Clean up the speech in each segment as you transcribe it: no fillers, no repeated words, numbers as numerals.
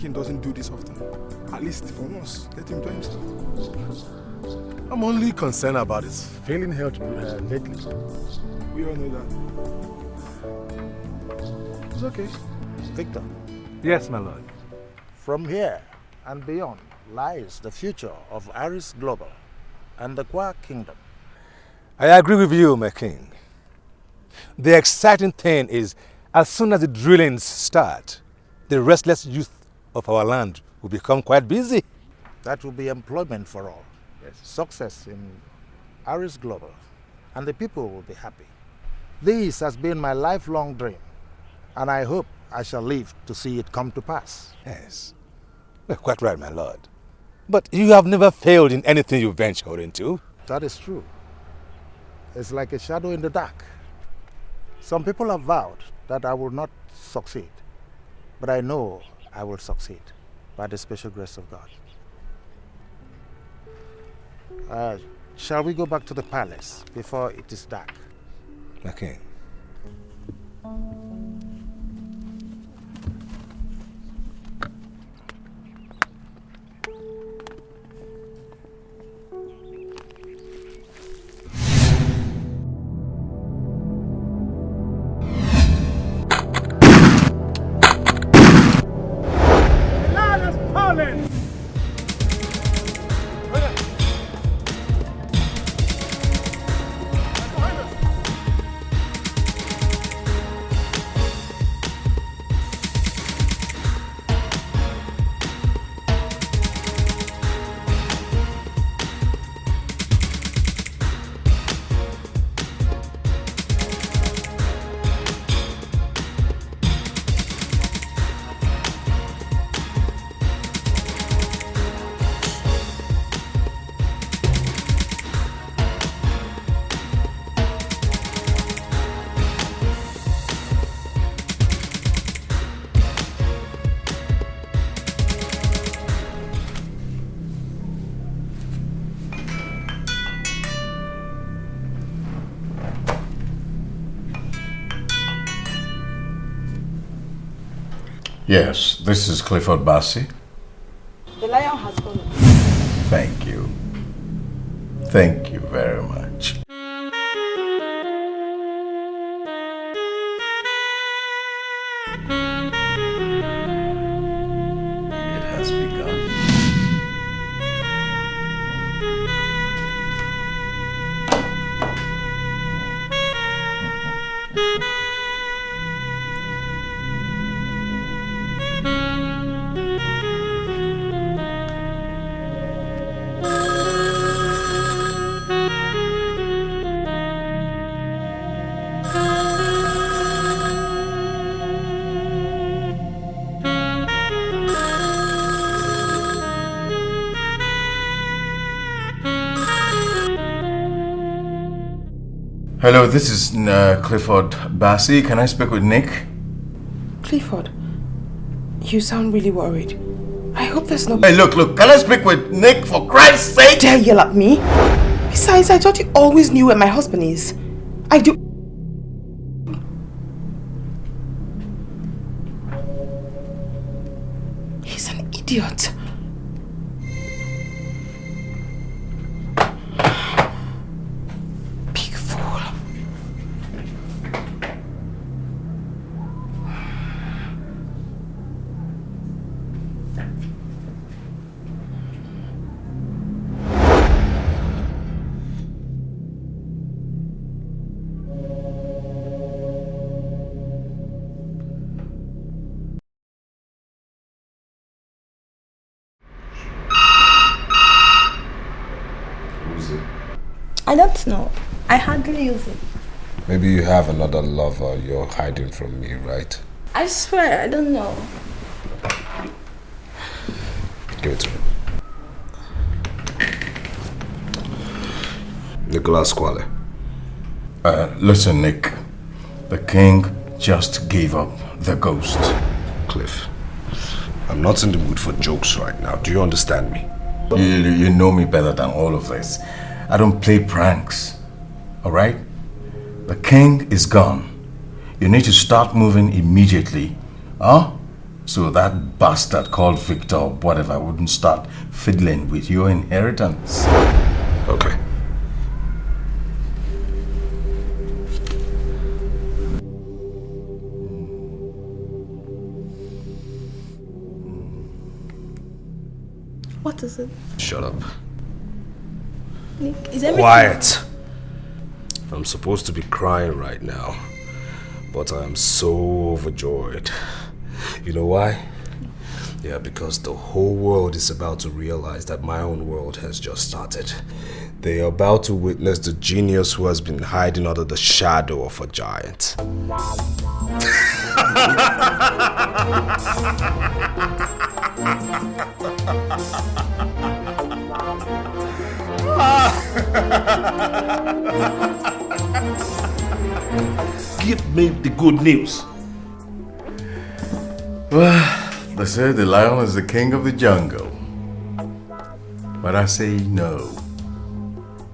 king doesn't do this often. At least for once, let him join himself. I'm only concerned about his failing health lately. We all know that. It's okay. Victor. Yes, my lord. From here and beyond lies the future of Heirs Global and the Kwa Kingdom. I agree with you, my king. The exciting thing is, as soon as the drillings start, the restless youth of our land will become quite busy. That will be employment for all. Yes. Success in Heirs Global, and the people will be happy. This has been my lifelong dream, and I hope I shall live to see it come to pass. Yes, you're quite right, my lord. But you have never failed in anything you ventured into. That is true. It's like a shadow in the dark. Some people have vowed that I will not succeed, but I know I will succeed by the special grace of God. Shall we go back to the palace before it is dark? Okay. Yes, this is Clifford Bassey. The lion has fallen. Thank you. Thank you very much. It has begun. Hello, this is Clifford Bassey. Can I speak with Nick? Clifford, you sound really worried. I hope there's no... Hey, look, can I speak with Nick for Christ's sake? Dare yell at me? Besides, I thought you always knew where my husband is. I do... He's an idiot. I don't know. I hardly use it. Maybe you have another lover you're hiding from me, right? I swear, I don't know. Give it to me. Nicholas Kwale. Listen, Nick. The king just gave up the ghost. Cliff, I'm not in the mood for jokes right now. Do you understand me? You know me better than all of this. I don't play pranks. Alright? The king is gone. You need to start moving immediately. Huh? So that bastard called Victor or whatever wouldn't start fiddling with your inheritance. Okay. What is it? Shut up. Nick, is everything... Quiet. I'm supposed to be crying right now, but I am so overjoyed. You know why? Yeah, because the whole world is about to realize that my own world has just started. They are about to witness the genius who has been hiding under the shadow of a giant. Give me the good news. Well, they say the lion is the king of the jungle. But I say no.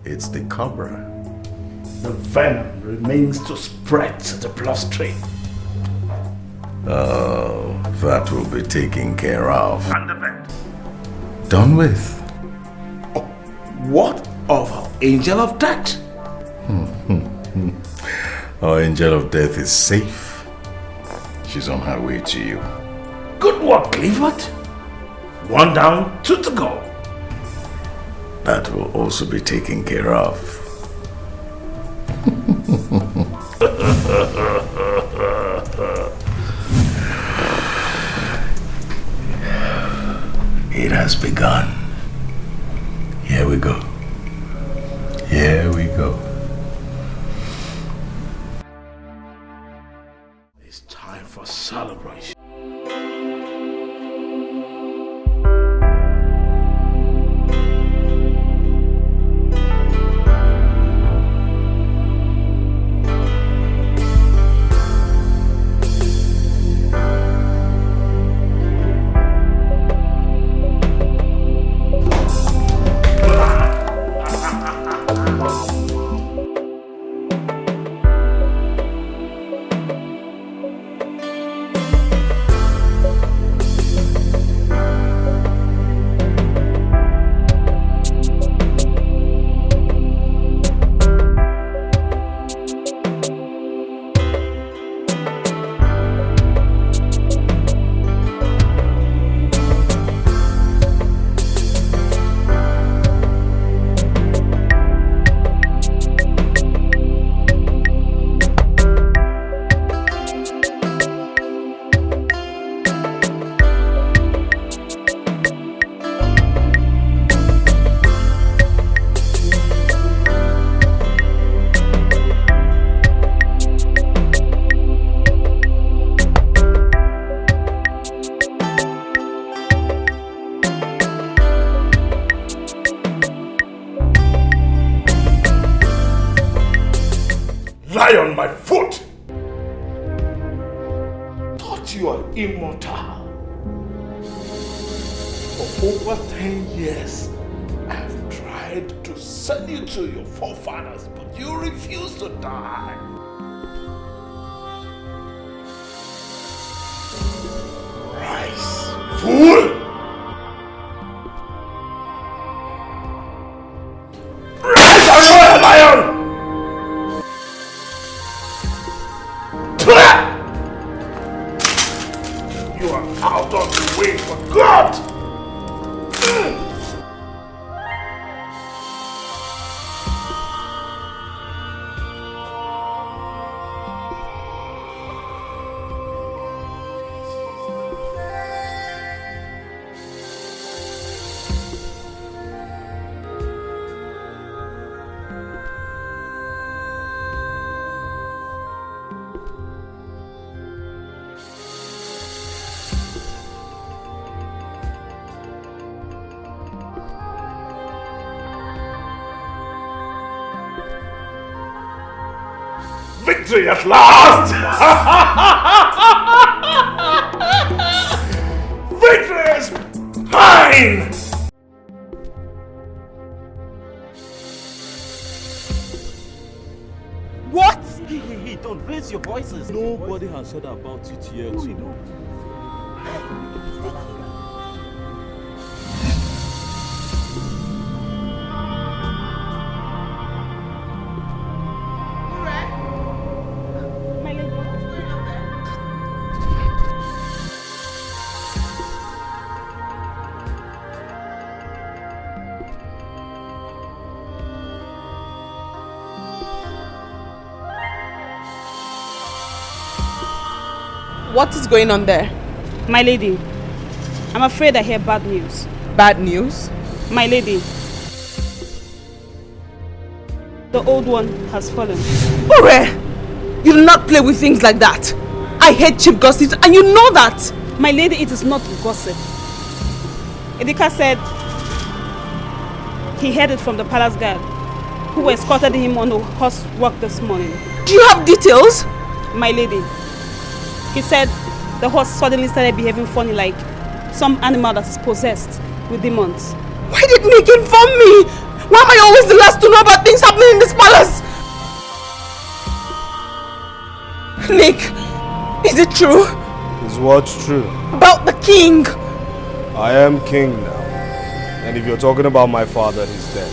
It's the cobra. The venom remains to spread to the bloodstream. Oh, that will be taken care of. And the vet. Done with. Oh, what of our angel of death? Our angel of death is safe. She's on her way to you. Good work, Clifford. One down, two to go. That will also be taken care of. It has begun. Here we go. Here we go. It's time for celebration. Lie on my foot! Thought you are immortal. For over 10 years, I have tried to send you to your forefathers, but you refuse to die. Rise, fool! Rise, royal lion! You are out of the way for God! Victory at last! Victory is mine! What? Hey, don't raise your voices. Nobody has heard about it yet. What is going on there? My lady, I'm afraid I hear bad news. Bad news? My lady, the old one has fallen. Ore! You do not play with things like that. I hate cheap gossips and you know that. My lady, it is not gossip. Idika said he heard it from the palace guard who escorted him on a horse walk this morning. Do you have details? My lady, he said the horse suddenly started behaving funny like some animal that is possessed with demons. Why did Nick inform me? Why am I always the last to know about things happening in this palace? Nick, is it true? Is what's true? About the king. I am king now. And if you're talking about my father, he's dead.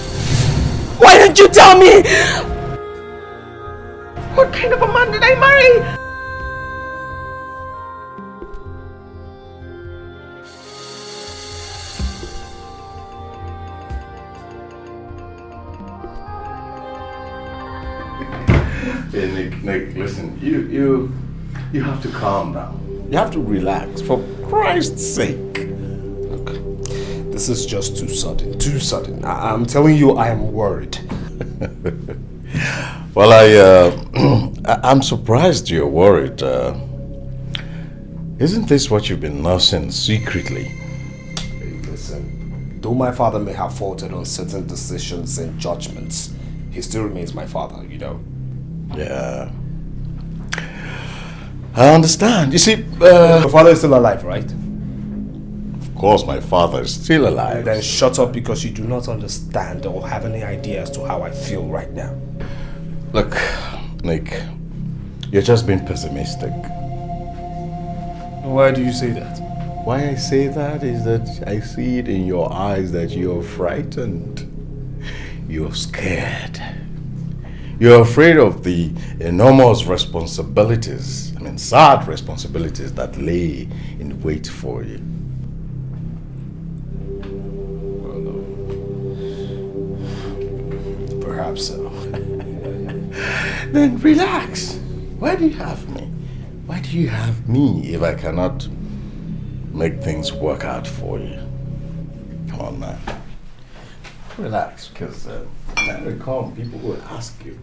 Why didn't you tell me? What kind of a man did I marry? Hey, Nick, listen, you have to calm down. You have to relax, for Christ's sake. Look, this is just too sudden. I'm telling you, I am worried. Well, I'm surprised you're worried. Isn't this what you've been nursing secretly? Hey, listen, though my father may have faltered on certain decisions and judgments, he still remains my father, you know. Yeah. I understand. You see, your father is still alive, right? Of course my father is still alive. Then shut up because you do not understand or have any idea as to how I feel right now. Look, Nick, you're just being pessimistic. Why do you say that? Why I say that is that I see it in your eyes that you're frightened. You're scared. You're afraid of the enormous responsibilities, sad responsibilities that lay in wait for you. Well, perhaps so. Then relax. Why do you have me? Why do you have me if I cannot make things work out for you? Come on, man. Relax, because when we come, people will ask you.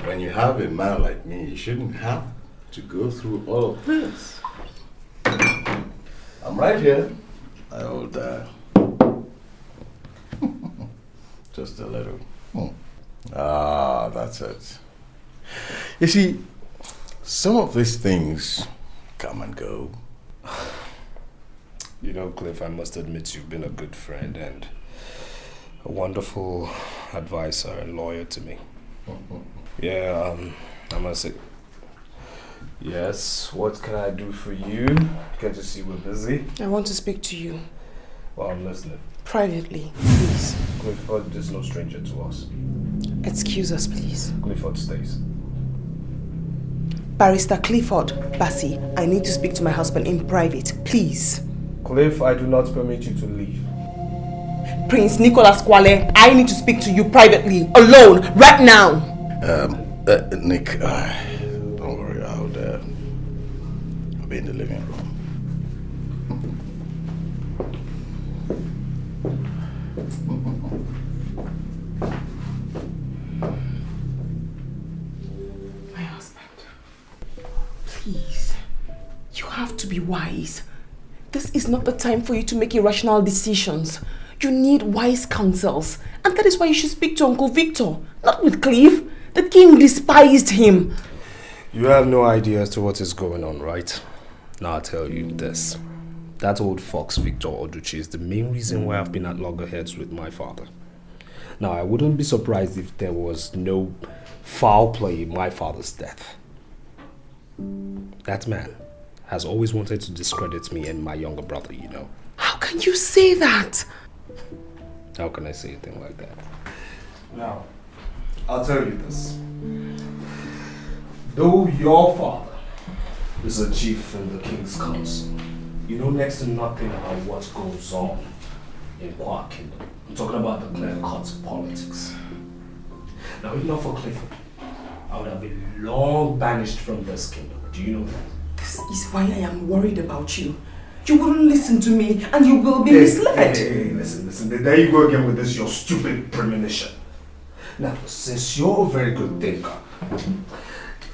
When you have a man like me, you shouldn't have to go through all of this. I'm right here. I will just a little. Ah, that's it. You see, some of these things come and go. You know, Cliff, I must admit you've been a good friend and a wonderful advisor and lawyer to me. Yeah, I must say. Yes, what can I do for you? Can't you see we're busy? I want to speak to you. Well, I'm listening. Privately, please. Clifford is no stranger to us. Excuse us, please. Clifford stays. Barrister Clifford, Bassi, I need to speak to my husband in private, please. Cliff, I do not permit you to leave. Prince Nicholas Kwale, I need to speak to you privately, alone, right now. Nick, don't worry, I'll be in the living room. My husband, please, you have to be wise. This is not the time for you to make irrational decisions. You need wise counsels, and that is why you should speak to Uncle Victor, not with Cliff. The king despised him. You have no idea as to what is going on, right? Now I'll tell you this. That old fox, Victor Oduchi, is the main reason why I've been at loggerheads with my father. Now, I wouldn't be surprised if there was no foul play in my father's death. That man has always wanted to discredit me and my younger brother, you know. How can you say that? How can I say a thing like that? Now, I'll tell you this. Though your father is a chief in the king's council, you know next to nothing about what goes on in Kwa Kingdom. I'm talking about the clear-cut politics. Now, if not for Clifford, I would have been long banished from this kingdom. Do you know that? This is why I am worried about you. You wouldn't listen to me and you will be misled. Hey, listen. There you go again with this, your stupid premonition. Now, since you're a very good thinker,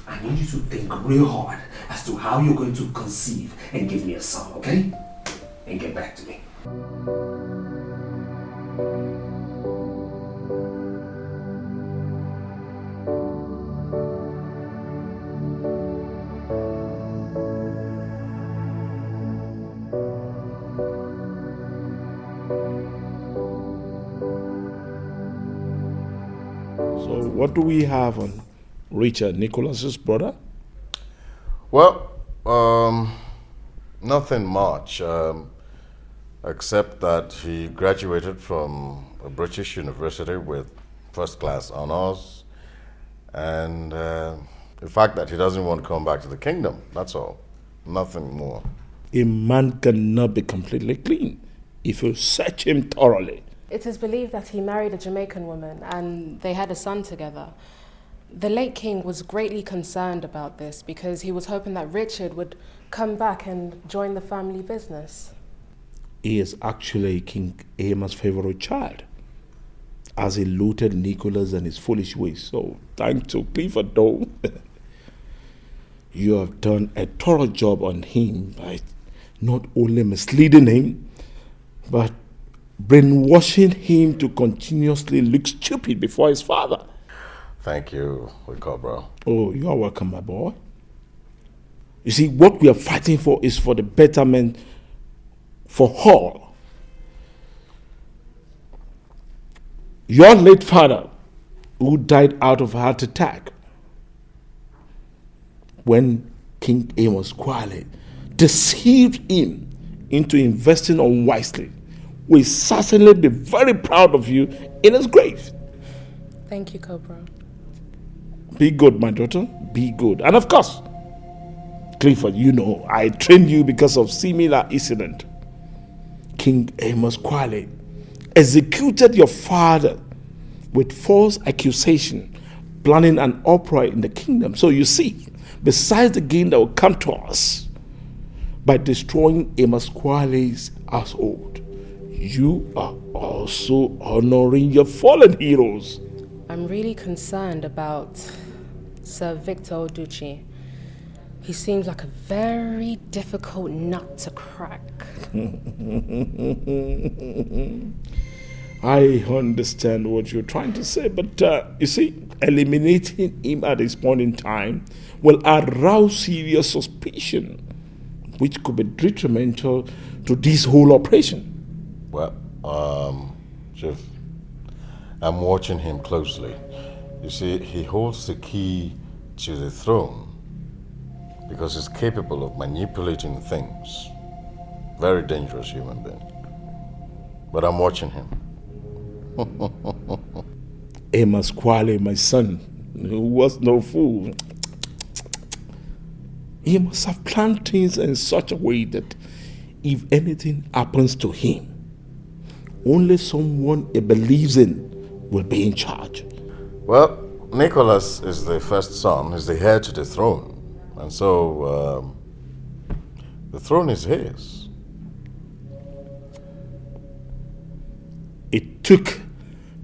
I need you to think real hard as to how you're going to conceive and give me a son, okay? And get back to me. So what do we have on Richard, Nicholas's brother? Well, nothing much, except that he graduated from a British university with first-class honors, and the fact that he doesn't want to come back to the kingdom, that's all. Nothing more. A man cannot be completely clean if you search him thoroughly. It is believed that he married a Jamaican woman and they had a son together. The late king was greatly concerned about this because he was hoping that Richard would come back and join the family business. He is actually King Emma's favorite child, as he looted Nicholas and his foolish ways. So thanks to Clifford, though, you have done a thorough job on him by not only misleading him, but brainwashing him to continuously look stupid before his father. Thank you, Cobra. Oh, you are welcome, my boy. You see, what we are fighting for is for the betterment for all. Your late father, who died out of a heart attack when King Amos quietly deceived him into investing unwisely, will certainly be very proud of you in his grave. Thank you, Cobra. Be good, my daughter. Be good. And of course, Clifford, you know, I trained you because of similar incident. King Amos quietly executed your father with false accusation, planning an uproar in the kingdom. So you see, besides the gain that will come to us by destroying Amos Kwale's household, you are also honoring your fallen heroes. I'm really concerned about Sir Victor Oduchi. He seems like a very difficult nut to crack. I understand what you're trying to say, but you see, eliminating him at this point in time will arouse serious suspicion, which could be detrimental to this whole operation. Well, Chief, I'm watching him closely. You see, he holds the key to the throne because he's capable of manipulating things. Very dangerous human being. But I'm watching him. Amos Kwale, my son, who was no fool, he must have planned things in such a way that if anything happens to him, only someone he believes in will be in charge. Well, Nicholas is the first son, is the heir to the throne. And so, the throne is his. It took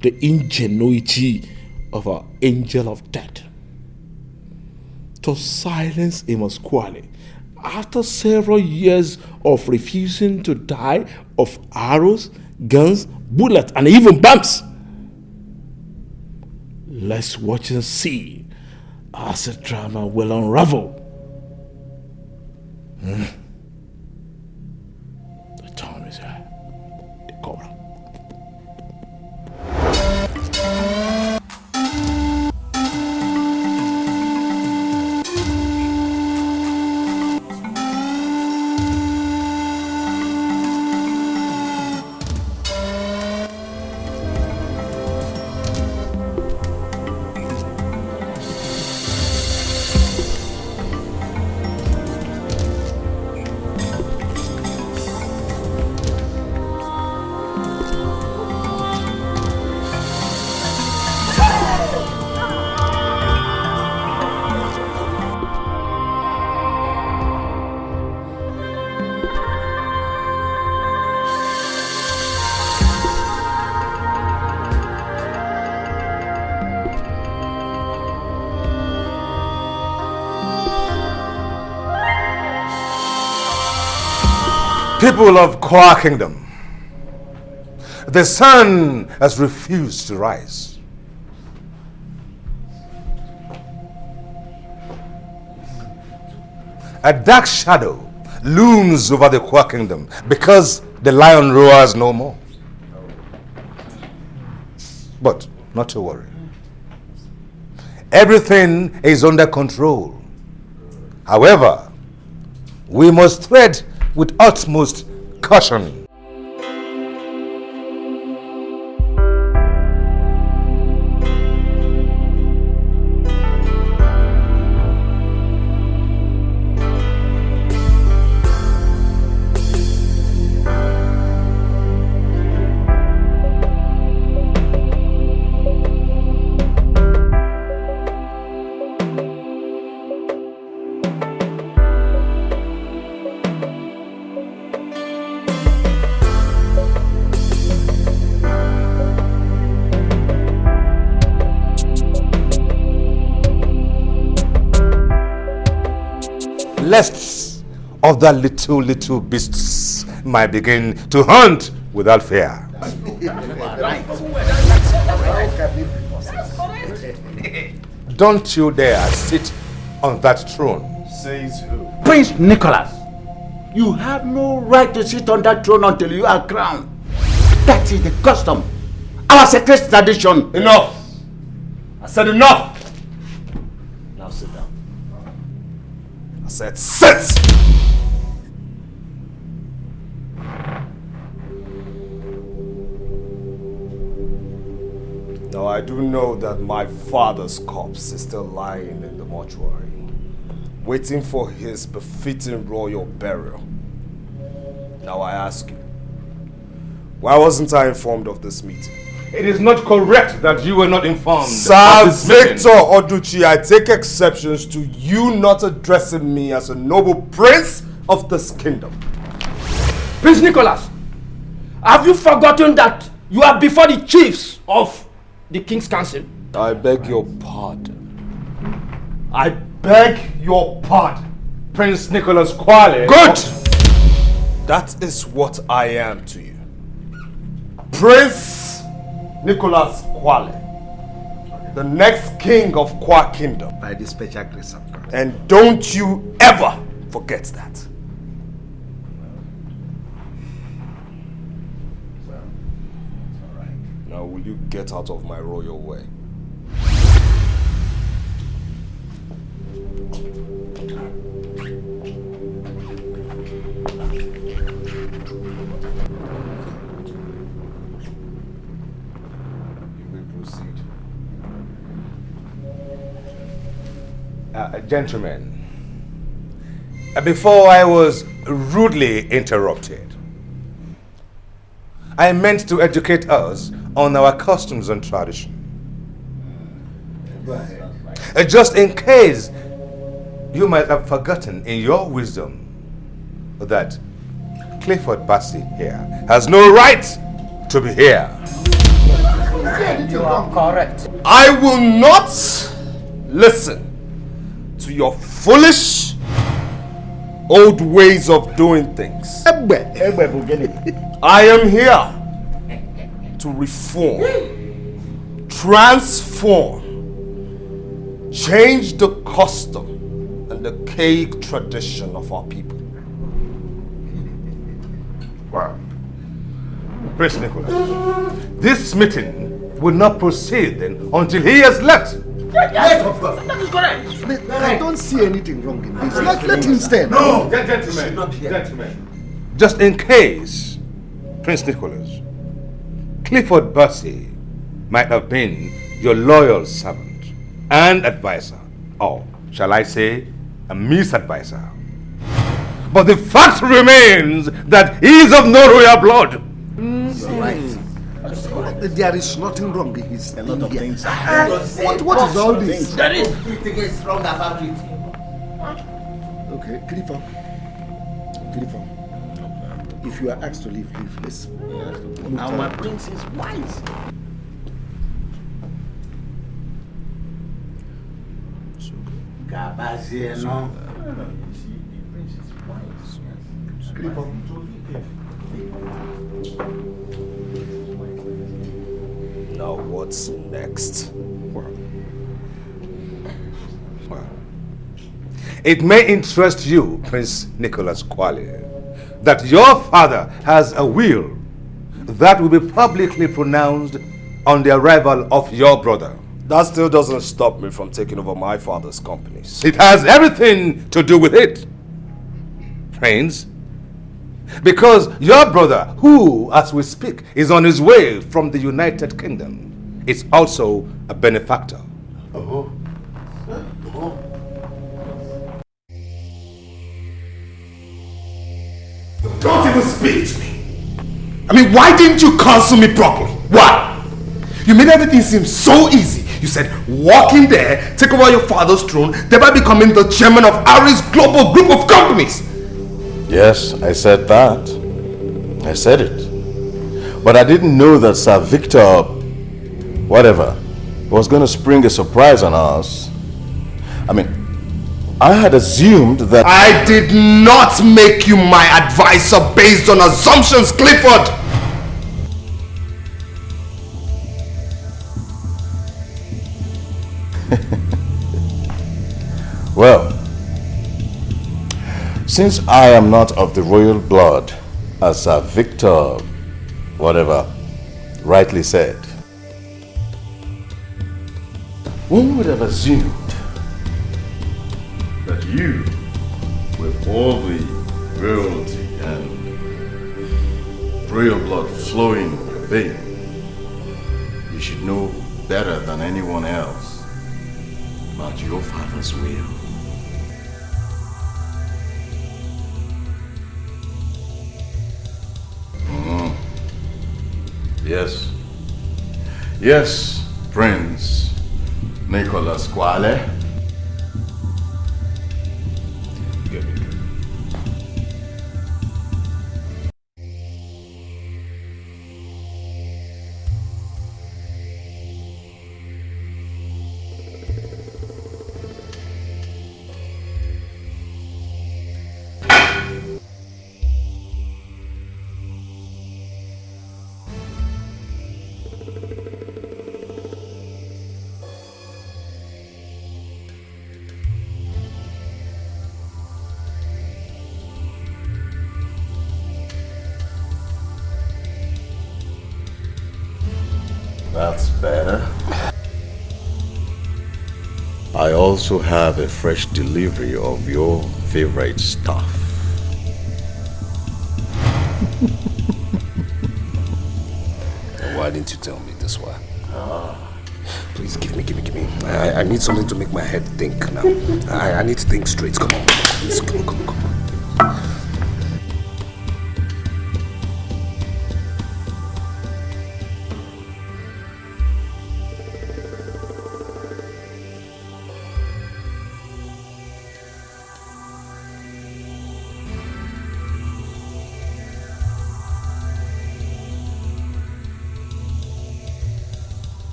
the ingenuity of our angel of death to silence Amos Kwale after several years of refusing to die of arrows, guns, bullets, and even bombs. Let's watch and see as the drama will unravel. The time is here. The Cobra. People of Kwa Kingdom, the sun has refused to rise. A dark shadow looms over the Kwa Kingdom because the lion roars no more. But not to worry. Everything is under control. However, we must tread with utmost caution. Lest of the little beasts might begin to hunt without fear. Don't you dare sit on that throne. Says who? Prince Nicholas, you have no right to sit on that throne until you are crowned. That is the custom, our sacred tradition. Enough! I said enough! Now sit down. I said sit! Now I do know that my father's corpse is still lying in the mortuary, waiting for his befitting royal burial. Now I ask you, why wasn't I informed of this meeting? It is not correct that you were not informed. Sir Victor Oduchi, I take exceptions to you not addressing me as a noble prince of this kingdom. Prince Nicholas, have you forgotten that you are before the chiefs of the King's Council? I beg your pardon. I beg your pardon. Prince Nicholas Kwale. Good! That is what I am to you. Prince Nicholas Kwale, the next king of Kwa Kingdom. By the special grace of God. And don't you ever forget that. Now will you get out of my royal way? Gentlemen, before I was rudely interrupted, I meant to educate us on our customs and tradition. Just in case you might have forgotten in your wisdom that Clifford Bassey here has no right to be here. You are correct. I will not listen to your foolish old ways of doing things. I am here to reform, transform, change the custom and the archaic tradition of our people. Wow. Prince Nicholas, this meeting will not proceed then until he has left. Yes, of course. That is correct. I don't see anything wrong in this. Let him stand. No, gentlemen. Just in case, Prince Nicholas, Clifford Bassey might have been your loyal servant and advisor, or shall I say, a misadvisor. But the fact remains that he is of no royal blood. Right. There is nothing wrong in his A lot of things. What is all this? There is. Everything is wrong about it. Okay, Clifford. If you are asked to leave, leave. Let's Now my prince is wise. Now what's next? Well, it may interest you, Prince Nicholas Kwale, that your father has a will that will be publicly pronounced on the arrival of your brother. That still doesn't stop me from taking over my father's companies. It has everything to do with it, Prince. Because your brother, who, as we speak, is on his way from the United Kingdom, is also a benefactor. Oh. Oh. Don't even speak to me. I mean, why didn't you counsel me properly? Why? You made everything seem so easy. You said, walk in there, take over your father's throne, thereby becoming the chairman of Aries Global Group of Companies. Yes, I said that. I said it. But I didn't know that Sir Victor, whatever, was going to spring a surprise on us. I mean, I had assumed that... I did not make you my advisor based on assumptions, Clifford! Well, since I am not of the royal blood, as Sir Victor, whatever, rightly said, one would have assumed that you, with all the royalty and royal blood flowing in your vein, you should know better than anyone else about your father's will. Yes. Yes, Prince Nicholas Kwale. That's better. I also have a fresh delivery of your favorite stuff. Why didn't you tell me this one? Please give me. I need something to make my head think now. I need to think straight. Come on. Please, come on.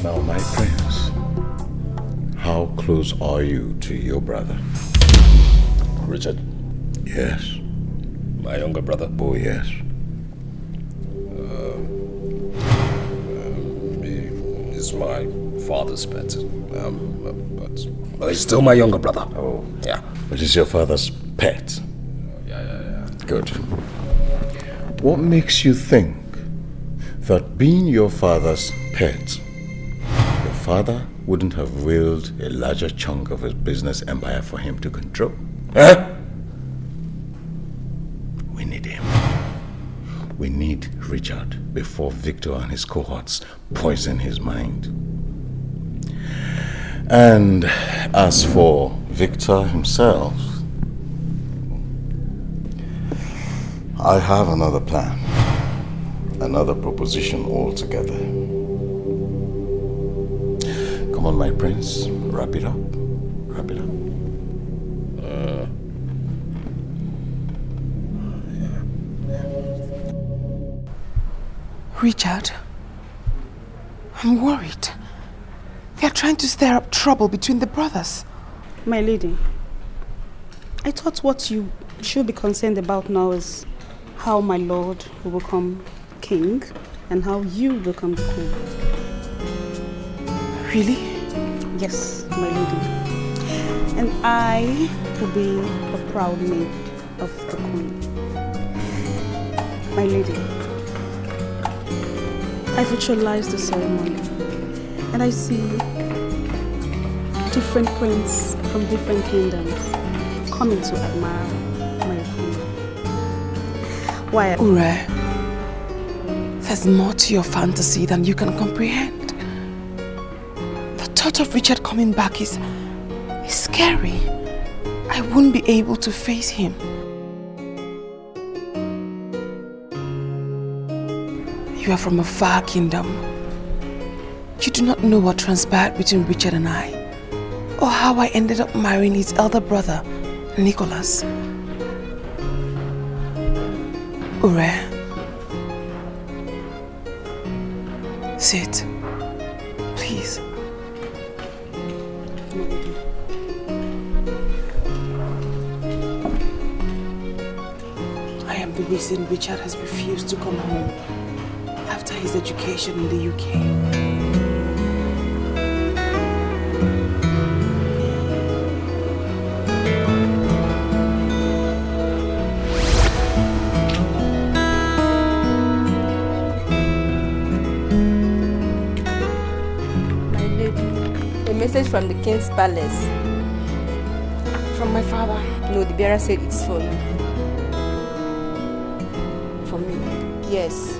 Now, my prince, how close are you to your brother? Richard? Yes. My younger brother? Oh, yes. He's my father's pet. But he's still my younger brother. Oh. Yeah. But he's your father's pet? Yeah. Good. What makes you think that being your father's pet, your father wouldn't have willed a larger chunk of his business empire for him to control? Huh? We need him. We need Richard before Victor and his cohorts poison his mind. And as for Victor himself, I have another plan. another proposition altogether. Come on, my prince, wrap it up. Wrap it up. Richard, I'm worried. They're trying to stir up trouble between the brothers. My lady, I thought what you should be concerned about now is how my lord will become king and how you become the queen. Really? Yes, my lady. And I will be a proud maid of the queen. My lady, I visualize the ceremony and I see different queens from different kingdoms coming to admire my queen. Why? Ure, there's more to your fantasy than you can comprehend. The thought of Richard coming back is scary. I won't be able to face him. You are from a far kingdom. You do not know what transpired between Richard and I, or how I ended up marrying his elder brother, Nicholas. Ure, sit, please. I am the reason Richard has refused to come home after his education in the UK. My lady, a message from the king's palace. From my father? No, the bearer said it's for you. For me? Yes.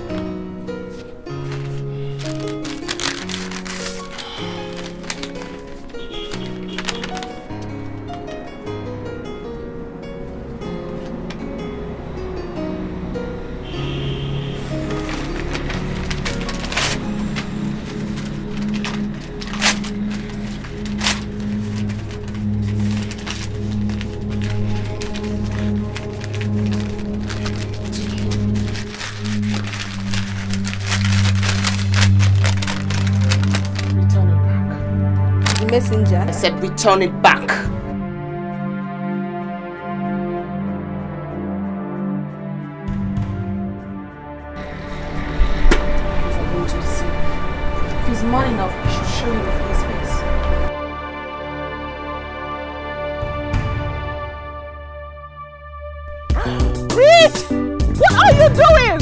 Messenger. I said return it back. If I'm going to deceive, if he's man enough, he should show me his face. Rich! What are you doing?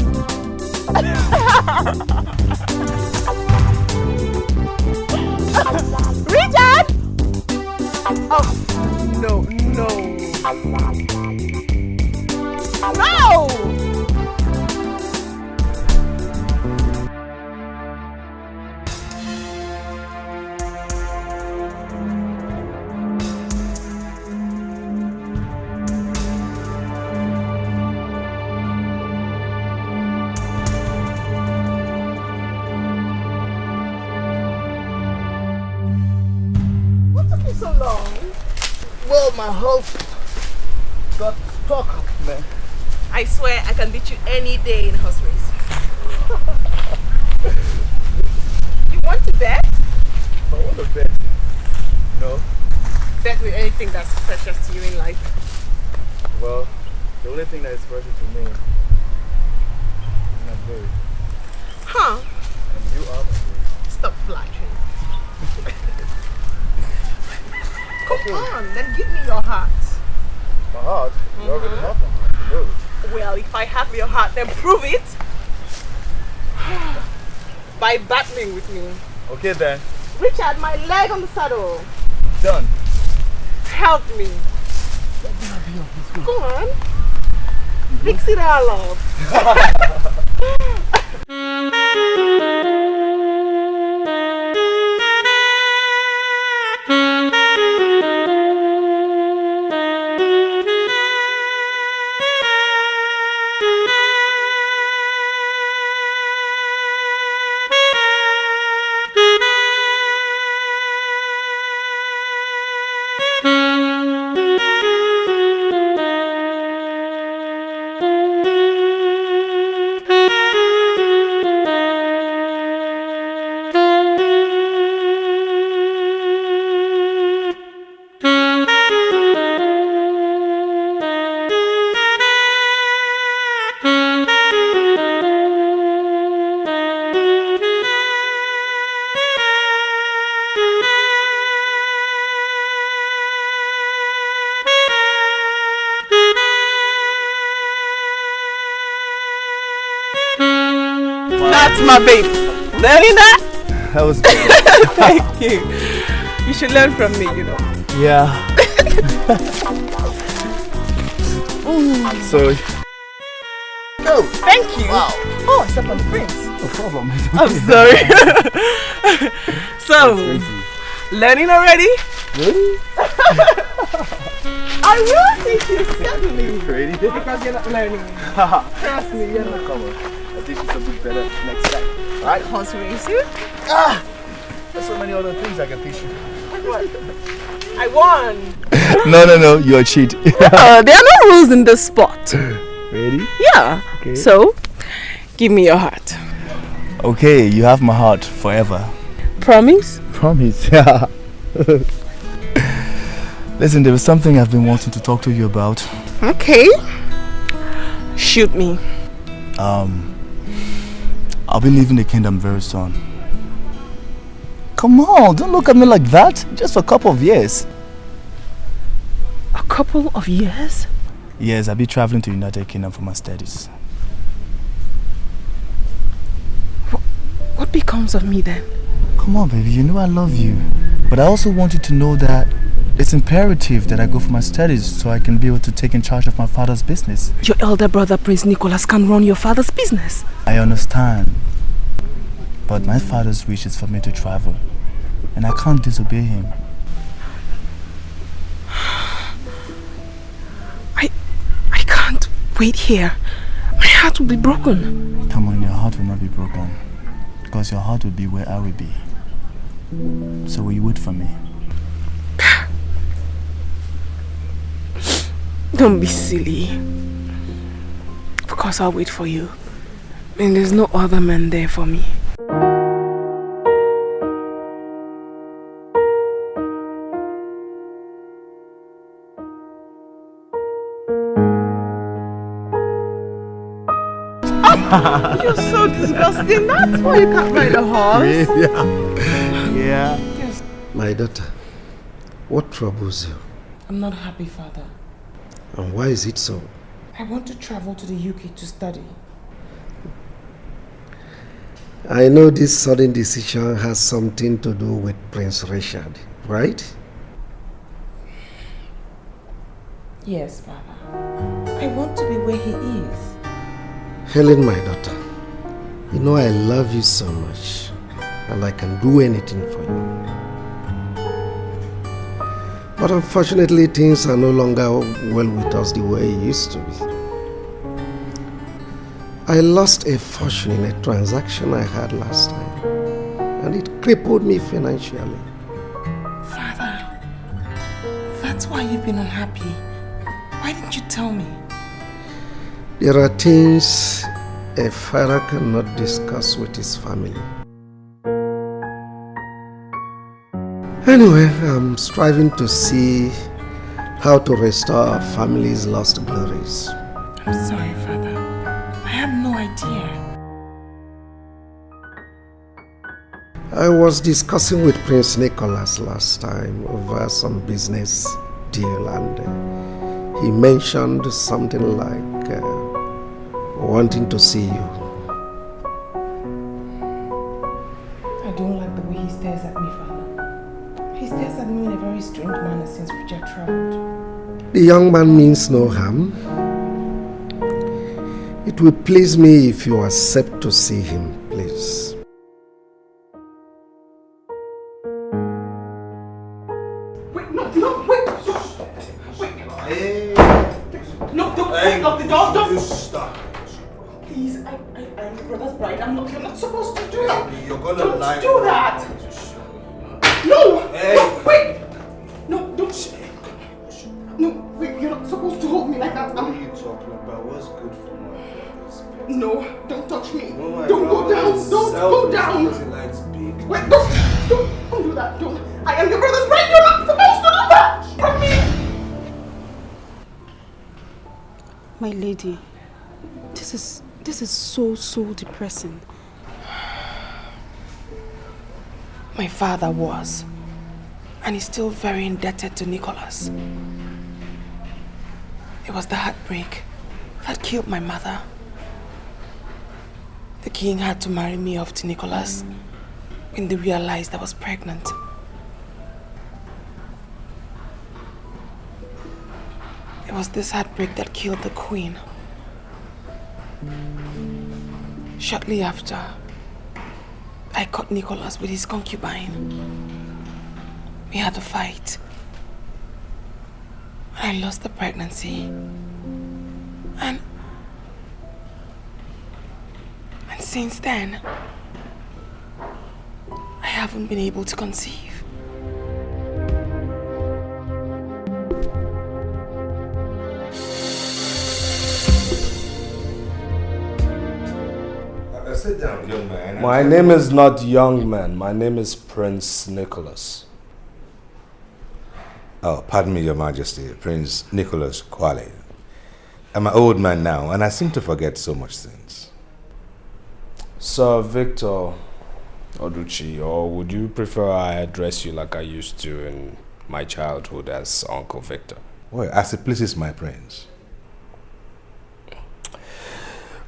Richard! Oh, no, no. No! So long. Well, my horse got stuck up there. I swear I can beat you any day in horse race. You want to bet? I want to bet. No. Bet with anything that's precious to you in life. Well, the only thing that is precious to me is my baby. Huh? And you are my baby. Stop flattering. Come on, then give me your heart. My heart? You already have my heart, you know it. Well, if I have your heart, then prove it. By battling with me. Okay then. Richard, my leg on the saddle. Done. Help me. Come on. Fix it all up. That's my baby. Learning that? That was good. Thank you. You should learn from me, you know. Yeah. So. Oh, thank you. Wow. Oh, step on the prince. No problem. I'm sorry. So, learning already? Really? I will teach you steadily. Ready? Because you're not learning. Trust me, you're not. Come on. I'll teach you something better next time. Alright, horse racing? There's so many other things I can teach you. What? I won. No, you're a cheat. There are no rules in this sport. Ready? Yeah. Okay. So, give me your heart. Okay, you have my heart forever. Promise? Promise, yeah. Listen, there was something I've been wanting to talk to you about. Okay. Shoot me. I'll be leaving the kingdom very soon. Come on, don't look at me like that. Just for a couple of years. A couple of years? Yes, I'll be traveling to United Kingdom for my studies. What becomes of me then? Come on, baby, you know I love you. But I also want you to know that it's imperative that I go for my studies so I can be able to take in charge of my father's business. Your elder brother, Prince Nicholas, can run your father's business. I understand. But my father's wish is for me to travel. And I can't disobey him. I can't wait here. My heart will be broken. Come on, your heart will not be broken. Because your heart will be where I will be. So will you wait for me? Don't be silly. Of course I'll wait for you. And there's no other man there for me. You're so disgusting. That's why you can't ride a horse. Yeah. Yes. My daughter, what troubles you? I'm not happy, Father. And why is it so? I want to travel to the UK to study. I know this sudden decision has something to do with Prince Richard, right? Yes, Father. I want to be where he is. Helen, my daughter, you know I love you so much, and I can do anything for you. But unfortunately, things are no longer well with us the way it used to be. I lost a fortune in a transaction I had last time, and it crippled me financially. Father, that's why you've been unhappy. Why didn't you tell me? There are things a father cannot discuss with his family. Anyway, I'm striving to see how to restore our family's lost glories. I'm sorry, Father. I have no idea. I was discussing with Prince Nicholas last time over some business deal, and he mentioned something like wanting to see you. I don't like the way he stares at me, Father. He stares at me in a very strange manner since Richard traveled. The young man means no harm. It will please me if you accept to see him, please. Wait. No, don't lock the door, don't. Stop. Please, I'm your brother's bride. You're not supposed to do that. You're gonna Don't lie. do that. No! Hey. No, wait! No, don't. No, wait, you're not supposed to hold me like that. What are you talking about? What's good for my brothers? No, don't touch me. No, my Don't go brother down. is Don't go selfish down. because he likes big. Wait, don't do that. Don't. I am your brother's bride. You're not supposed to do that. From me. My lady, this is so depressing. My father was, and he's still very indebted to Nicholas. It was the heartbreak that killed my mother. The king had to marry me off to Nicholas when they realized I was pregnant. It was this heartbreak that killed the queen. Shortly after, I caught Nicholas with his concubine. We had a fight. I lost the pregnancy. And since then, I haven't been able to conceive. Sit down, young man. My name is not young man. My name is Prince Nicholas. Oh, pardon me, Your Majesty, Prince Nicholas Kwale. I'm an old man now, and I seem to forget so much things. Sir Victor Oduchi, or would you prefer I address you like I used to in my childhood as Uncle Victor? Well, as it pleases my prince.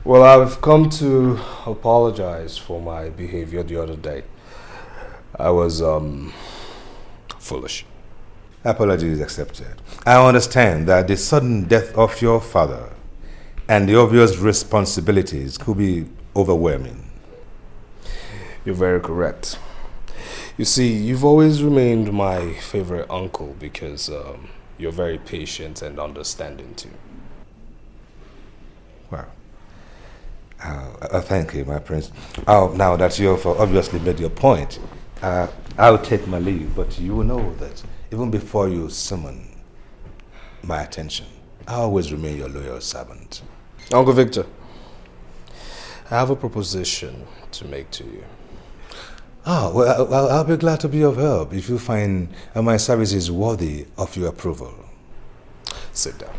Well, I've come to apologize for my behavior the other day. I was, foolish. Apology is accepted. I understand that the sudden death of your father and the obvious responsibilities could be overwhelming. You're very correct. You see, you've always remained my favorite uncle because you're very patient and understanding too. Wow. Thank you, my prince. Now that you've obviously made your point, I'll take my leave, but you will know that even before you summon my attention, I always remain your loyal servant. Uncle Victor, I have a proposition to make to you. Oh, well, I'll be glad to be of help if you find my services worthy of your approval. Sit down.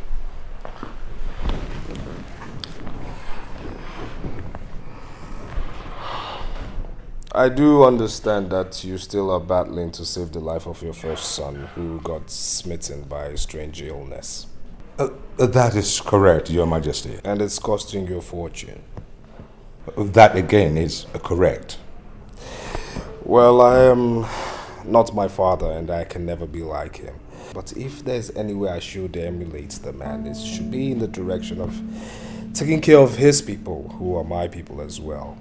I do understand that you still are battling to save the life of your first son who got smitten by a strange illness. That is correct, Your Majesty. And it's costing you a fortune. That again is correct. Well, I am not my father and I can never be like him. But if there's any way I should emulate the man, it should be in the direction of taking care of his people, who are my people as well.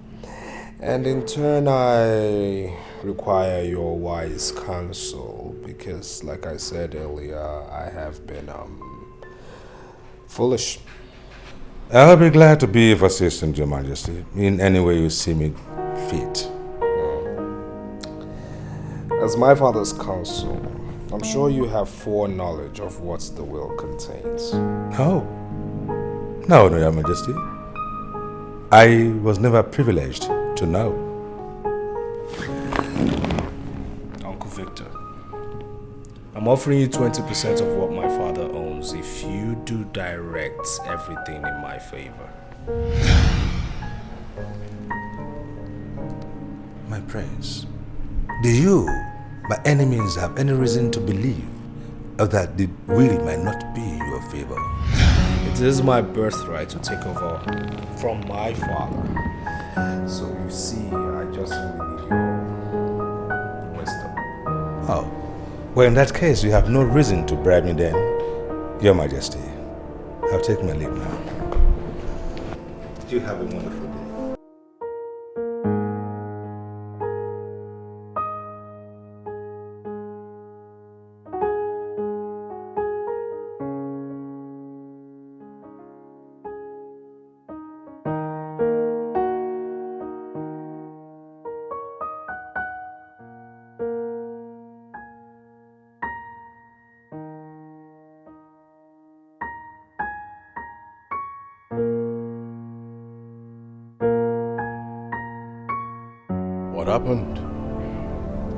And in turn, I require your wise counsel because, like I said earlier, I have been foolish. I'll be glad to be of assistance, Your Majesty, in any way you see me fit. As my father's counsel, I'm sure you have foreknowledge of what the will contains. No, Your Majesty. I was never privileged to know. Uncle Victor, I'm offering you 20% of what my father owns if you do direct everything in my favor. My prince, do you, by any means, have any reason to believe that the will might not be in your favor? It is my birthright to take over from my father. So you see, I just really need your wisdom. Oh, well, in that case, you have no reason to bribe me then, Your Majesty. I'll take my leave now. You have a wonderful day. What happened?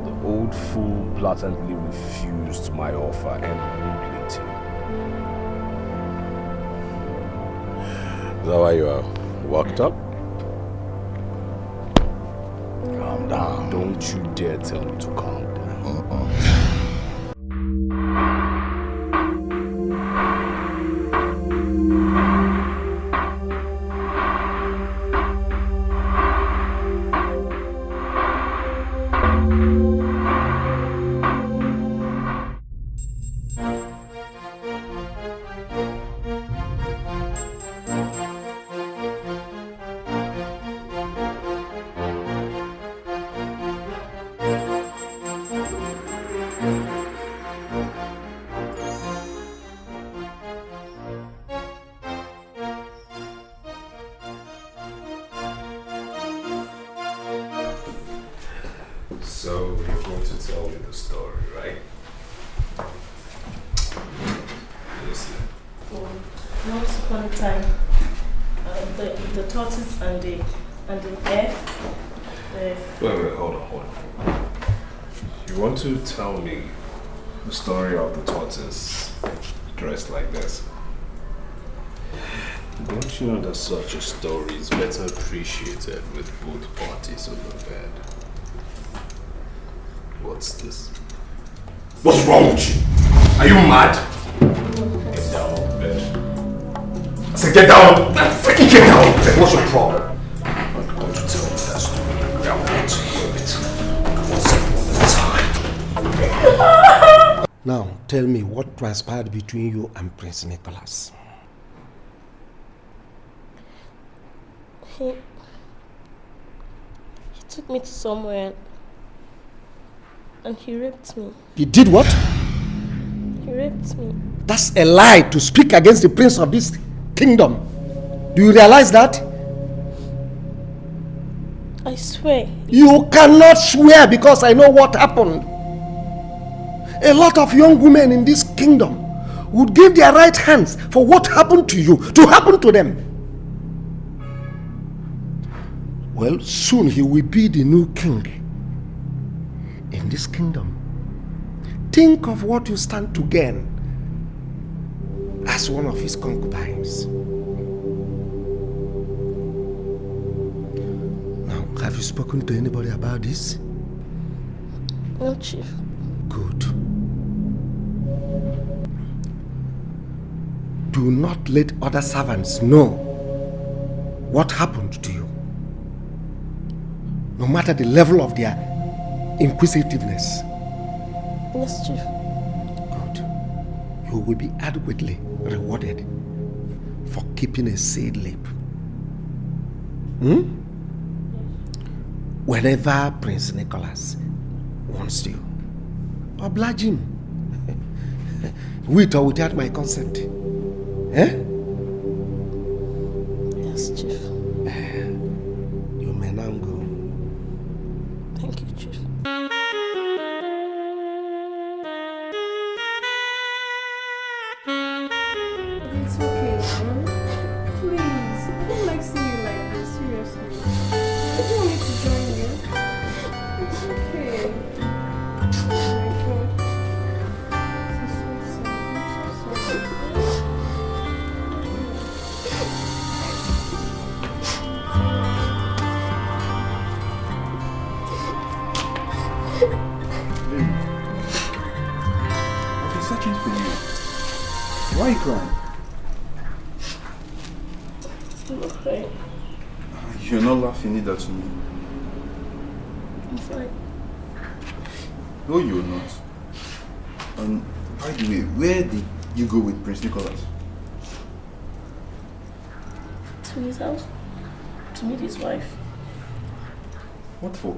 The old fool blatantly refused my offer and rudely too. Is that why you are worked up? Calm down. Don't you dare tell me to calm down. going to tell me the story, right? Listen. Once upon a time, the tortoise and the hare. Wait, hold on. You want to tell me the story of the tortoise dressed like this? Don't you know that such a story is better appreciated with both parties on the bed? What's this? What's wrong with you? Are you mad? Get down on the bed. I said get down! Freaking get down on the bed! What's your problem? I'm going to tell you that story. I want to hear it. Once upon a time. Now, tell me what transpired between you and Prince Nicholas. He took me to somewhere and he raped me. He did what? He raped me. That's a lie to speak against the prince of this kingdom. Do you realize that? I swear. You cannot swear because I know what happened. A lot of young women in this kingdom would give their right hands for what happened to you to happen to them. Well, soon he will be the new king in this kingdom. Think of what you stand to gain as one of his concubines. Now, have you spoken to anybody about this? No, Chief. Good. Do not let other servants know what happened to you, no matter the level of their inquisitiveness. Yes, Chief. Good. You will be adequately rewarded for keeping a sealed lip. Whenever Prince Nicholas wants you, oblige him. With or without my consent. Eh? Yes, Chief. You may now go. Thank you, Chief. It's okay, man. Please. I don't like seeing you like this, seriously. I don't want me to join you. It's okay. Oh my God. This is so sad. I'm so sorry. I've been searching for you. Why are you crying? I'm okay. You're not laughing either to me. I'm fine. No, you're not. By the way, where did you go with Prince Nicholas? To his house. To meet his wife. What for?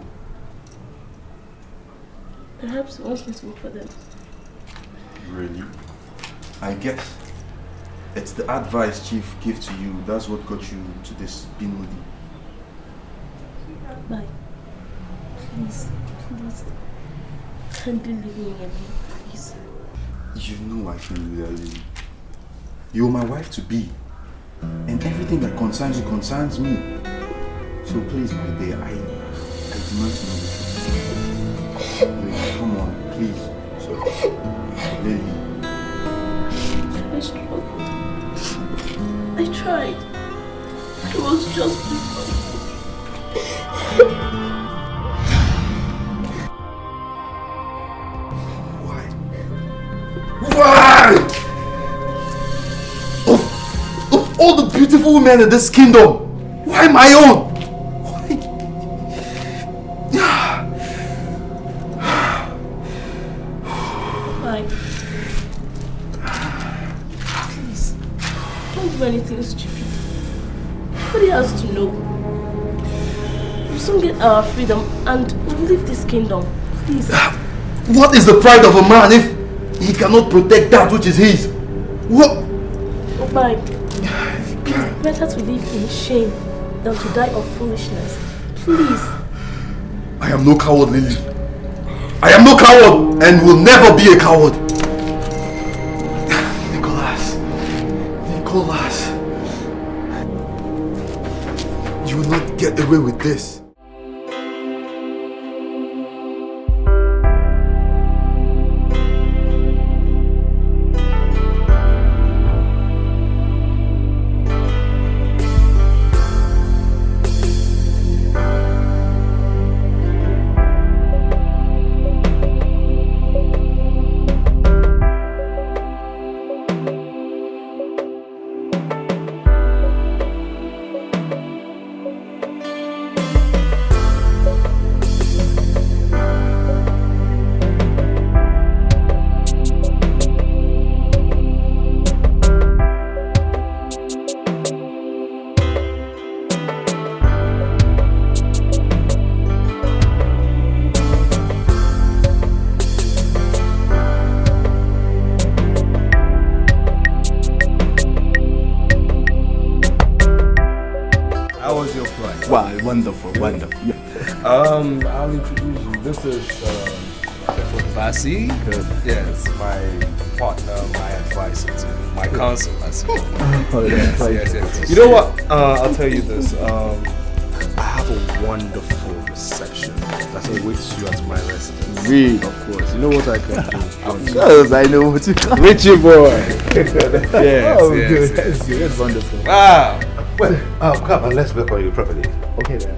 Perhaps he wants me to work for them. Really? I guess it's the advice Chief gave to you. That's what got you to this Binodi. Bye. Please. Kindly leave me alone, please. You know I can do that, Lily. You're my wife to be. And everything that concerns you concerns me. So please, my dear, I demand to know the truth. Lily, come on, please. So, Lily. I struggled. I tried. It was just before. Why? Of all the beautiful women in this kingdom, why my own? Why? Please, don't do anything stupid. Nobody has to know. We'll soon get our freedom and we'll leave this kingdom. Please. What is the pride of a man if he cannot protect that which is his? What? Oh my. It's better to live in shame than to die of foolishness. Please. I am no coward, Lily. I am no coward and will never be a coward. Nicholas, you will not get away with this. Wonderful. I'll introduce you. This is Basi. Yes, my partner, my advisor too, my counsel as well. Yes. You know what? I'll tell you this. I have a wonderful reception that awaits you at my residence. Really? Of course. You know what I can do? Of course, I know what you can. Richie boy. Yes. Yes. That's wonderful. Wow. Well, come and let's welcome you properly. Okay then.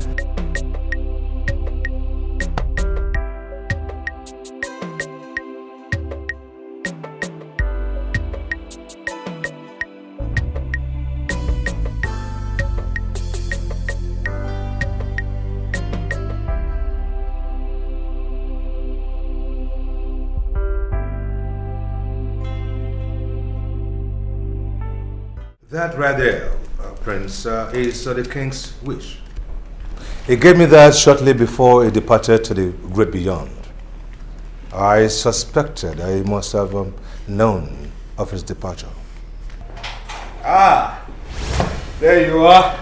That right there, Prince, is the king's wish. He gave me that shortly before he departed to the great beyond. I suspected he must have known of his departure. Ah, there you are.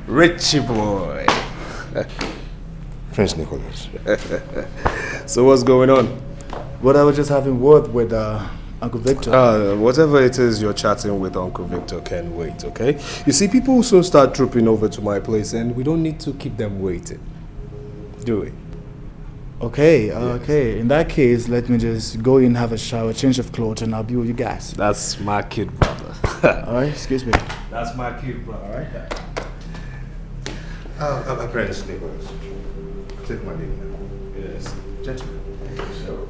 Richie boy. Prince Nicholas. So what's going on? Well, I was just having word with Uncle Victor. Whatever it is you're chatting with Uncle Victor can wait, okay? You see, people will soon start trooping over to my place and we don't need to keep them waiting. Do it. Okay, okay. In that case, let me just go in, have a shower, change of clothes, and I'll be with you guys. That's my kid brother. Alright, excuse me. That's my kid brother, Alright? Prince Nicholas, take my leave now. Yes. Gentlemen. So.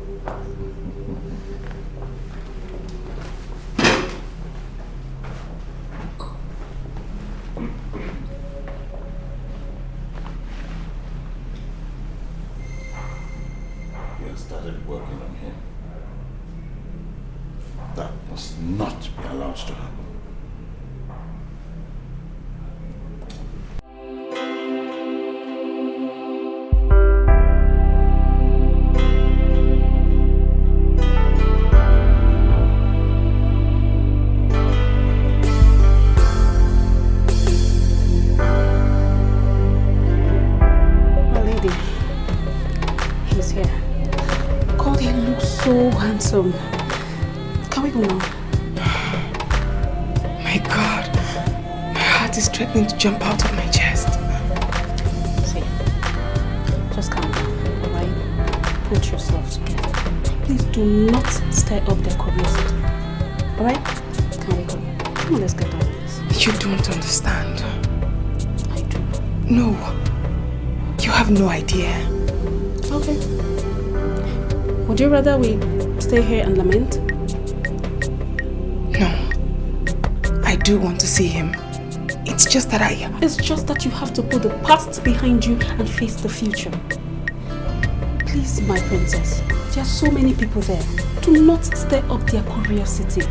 Started working on him. That must not be allowed to happen. My lady, he's here. God, he looks so handsome. Can we go now? My God, my heart is threatening to jump out of my chest. See, just calm down, alright? Put yourself together. Please do not stir up their curiosity, alright? Can we go? Come on, let's get on with this. You don't understand. I do. No, you have no idea. Okay. Would you rather we stay here and lament? No. I do want to see him. It's just that It's just that you have to put the past behind you and face the future. Please, my princess. There are so many people there. Do not stir up their curiosity.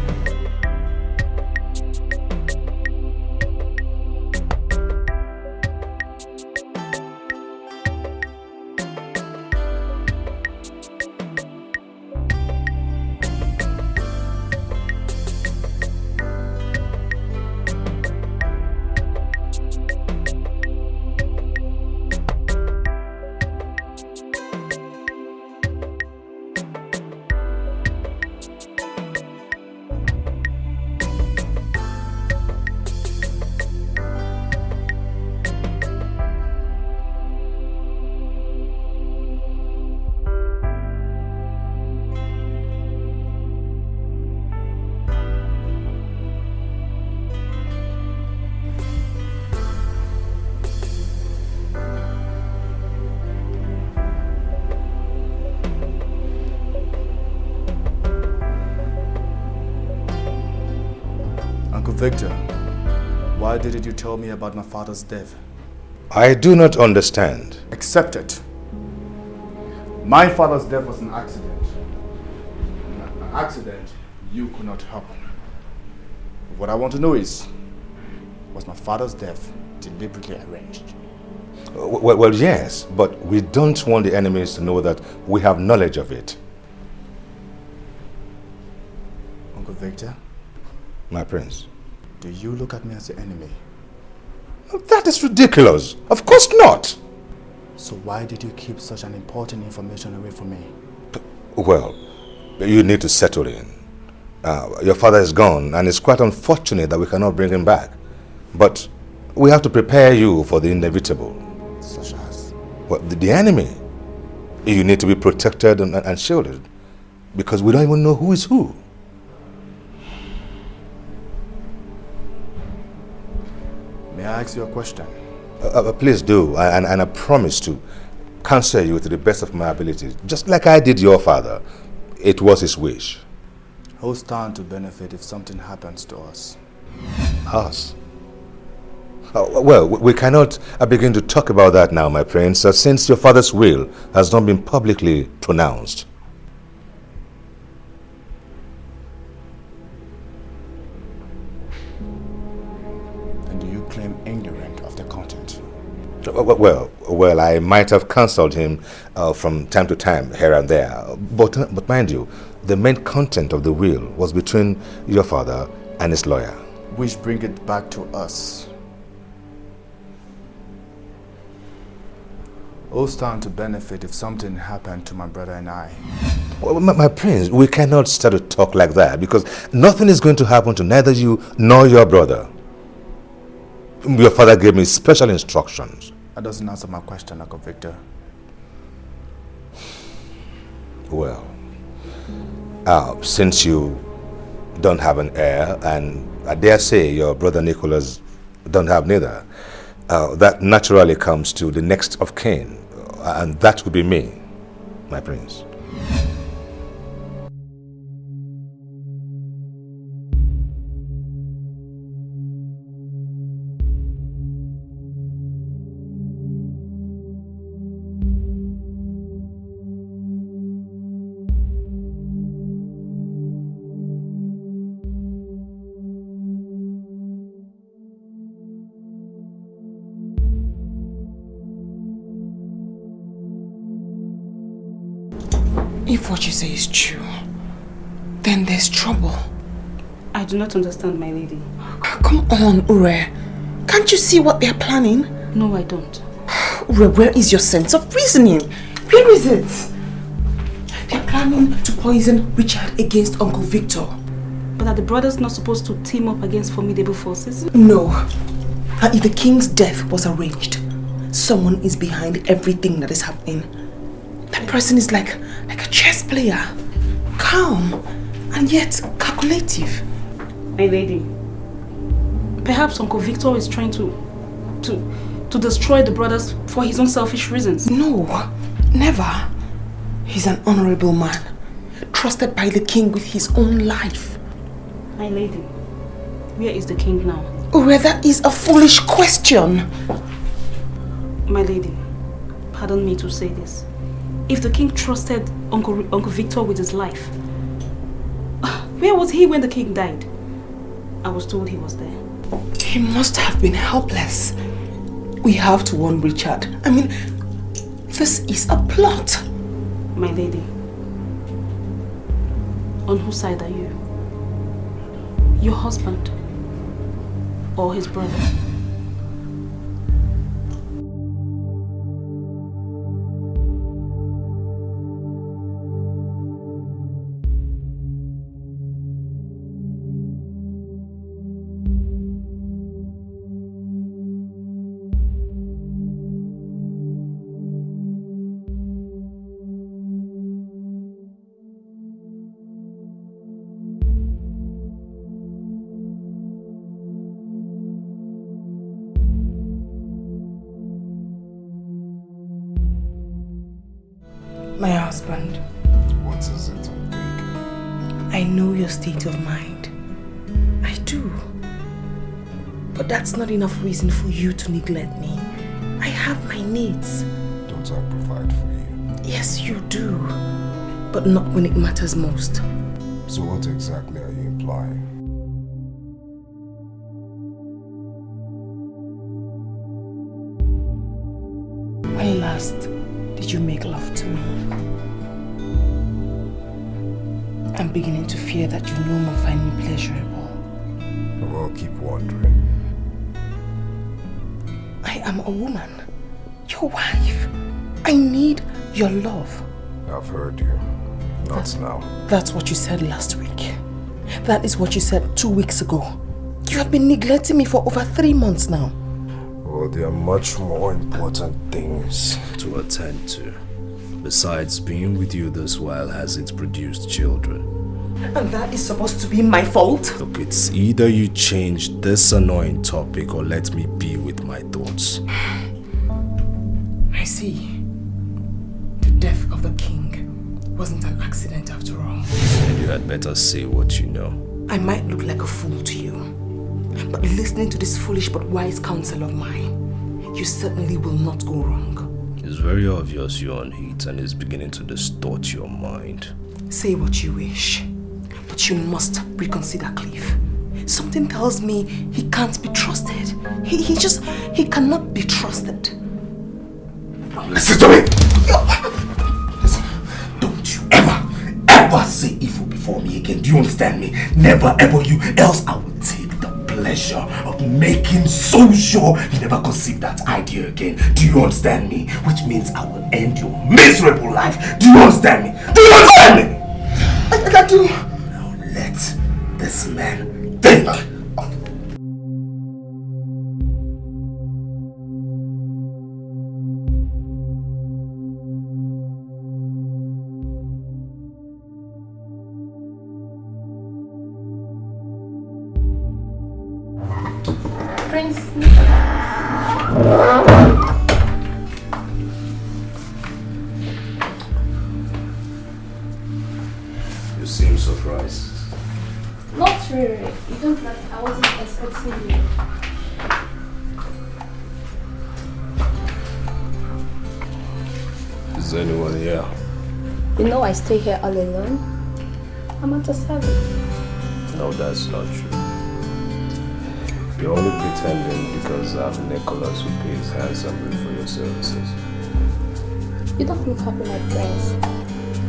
Victor, why didn't you tell me about my father's death? I do not understand. Accept it. My father's death was an accident. An accident you could not help. What I want to know is, was my father's death deliberately arranged? Well, yes, but we don't want the enemies to know that we have knowledge of it. Uncle Victor? My prince. Do you look at me as the enemy? That is ridiculous. Of course not. So why did you keep such an important information away from me? Well, you need to settle in. Your father is gone, and it's quite unfortunate that we cannot bring him back. But we have to prepare you for the inevitable. Such as? Well, the enemy. You need to be protected and shielded, because we don't even know who is who. May I ask you a question? Please do, and I promise to counsel you to the best of my abilities, just like I did your father. It was his wish. Who stand to benefit if something happens to us? Us? Well, we cannot begin to talk about that now, my prince, since your father's will has not been publicly pronounced. And do you claim ignorant of the content? Well, I might have counseled him from time to time, here and there. But mind you, the main content of the will was between your father and his lawyer. Which bring it back to us. Who stand to benefit if something happened to my brother and I? Well, my prince, we cannot start to talk like that, because nothing is going to happen to neither you nor your brother. Your father gave me special instructions. That doesn't answer my question, Uncle Victor. Well, since you don't have an heir, and I dare say your brother Nicholas don't have neither, that naturally comes to the next of kin, and that would be me, my prince. If what you say is true, then there's trouble. I do not understand, my lady. Come on, Ure. Can't you see what they're planning? No, I don't. Ure, where is your sense of reasoning? Where is it? They're planning to poison Richard against Uncle Victor. But are the brothers not supposed to team up against formidable forces? No. That if the king's death was arranged, someone is behind everything that is happening. That person is like a chess player. Calm and yet calculative. My lady, perhaps Uncle Victor is trying to destroy the brothers for his own selfish reasons. No, never. He's an honorable man, trusted by the king with his own life. My lady, where is the king now? Ure, that is a foolish question. My lady, pardon me to say this. If the king trusted Uncle Victor with his life, where was he when the king died? I was told he was there. He must have been helpless. We have to warn Richard. I mean, this is a plot. My lady, on whose side are you? Your husband or his brother? My husband. What is it, I know your state of mind. I do. But that's not enough reason for you to neglect me. I have my needs. Don't I provide for you? Yes, you do. But not when it matters most. So what exactly are you implying? When last did you make love to me? I'm beginning to fear that you no more find me pleasurable. Well, keep wondering. I am a woman, your wife. I need your love. I've heard you. Not now. That's what you said last week. That is what you said 2 weeks ago. You have been neglecting me for over 3 months now. Well, there are much more important things to attend to. Besides, being with you this while has it produced children. And that is supposed to be my fault? Look, it's either you change this annoying topic or let me be with my thoughts. I see. The death of the king wasn't an accident after all. And you had better say what you know. I might look like a fool to you, but listening to this foolish but wise counsel of mine, you certainly will not go wrong. It's very obvious you're on heat and it's beginning to distort your mind. Say what you wish, but you must reconsider Cliff. Something tells me he can't be trusted. He cannot be trusted. Listen to me! Listen, don't you ever say evil before me again. Do you understand me? Never ever you, else I will take the pleasure of making so sure you never conceive that idea again. Do you understand me? Which means I will end your miserable life. Do you understand me? Do you understand me? I do. Now let this man think. Prince. You seem surprised. Not really. You don't like I wasn't expecting you. Is anyone here? You know I stay here all alone. I'm at a service. No, that's not true. You're only pretending because I have Nicholas who pays handsomely for your services. You don't look happy, my prince.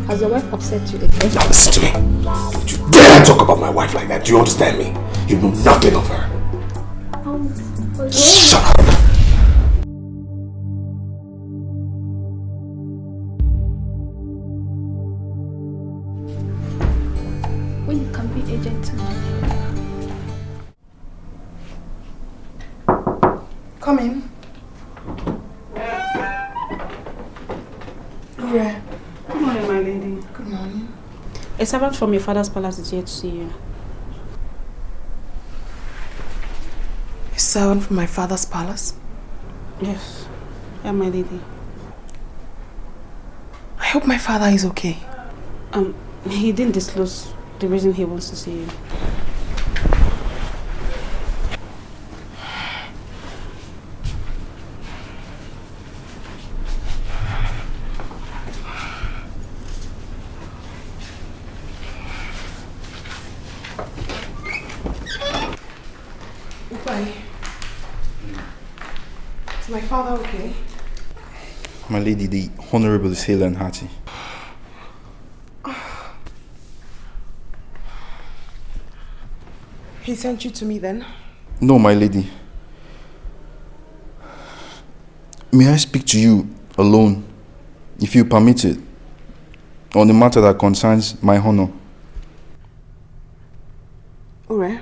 Has your wife upset you again? Now listen to me. Don't you dare talk about my wife like that. Do you understand me? You know nothing of her. Shut up. When you can be agent to me. Come in. Yeah. Good morning, my lady. Good morning. A servant from your father's palace is here to see you. A servant from my father's palace? Yes. Yeah, my lady. I hope my father is okay. He didn't disclose the reason he wants to see you. Is my father okay? My lady, the Honorable is hale and hearty. He sent you to me then? No, my lady. May I speak to you alone, if you permit it, on the matter that concerns my honor? Ure,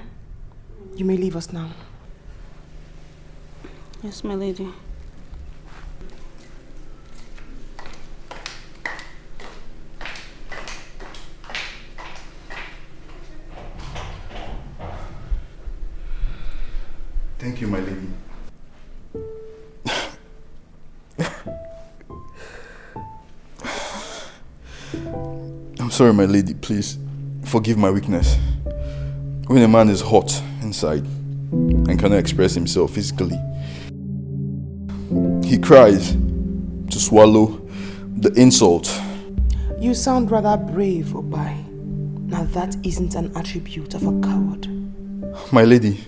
you may leave us now. Yes, my lady. Thank you, my lady. I'm sorry, my lady. Please forgive my weakness. When a man is hot inside, and cannot express himself physically. He cries to swallow the insult. You sound rather brave, Obai. Now that isn't an attribute of a coward. My lady,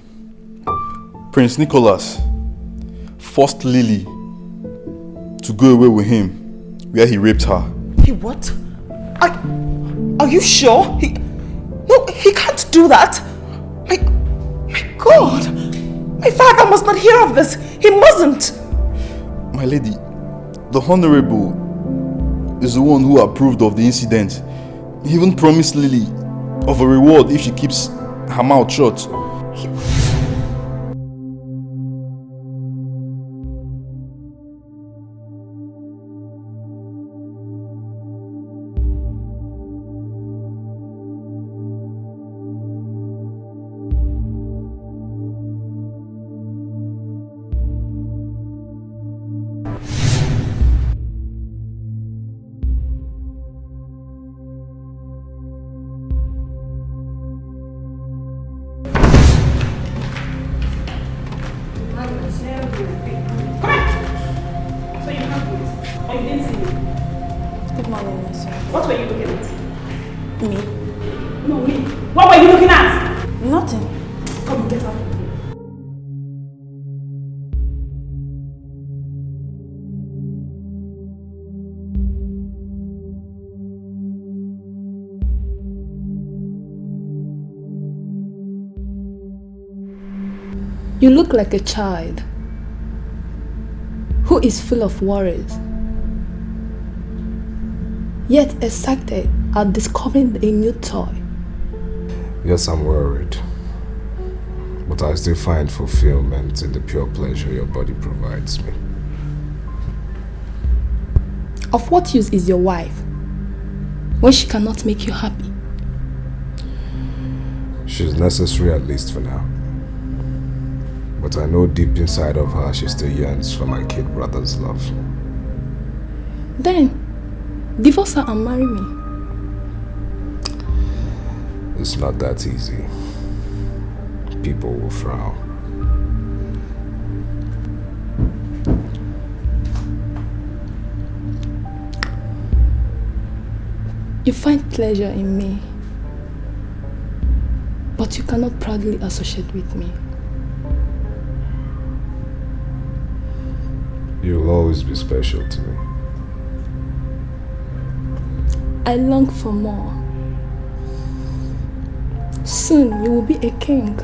Prince Nicholas forced Lily to go away with him where he raped her. He what? Are you sure? No, he can't do that. My God. My father must not hear of this. He mustn't. My lady, the Honorable is the one who approved of the incident. He even promised Lily of a reward if she keeps her mouth shut. You look like a child who is full of worries, yet excited at discovering a new toy. Yes, I'm worried, but I still find fulfillment in the pure pleasure your body provides me. Of what use is your wife when she cannot make you happy? She's necessary, at least for now. But I know deep inside of her she still yearns for my kid brother's love. Then, divorce her and marry me. It's not that easy. People will frown. You find pleasure in me, but you cannot proudly associate with me. You'll always be special to me. I long for more. Soon you will be a king.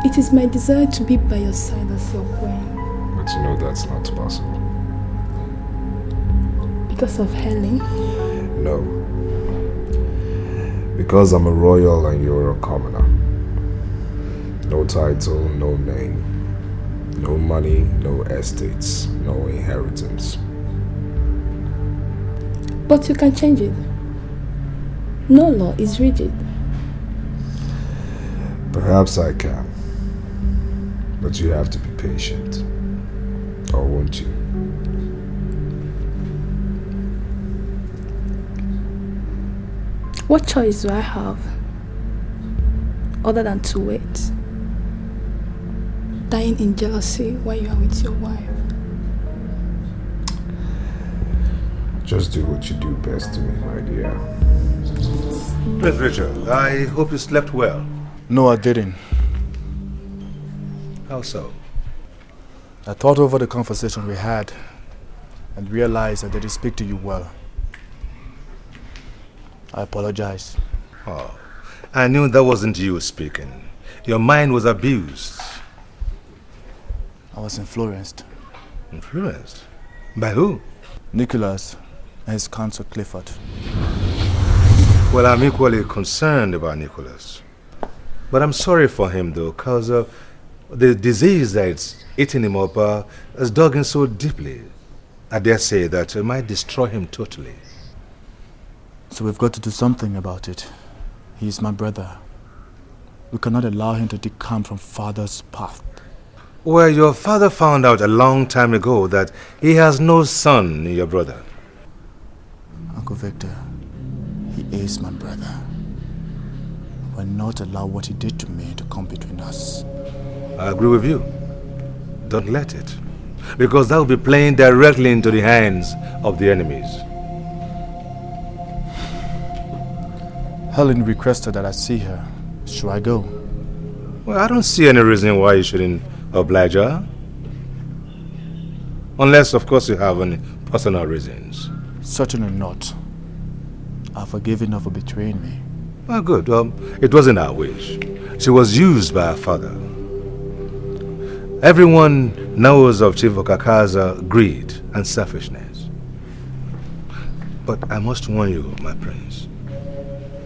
It is my desire to be by your side as your queen. But you know that's not possible. Because of Helen? No. Because I'm a royal and you're a commoner. No title, no name. No money, no estates, no inheritance. But you can change it. No law is rigid. Perhaps I can. But you have to be patient. Or won't you? What choice do I have other than to wait? Dying in jealousy while you are with your wife. Just do what you do best to me, my dear. Prince Richard, I hope you slept well. No, I didn't. How so? I thought over the conversation we had and realized I didn't speak to you well. I apologize. Oh, I knew that wasn't you speaking. Your mind was abused. I was influenced. Influenced? By who? Nicholas and his counsel Clifford. Well, I'm equally concerned about Nicholas. But I'm sorry for him though, because the disease that's eating him up has dug in so deeply. I dare say that it might destroy him totally. So we've got to do something about it. He is my brother. We cannot allow him to decamp from father's path. Well, your father found out a long time ago that he has no son in your brother. Uncle Victor, he is my brother. will not allow what he did to me to come between us. I agree with you. Don't let it. Because that will be playing directly into the hands of the enemies. Helen requested that I see her. Should I go? Well, I don't see any reason why you shouldn't oblige her. Unless, of course, you have any personal reasons. Certainly not. I've forgiven her for betraying me. Well, good. It wasn't our wish. She was used by her father. Everyone knows of Chief Okaka's greed and selfishness. But I must warn you, my prince.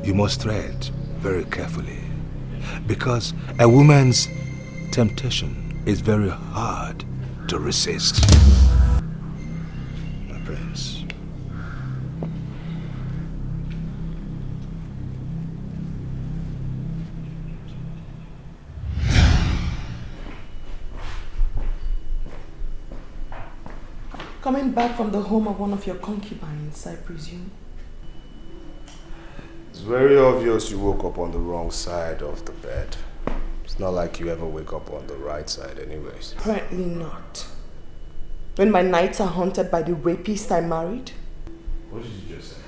You must tread very carefully. Because a woman's temptation is very hard to resist. My prince. Coming back from the home of one of your concubines, I presume. It's very obvious you woke up on the wrong side of the bed. It's not like you ever wake up on the right side anyways. Apparently not. When my nights are haunted by the rapist I married. What did you just say?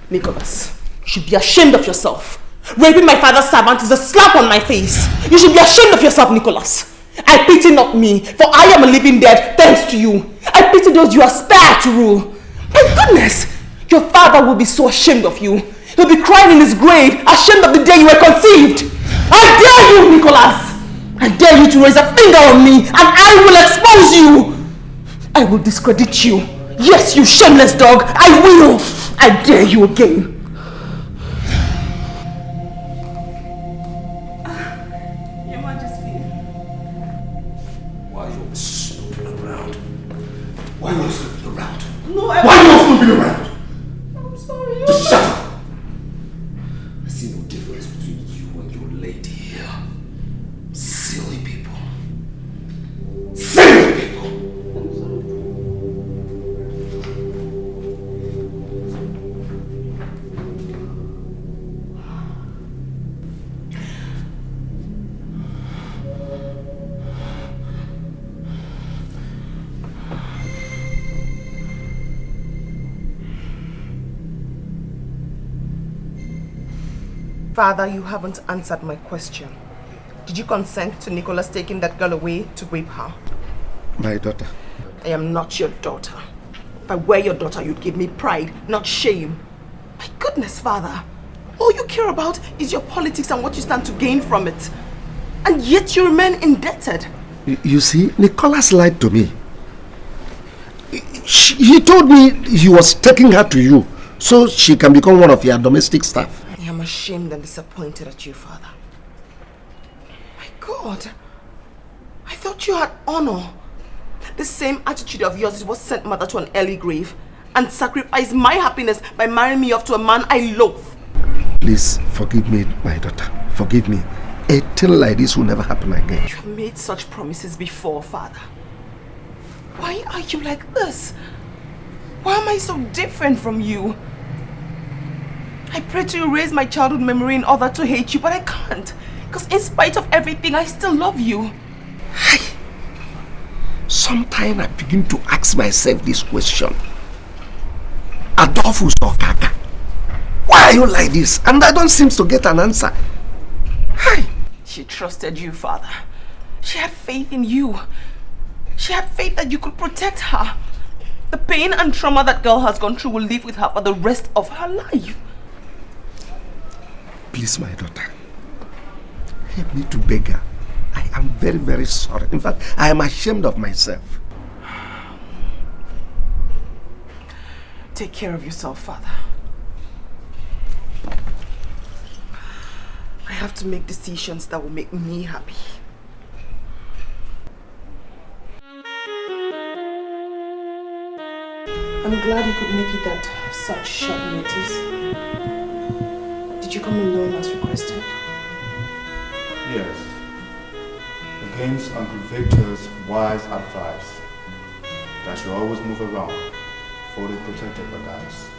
Nicholas, you should be ashamed of yourself. Raping my father's servant is a slap on my face. You should be ashamed of yourself, Nicholas. I pity not me, for I am a living dead thanks to you. I pity those you aspire to rule. My goodness, your father will be so ashamed of you. He'll be crying in his grave, ashamed of the day you were conceived. I dare you, Nicholas. I dare you to raise a finger on me, and I will expose you. I will discredit you. Yes, you shameless dog. I will. I dare you again. Your Majesty. Why are you always snooping around? Why are you always snooping around? No, Why are you always snooping around? I'm sorry. Just shut up. I see no difference between you and your lady here. Silly people. Silly people! Father, you haven't answered my question. Did you consent to Nicholas taking that girl away to rape her? My daughter. I am not your daughter. If I were your daughter, you'd give me pride, not shame. My goodness, Father. All you care about is your politics and what you stand to gain from it. And yet you remain indebted. You see, Nicholas lied to me. He told me he was taking her to you so she can become one of your domestic staff. I am ashamed and disappointed at you, Father. My God. I thought you had honor. The same attitude of yours is what sent mother to an early grave and sacrificed my happiness by marrying me off to a man I loathe. Please forgive me, my daughter. Forgive me. A thing like this will never happen again. You have made such promises before, Father. Why are you like this? Why am I so different from you? I pray to erase my childhood memory in order to hate you, but I can't. Because in spite of everything, I still love you. Sometimes I begin to ask myself this question. Adolphus or Kaka? Why are you like this? And I don't seem to get an answer. She trusted you, Father. She had faith in you. She had faith that you could protect her. The pain and trauma that girl has gone through will live with her for the rest of her life. Please, my daughter, help me to beg her. I am very, very sorry. In fact, I am ashamed of myself. Take care of yourself, Father. I have to make decisions that will make me happy. I'm glad you could make it at such short notice. Did you come alone as requested? Yes. Against Uncle Victor's wise advice that you always move around, fully protected by guys.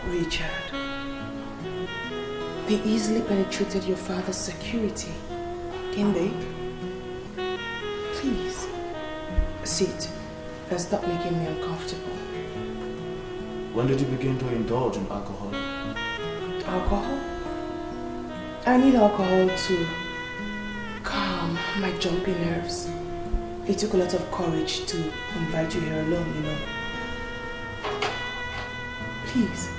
Richard, They easily penetrated your father's security, didn't they? Please, sit and stop making me uncomfortable. When did you begin to indulge in alcohol? Alcohol? I need alcohol to calm my jumpy nerves. It took a lot of courage to invite you here alone, you know. Please,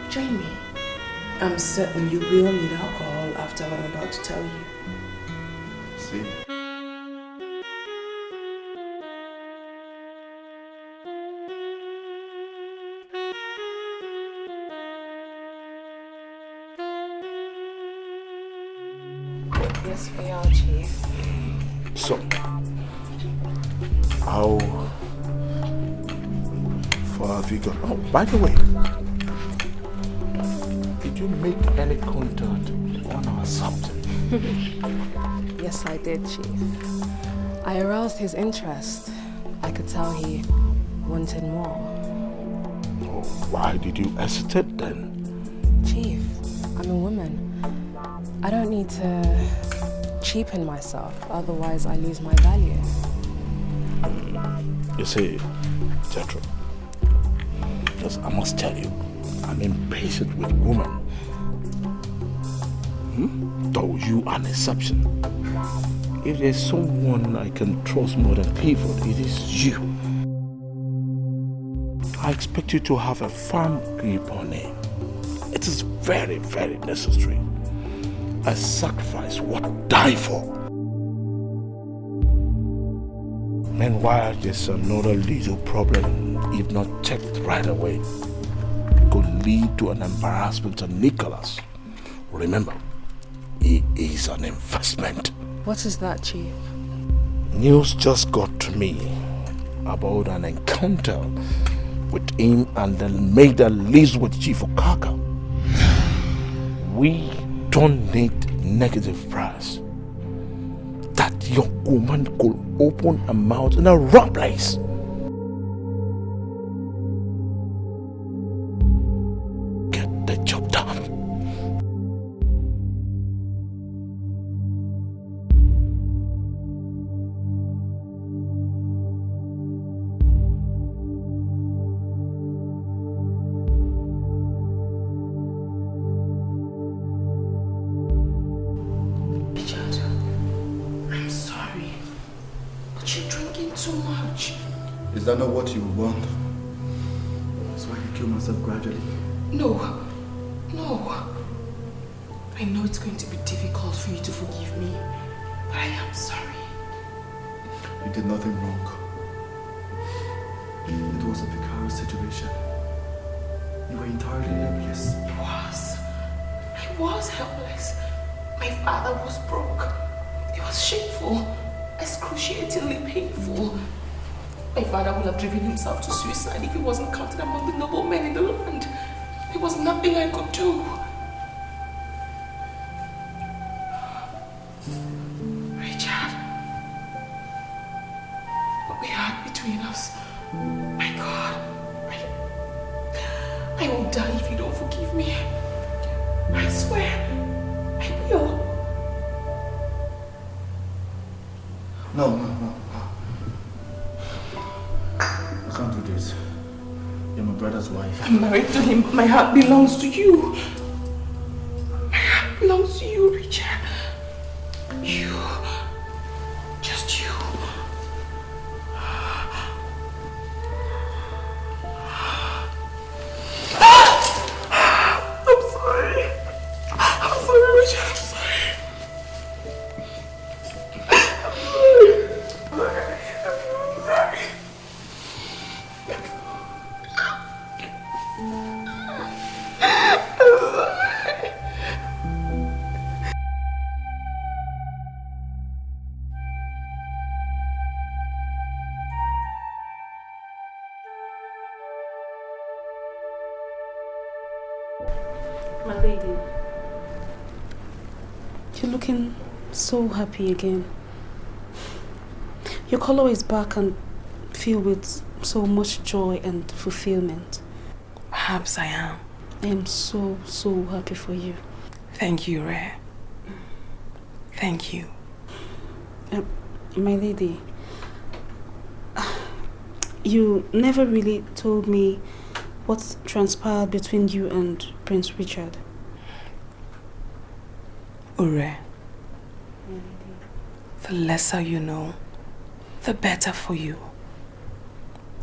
join me. I'm certain you will need alcohol after what I'm about to tell you. See? Yes, we are, Chief. So, how far have you gone? Oh, by the way, did you make any contact on our subject? Yes, I did, Chief. I aroused his interest. I could tell he wanted more. Oh, why did you hesitate then? Chief, I'm a woman. I don't need to cheapen myself, otherwise I lose my value. You see, Jethro, I must tell you, I'm impatient with women. Though you are an exception. If there's someone I can trust more than Clifford, it is you. I expect you to have a firm grip on him. It is very, very necessary. A sacrifice worth dying for. Meanwhile, there's another little problem, if not checked right away. It could lead to an embarrassment to Nicholas. Remember, he is an investment. What is that, Chief? News just got to me about an encounter with him and the maid that lives with Chief Okaka. We don't need negative press. That young woman could open her mouth in a wrong place. Get the job done. Is that not what you want? That's why you kill myself gradually. No. I know it's going to be difficult for you to forgive me, but I am sorry. You did nothing wrong. It was a precarious situation. You were entirely helpless. I was helpless. My father was broke. It was shameful, excruciatingly painful. My father would have driven himself to suicide if he wasn't counted among the noble men in the land. There was nothing I could do. Richard, what we had between us, my God, I will die if you don't forgive me. I swear, I will. No. I can't do this. You're my brother's wife. I'm married to him, but my heart belongs to you. My heart belongs to you, Richard. You. Just you. I'm sorry. I'm sorry, Richard. I'm sorry. My lady, you're looking so happy again. Your color is back and filled with so much joy and fulfillment. Perhaps I am. I am so, so happy for you. Thank you, Rare. Thank you. My lady, you never really told me what transpired between you and Prince Richard. Ure, the lesser you know, the better for you.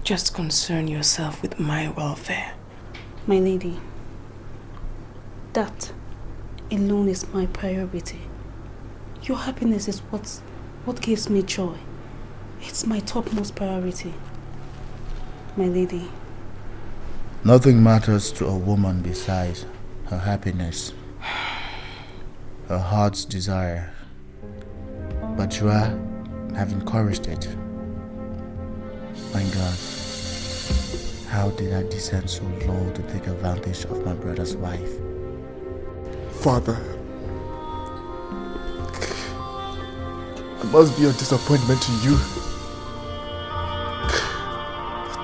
Just concern yourself with my welfare. My lady, that alone is my priority. Your happiness is what gives me joy. It's my topmost priority. My lady. Nothing matters to a woman besides her happiness, her heart's desire. But you have encouraged it. My God, how did I descend so low to take advantage of my brother's wife? Father, I must be a disappointment to you.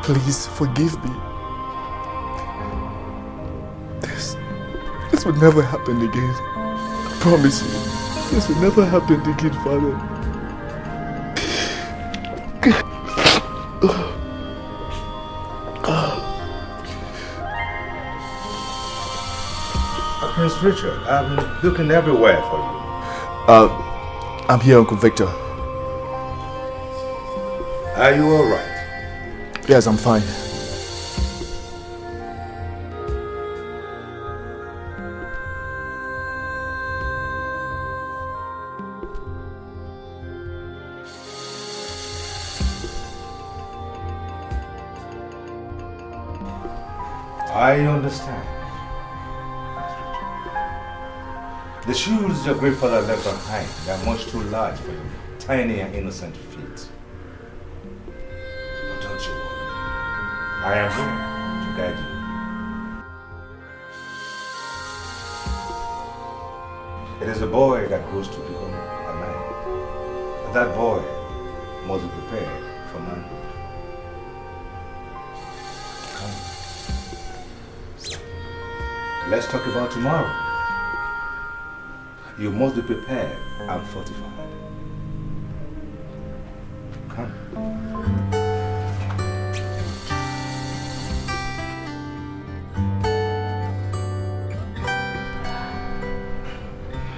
Please forgive me. This would never happen again. I promise you. This would never happen again, Father. Prince Richard, I've been looking everywhere for you. I'm here, Uncle Victor. Are you all right? Yes, I'm fine. I understand. The shoes your great father left behind are much too large for your tiny and innocent feet. But don't you worry. I am here to guide you. It is a boy that grows to become a man. But that boy must be prepared for manhood. Come. Let's talk about tomorrow. You must be prepared and fortified. Come.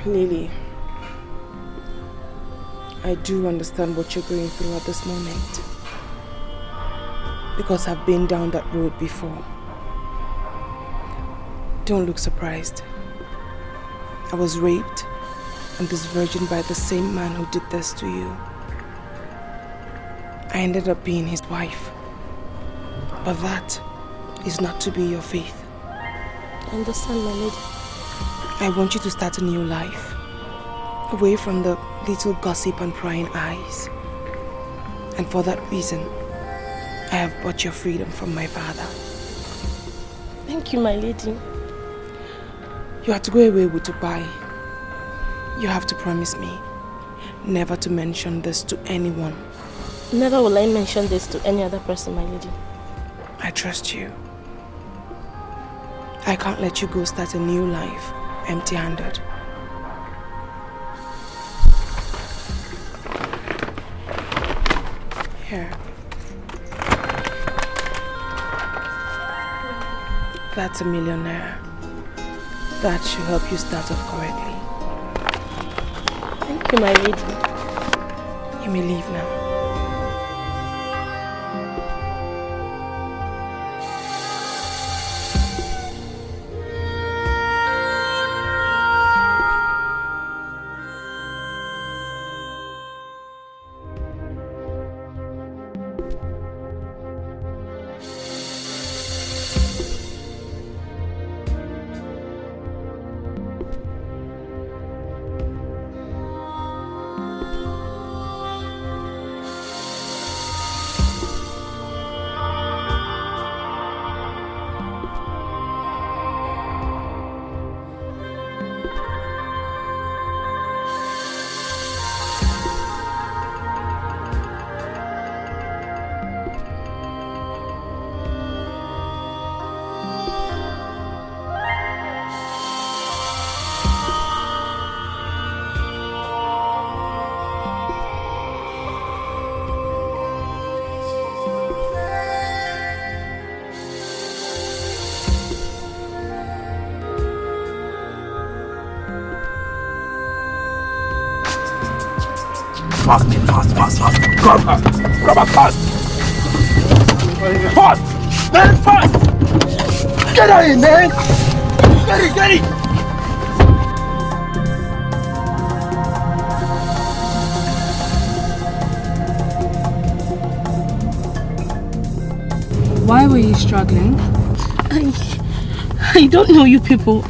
Lily, I do understand what you're going through at this moment. Because I've been down that road before. Don't look surprised. I was raped and disvirgined by the same man who did this to you. I ended up being his wife. But that is not to be your faith. I understand, my lady. I want you to start a new life. Away from the little gossip and prying eyes. And for that reason, I have bought your freedom from my father. Thank you, my lady. You have to go away with Tupai. You have to promise me never to mention this to anyone. Never will I mention this to any other person, my lady. I trust you. I can't let you go start a new life empty-handed. Here. That's $1 million. That should help you start off correctly. Thank you, my lady. You may leave now. fast. Grab her fast. Fast! Man, fast! Get her in, man! Get it! Why were you struggling? I don't know you people.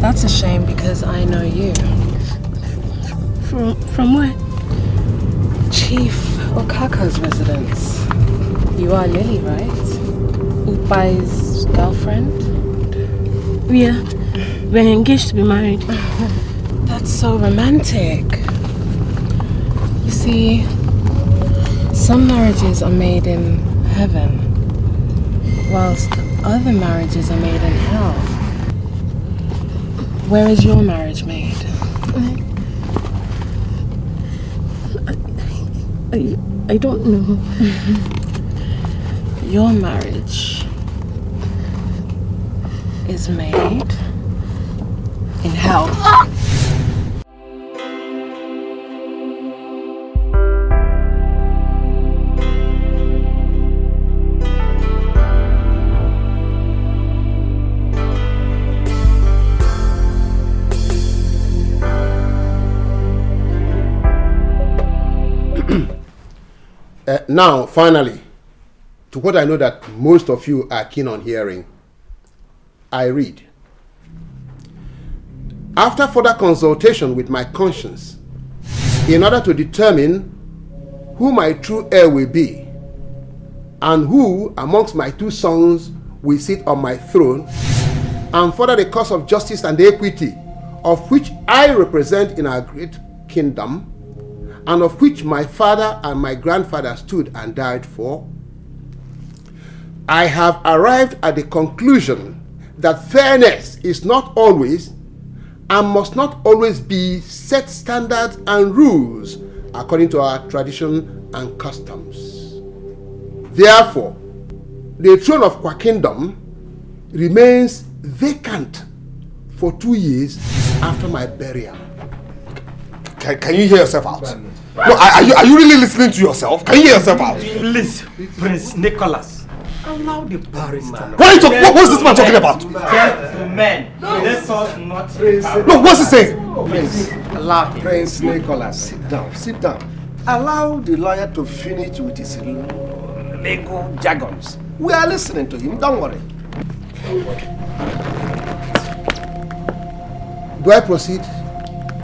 That's a shame because I know you. From where? Chief Okaka's residence. You are Lily, right? Ukbai's girlfriend? We're engaged to be married. That's so romantic. You see, some marriages are made in heaven, whilst other marriages are made in hell. Where is your marriage made? I don't know. Your marriage is made in hell. Now, finally, to what I know that most of you are keen on hearing, I read. After further consultation with my conscience, in order to determine who my true heir will be, and who amongst my two sons will sit on my throne, and further the cause of justice and equity, of which I represent in our great kingdom, and of which my father and my grandfather stood and died for, I have arrived at the conclusion that fairness is not always and must not always be set standards and rules according to our tradition and customs. Therefore, the throne of Kwa Kingdom remains vacant for 2 years after my burial. Can you hear yourself out? No, are you really listening to yourself? Can you hear yourself out? Please, Prince Nicholas, allow the barrister. What is this man talking about? Gentlemen, let us not... No, what's he saying? Prince, allow him. Prince Nicholas, sit down. Allow the lawyer to finish with his legal jargons. We are listening to him, don't worry. Do I proceed?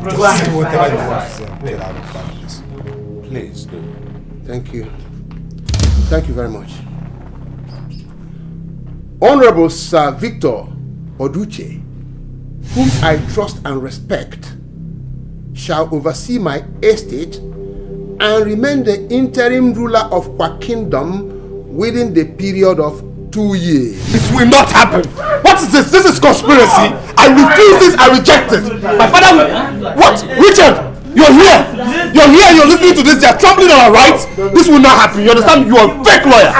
Proceed whatever you want to say. Get out of practice. Please do. Thank you. Thank you very much. Honorable Sir Victor Oduche, whom I trust and respect, shall oversee my estate and remain the interim ruler of Kwa Kingdom within the period of 2 years. It will not happen. What is this? This is conspiracy. I refuse this. I reject it. My father will... What? Richard, you're here. You're here. You're listening to this. They're trampling on our rights. This will not happen. You understand? You are a fake lawyer.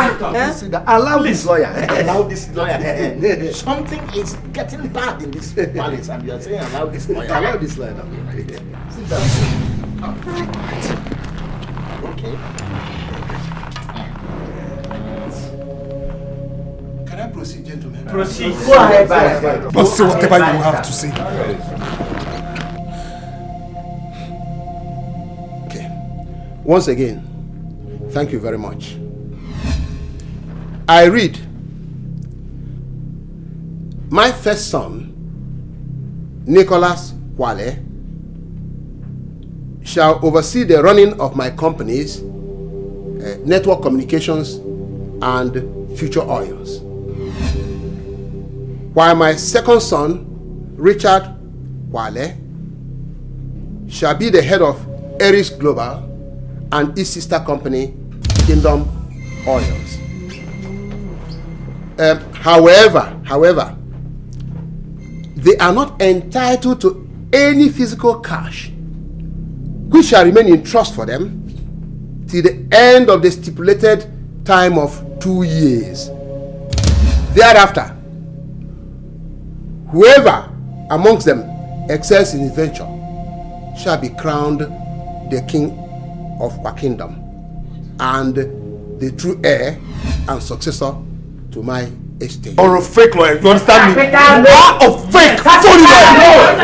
Allow this lawyer. Allow this lawyer. Something is getting bad in this palace, and you are saying allow this lawyer. Allow this lawyer. Sit down. Okay. Can I proceed, gentlemen? Proceed. Go ahead. But say whatever you have to say. Okay. Once again, thank you very much. I read, my first son, Nicholas Kwale, shall oversee the running of my companies, network communications, and future oils. While my second son, Richard Kwale, shall be the head of Heirs Global and its sister company, Kingdom Oils. However, they are not entitled to any physical cash, which shall remain in trust for them till the end of the stipulated time of 2 years. Thereafter, whoever amongst them excels in his venture shall be crowned the king of our kingdom and the true heir and successor to my estate. Or a fake lawyer, you understand me? You are a fake phony lawyer.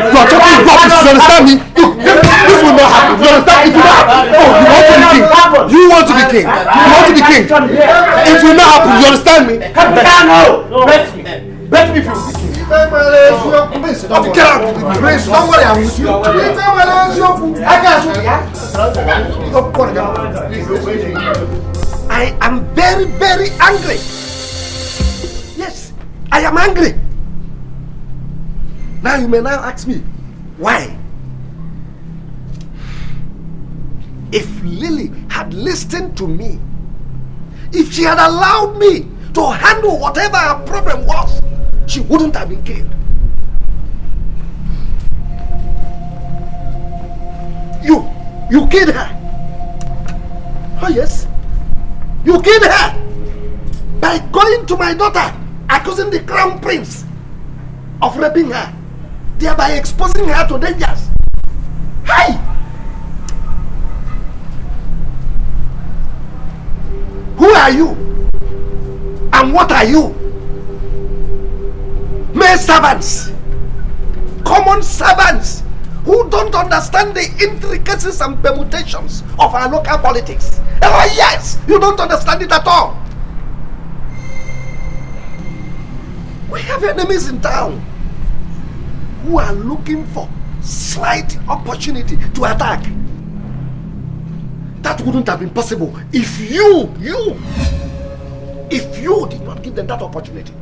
You are talking rubbish, you understand me? Look, this will not happen. You understand? It will not happen. Oh, you want to be king. You want to be king. You want to be king. It will not happen. You understand me? Bet me. Bet me if you will be king. Don't worry, I'm with you. I am very, very angry. Yes, I am angry. Now you may now ask me, why? If Lily had listened to me, if she had allowed me to handle whatever her problem was, she wouldn't have been killed. You killed her. Oh yes, you killed her by going to my daughter, accusing the crown prince of raping her, thereby exposing her to dangers. Hey! Who are you? And what are you? Mere servants, common servants who don't understand the intricacies and permutations of our local politics. Oh yes, you don't understand it at all. We have enemies in town who are looking for slight opportunity to attack. That wouldn't have been possible if you did not give them that opportunity.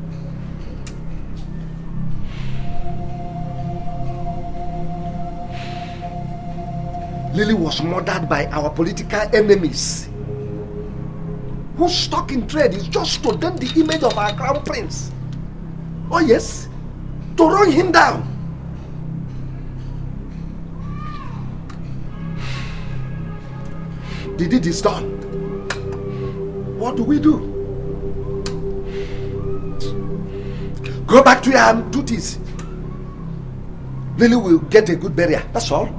Lily was murdered by our political enemies, whose stock in trade is just to dent the image of our crown prince. Oh yes, to run him down. The deed is done. What do we do? Go back to your duties. Lily will get a good burial, that's all.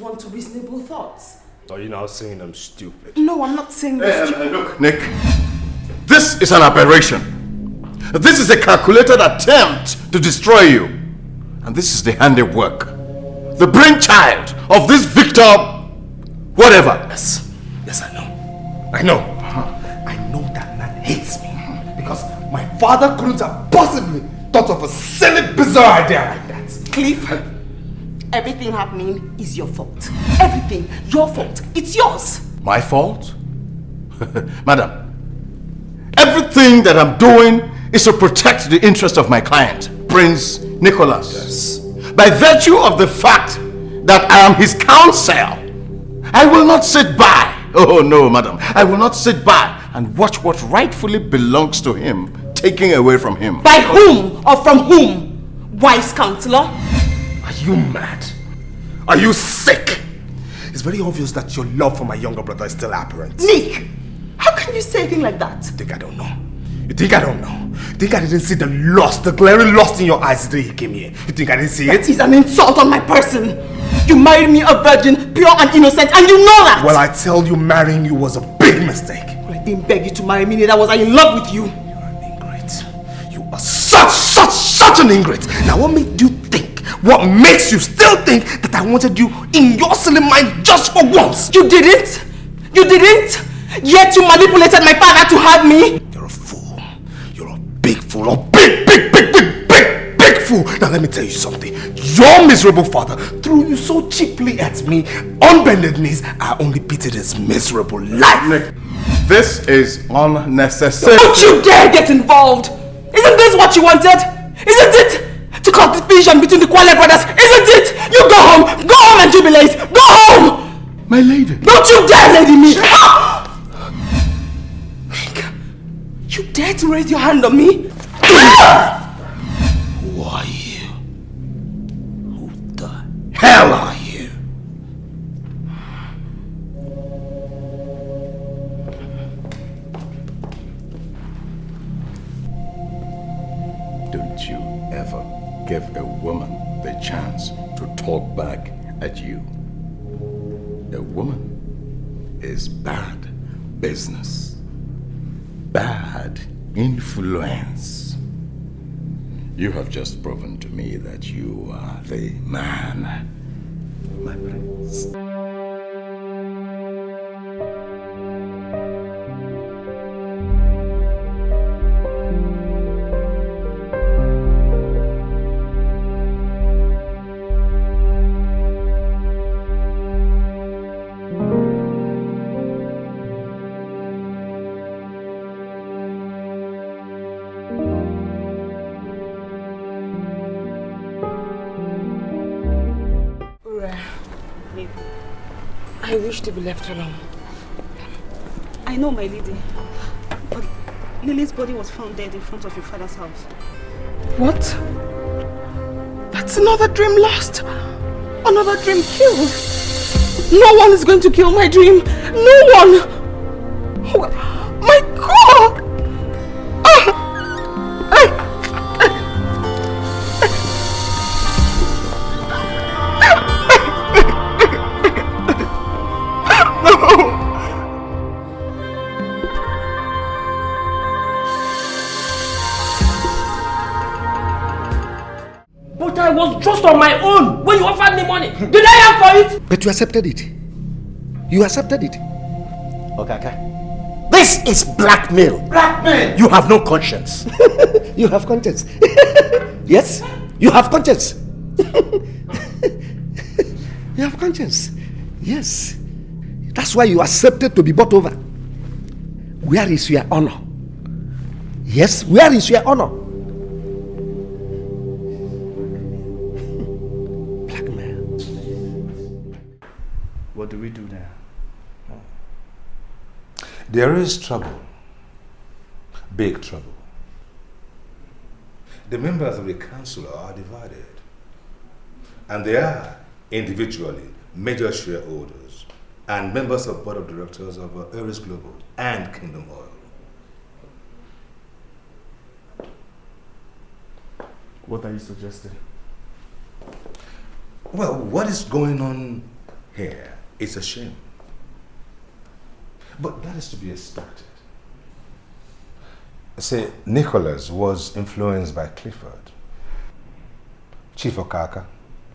Want to reasonable thoughts. Are you now saying I'm stupid? No, I'm not saying this. Look, Nick, this is an aberration. This is a calculated attempt to destroy you. And this is the handiwork, the brainchild of this Victor, whatever. Yes, I know. I know that man hates me. Because my father couldn't have possibly thought of a silly, bizarre idea like that. Cliff, everything happening is your fault. Everything, your fault. It's yours. My fault? Madam, everything that I'm doing is to protect the interest of my client, Prince Nicholas. Yes. By virtue of the fact that I am his counsel, I will not sit by. Oh no, madam. I will not sit by and watch what rightfully belongs to him taken away from him. By whom or from whom? Wise counselor? Are you mad? Are you sick? It's very obvious that your love for my younger brother is still apparent. Nick, how can you say a thing like that? You think I don't know? You think I don't know? You think I didn't see the lust, the glaring lust in your eyes the day he came here? You think I didn't see it? That is an insult on my person. You married me a virgin, pure and innocent, and you know that! Well, I tell you, marrying you was a big mistake. Well, I didn't beg you to marry me, neither was I in love with you. You're an ingrate. You are such an ingrate. Now what made you think? What makes you still think that I wanted you in your silly mind just for once? You didn't? You didn't? Yet you manipulated my father to have me? You're a fool. You're a big fool. A big fool. Now let me tell you something. Your miserable father threw you so cheaply at me. On bended knees, I only pitied his miserable life. Nick, this is unnecessary. Don't you dare get involved! Isn't this what you wanted? Isn't it? to cause division between the Kwale brothers, isn't it? You go home and jubilate. Go home! My lady. Don't you dare, lady me! You dare to raise your hand on me? Who are you? Who the hell are you? Don't you ever give a woman the chance to talk back at you. A woman is bad business, bad influence. You have just proven to me that you are the man, my prince. I wish to be left alone. I know, my lady. But Lily's body was found dead in front of your father's house. What? That's another dream lost. Another dream killed. No one is going to kill my dream. No one. Oh, my God. I was just on my own when you offered me money. Did I ask for it? But you accepted it. You accepted it. Okay. This is blackmail. Blackmail? You have no conscience. You have conscience. Yes? You have conscience. You have conscience. Yes. That's why you accepted to be bought over. Where is your honor? Yes, where is your honor? What do we do now? There is trouble. Big trouble. The members of the council are divided. And they are individually major shareholders and members of board of directors of Heirs Global and Kingdom Oil. What are you suggesting? Well, what is going on here? It's a shame. But that is to be expected. Say, Nicholas was influenced by Clifford. Chief Okaka,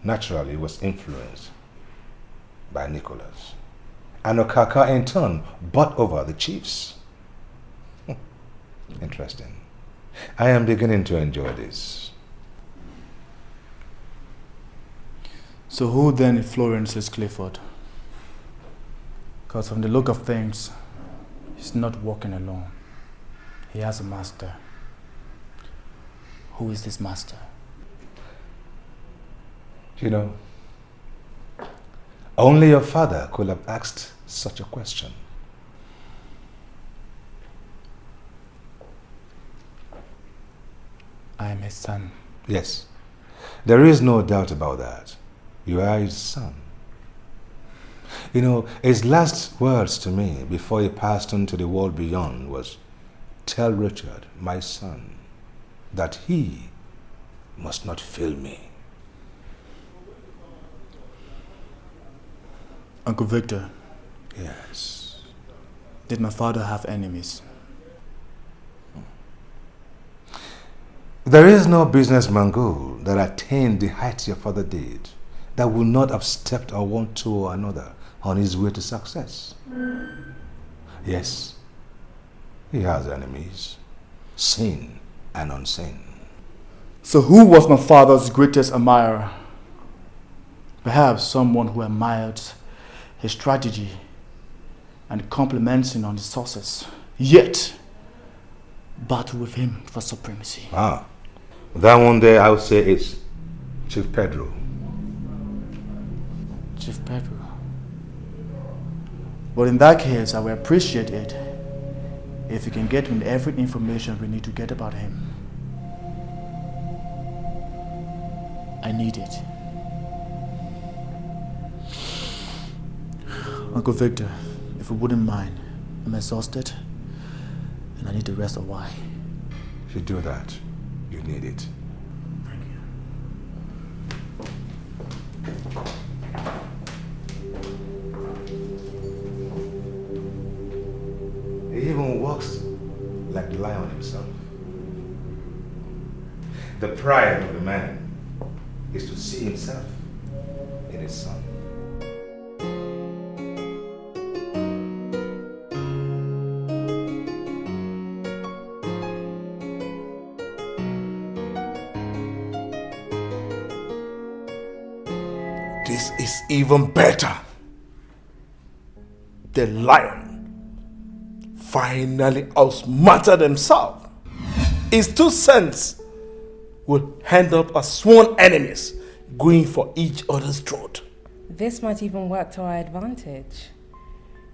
naturally, was influenced by Nicholas. And Okaka, in turn, bought over the chiefs. Interesting. I am beginning to enjoy this. So who then influences Clifford? Because from the look of things, he's not walking alone. He has a master. Who is this master? You know, only your father could have asked such a question. I am his son. Yes, there is no doubt about that. You are his son. You know, his last words to me before he passed on to the world beyond was, "Tell Richard, my son, that he must not fail me." Uncle Victor. Yes. Did my father have enemies? There is no businessman goal that attained the heights your father did that would not have stepped on one toe or another on his way to success. Yes, he has enemies, seen and unseen. So who was my father's greatest admirer? Perhaps someone who admired his strategy and complimenting on his success, yet battle with him for supremacy. Ah, That one there, I would say, is Chief Pedro. Chief Pedro. But in that case, I will appreciate it if you can get me every information we need to get about him. I need it. Uncle Victor, if you wouldn't mind, I'm exhausted and I need to rest a while. If you do that, you need it. Thank you. He even walks like the lion himself. The pride of the man is to see himself in his son. This is even better. The lion finally outsmarted himself. His 2 cents will end up as sworn enemies, going for each other's throat. This might even work to our advantage.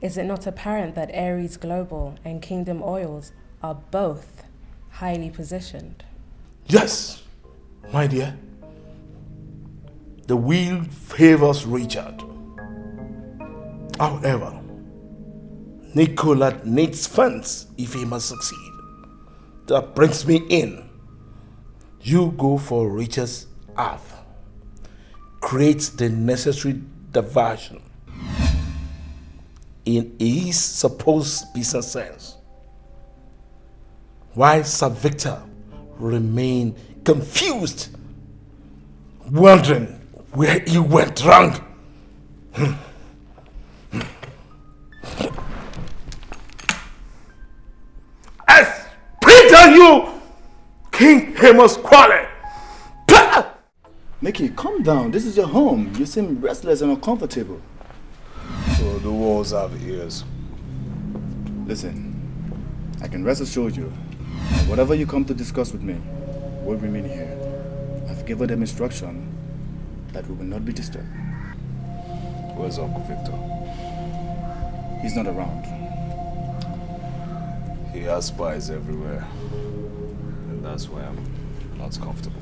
Is it not apparent that Aries Global and Kingdom Oils are both highly positioned? Yes, my dear. The wheel favors Richard. However, Nicola needs funds if he must succeed. That brings me in. You go for Richard's half. Create the necessary diversion in his supposed business sense, while Sir Victor remain confused, wondering where he went wrong. I spit on you, King Amos Quale! Mickey, calm down. This is your home. You seem restless and uncomfortable. So the walls have ears. Listen, I can rest assured you that whatever you come to discuss with me will remain here. I've given them instruction that we will not be disturbed. Where's Uncle Victor? He's not around. He has spies everywhere. And that's why I'm not comfortable.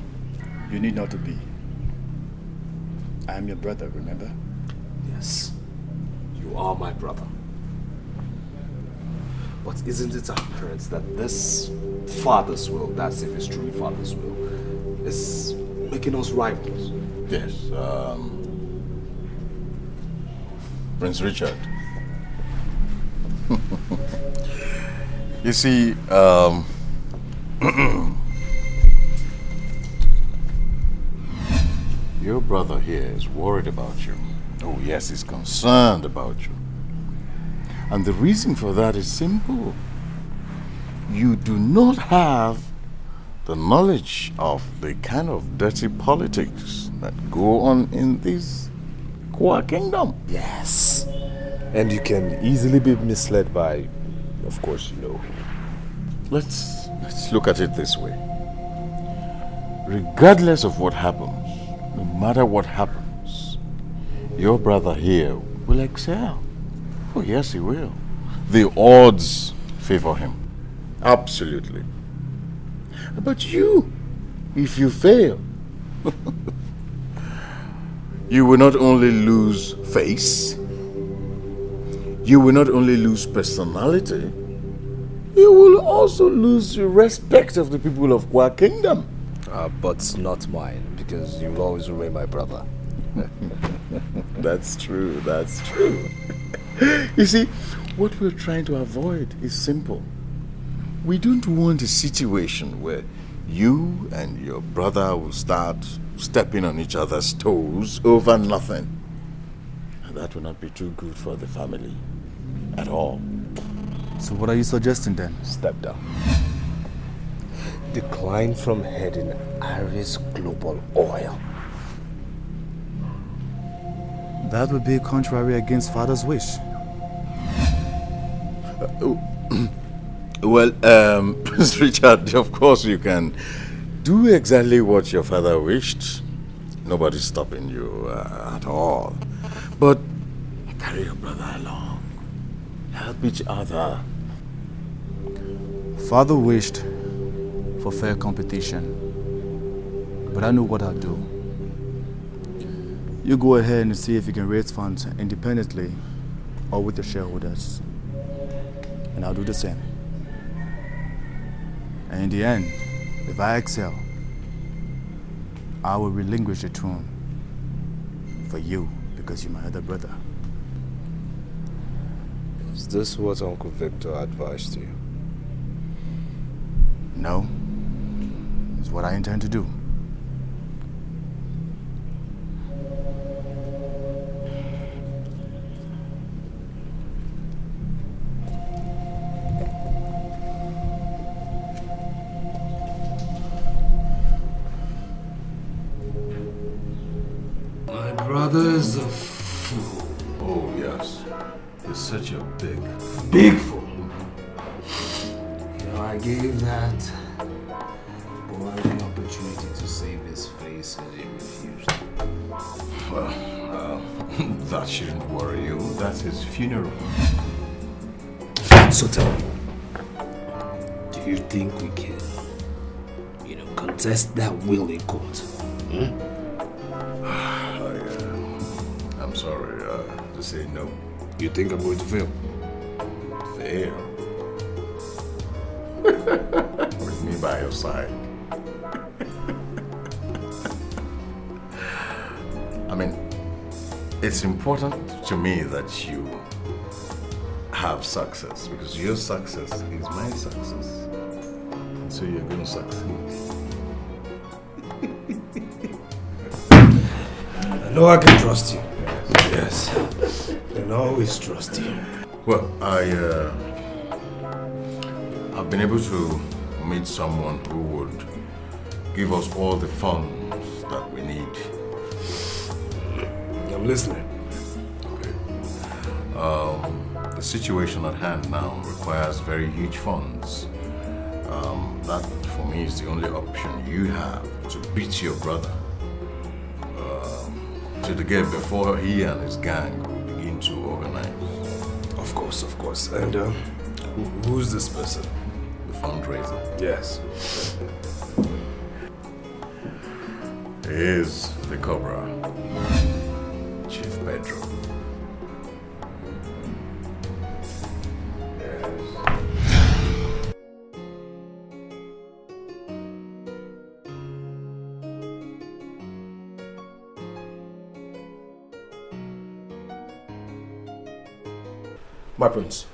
You need not to be. I am your brother, remember? Yes, you are my brother. But isn't it apparent that this father's will, that's if it's truly father's will, is making us rivals? Yes, Prince Richard. You see, your brother here is worried about you. Oh yes, he's concerned about you. And the reason for that is simple. You do not have the knowledge of the kind of dirty politics that go on in this Kwa kingdom. Yes. And you can easily be misled by, of course, you know. Let's look at it this way. Regardless of what happens, no matter what happens, your brother here will excel. Oh yes, he will. The odds favor him. Absolutely. But you, if you fail, you will not only lose face, you will not only lose personality, you will also lose the respect of the people of Kwa Kingdom. But not mine, because you will always remain my brother. That's true, that's true. You see, what we're trying to avoid is simple. We don't want a situation where you and your brother will start stepping on each other's toes over nothing. And that will not be too good for the family at all. So what are you suggesting then? Step down. Decline from heading Heirs Global Oil. That would be contrary against father's wish. Well, Prince Richard, of course you can Do exactly what your father wished. Nobody's stopping you at all. But carry your brother along. Help each other. Father wished for fair competition, but I know what I'll do. You go ahead and see if you can raise funds independently or with the shareholders. And I'll do the same. And in the end, if I excel, I will relinquish the throne for you because you're my other brother. Is this what Uncle Victor advised you? No. It's what I intend to do. My brother is a fool. Oh, yes. He's such a big fool. You know, I gave that boy the opportunity to save his face and he refused. Well, that shouldn't worry you. That's his funeral. So tell me, do you think we can, contest that will in court? I'm sorry to say no. You think I'm going to fail? Fail? With me by your side. I mean, it's important to me that you have success because your success is my success. So you're going to succeed. I know I can trust you. Yes. I can always trust you. Well, I've been able to meet someone who would give us all the funds that we need. I'm listening. Okay. The situation at hand now requires very huge funds. That, for me, is the only option you have to beat your brother to the gate before he and his gang will begin to organize. Of course. And who's this person? The fundraiser. Yes. He is the Cobra, Chief Pedro. My prince,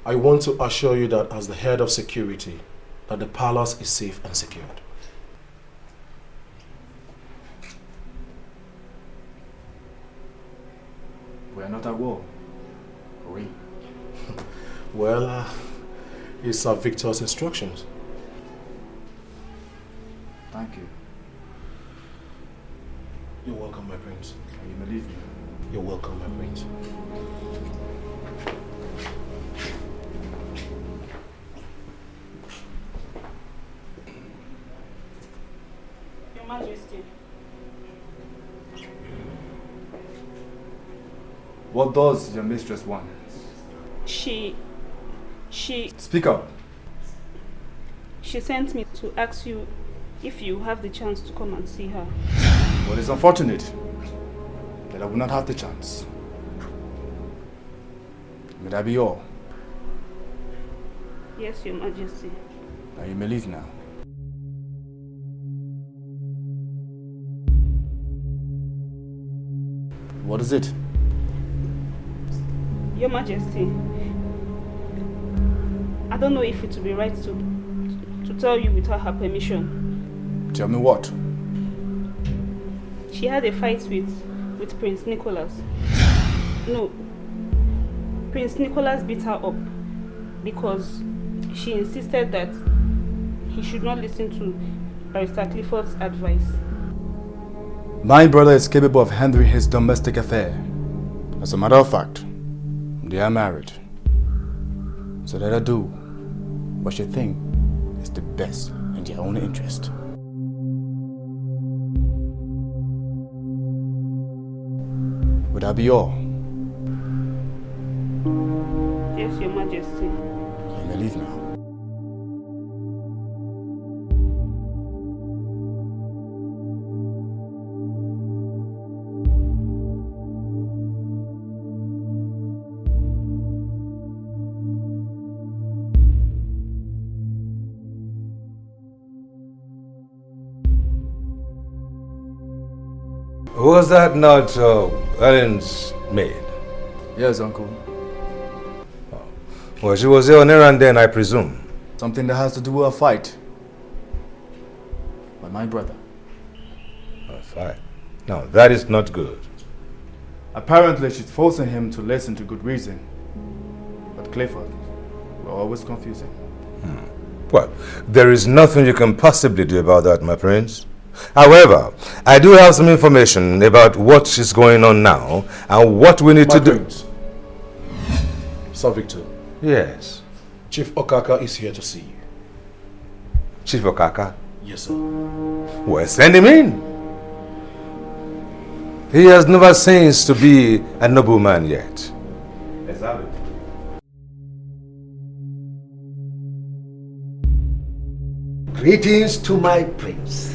I want to assure you that as the head of security, that the palace is safe and secured. We are not at war, are we? Well, it's Victor's instructions. Thank you. You're welcome, my prince. You may leave me. You're welcome, my prince. Your Majesty. What does your mistress want? She... Speak up. She sent me to ask you if you have the chance to come and see her. Well, it's unfortunate that I will not have the chance. May that be all? Yes, Your Majesty. Now you may leave now. What is it? Your Majesty, I don't know if it would be right to tell you without her permission. Tell me what? She had a fight with Prince Nicholas. No, Prince Nicholas beat her up because she insisted that he should not listen to Barrister Clifford's advice. My brother is capable of handling his domestic affair. As a matter of fact, they are married. So let her do what she thinks is the best in their own interest. Would that be all? Yes, Your Majesty. You may leave now. Was that not Ellen's maid? Yes, Uncle. Well, she was there on errand then, I presume. Something that has to do with a fight. By my brother. A fight? No, that is not good. Apparently, she's forcing him to listen to good reason. But Clifford will always confuse him. Well, there is nothing you can possibly do about that, my prince. However, I do have some information about what is going on now and what we need to do. Sir Victor. Yes. Chief Okaka is here to see you. Chief Okaka? Yes, sir. Well, send him in. He has never ceased to be a nobleman yet. Exactly. Greetings to my prince.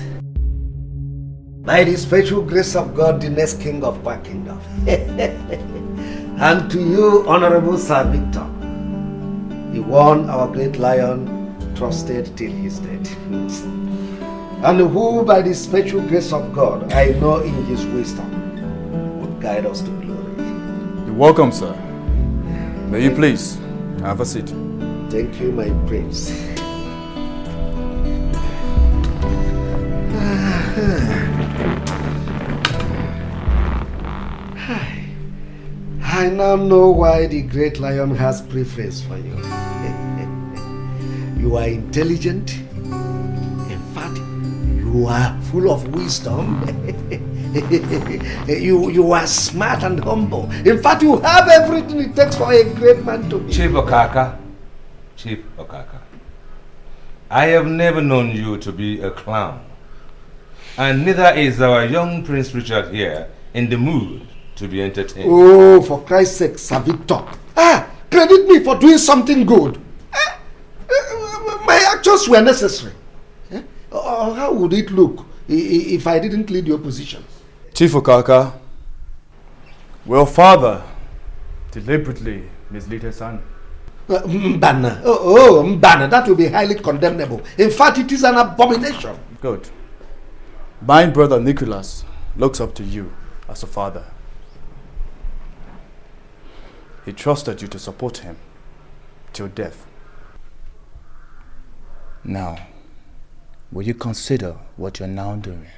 By the special grace of God, the next king of our kingdom. And to you, Honorable Sir Victor, the one our great lion trusted till his death. And who, by the special grace of God, I know in his wisdom, would guide us to glory. You're welcome, sir. May you please have a seat. Thank you, my prince. I now know why the great lion has preference for you. You are intelligent. In fact, you are full of wisdom. you are smart and humble. In fact, you have everything it takes for a great man to be. Chief Okaka. Chief Okaka. I have never known you to be a clown. And neither is our young Prince Richard here in the mood to be entertained. Oh, for Christ's sake, Sir Victor. Credit me for doing something good. My actions were necessary. Or how would it look if I didn't lead the opposition? Chief Okaka, your father deliberately misled his son. Mbana. Mbana, that will be highly condemnable. In fact, it is an abomination. Good. My brother Nicholas looks up to you as a father. He trusted you to support him till death. Now, will you consider what you're now doing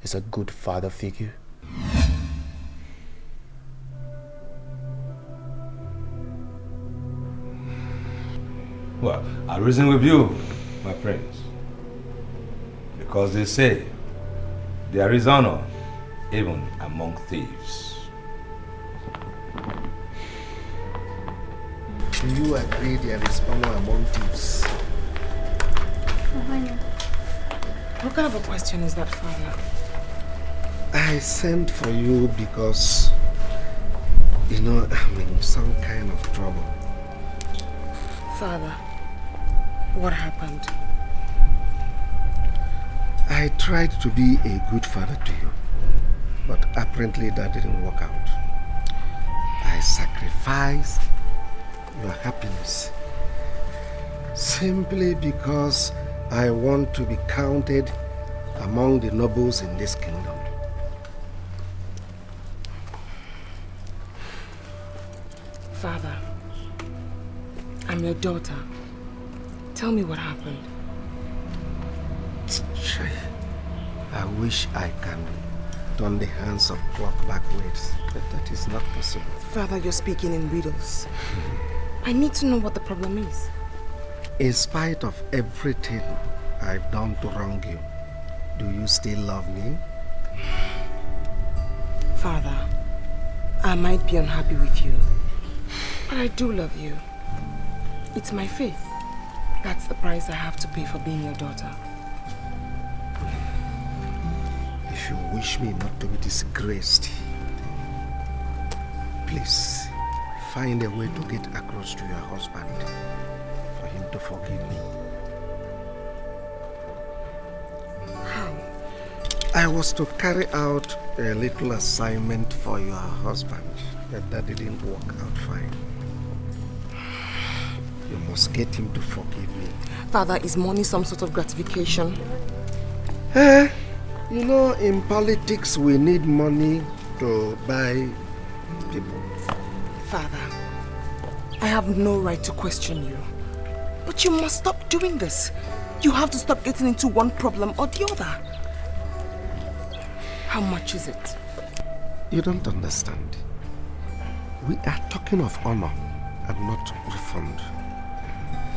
is a good father figure? Well, I reason with you, my prince. Because they say there is honor even among thieves. Do you agree there is honor among thieves? What kind of a question is that, Father? I sent for you because, I'm in some kind of trouble. Father, what happened? I tried to be a good father to you, but apparently that didn't work out. I sacrificed your happiness simply because I want to be counted among the nobles in this kingdom. Father, I'm your daughter. Tell me what happened. I wish I can turn the hands of clock backwards, but that is not possible. Father, you're speaking in riddles. I need to know what the problem is. In spite of everything I've done to wrong you, do you still love me? Father, I might be unhappy with you, but I do love you. It's my faith. That's the price I have to pay for being your daughter. If you wish me not to be disgraced, Please, find a way to get across to your husband for him to forgive me. How? I was to carry out a little assignment for your husband, but that didn't work out fine. You must get him to forgive me. Father, is money some sort of gratification? You know, in politics we need money to buy people. Father, I have no right to question you. But you must stop doing this. You have to stop getting into one problem or the other. How much is it? You don't understand. We are talking of honor and not refund.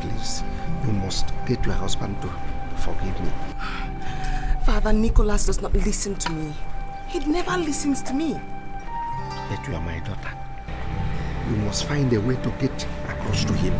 Please, you must get your husband to forgive me. Father, Nicholas does not listen to me. He never listens to me. But you are my daughter. You must find a way to get across to him.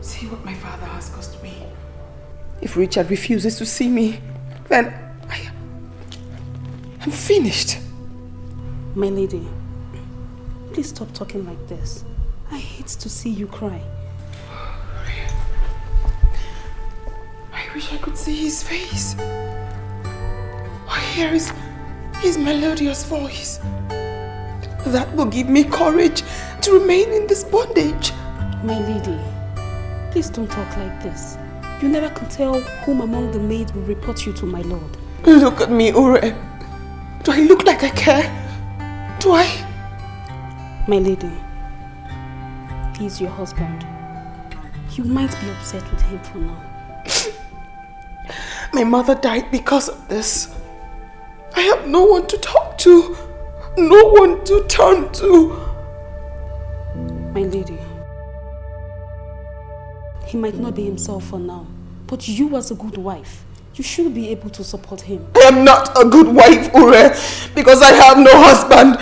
See what my father has cost me. If Richard refuses to see me, then I'm finished. My lady, please stop talking like this. I hate to see you cry. I wish I could see his face. Or hear his melodious voice. That will give me courage to remain in this bondage. My lady, please don't talk like this. You never can tell whom among the maids will report you to my lord. Look at me, Ure. Do I look like I care? Do I? My lady, he's your husband. You might be upset with him for now. My mother died because of this. I have no one to talk to. No one to turn to. My lady, he might not be himself for now, but you as a good wife, you should be able to support him. I am not a good wife, Ure, because I have no husband.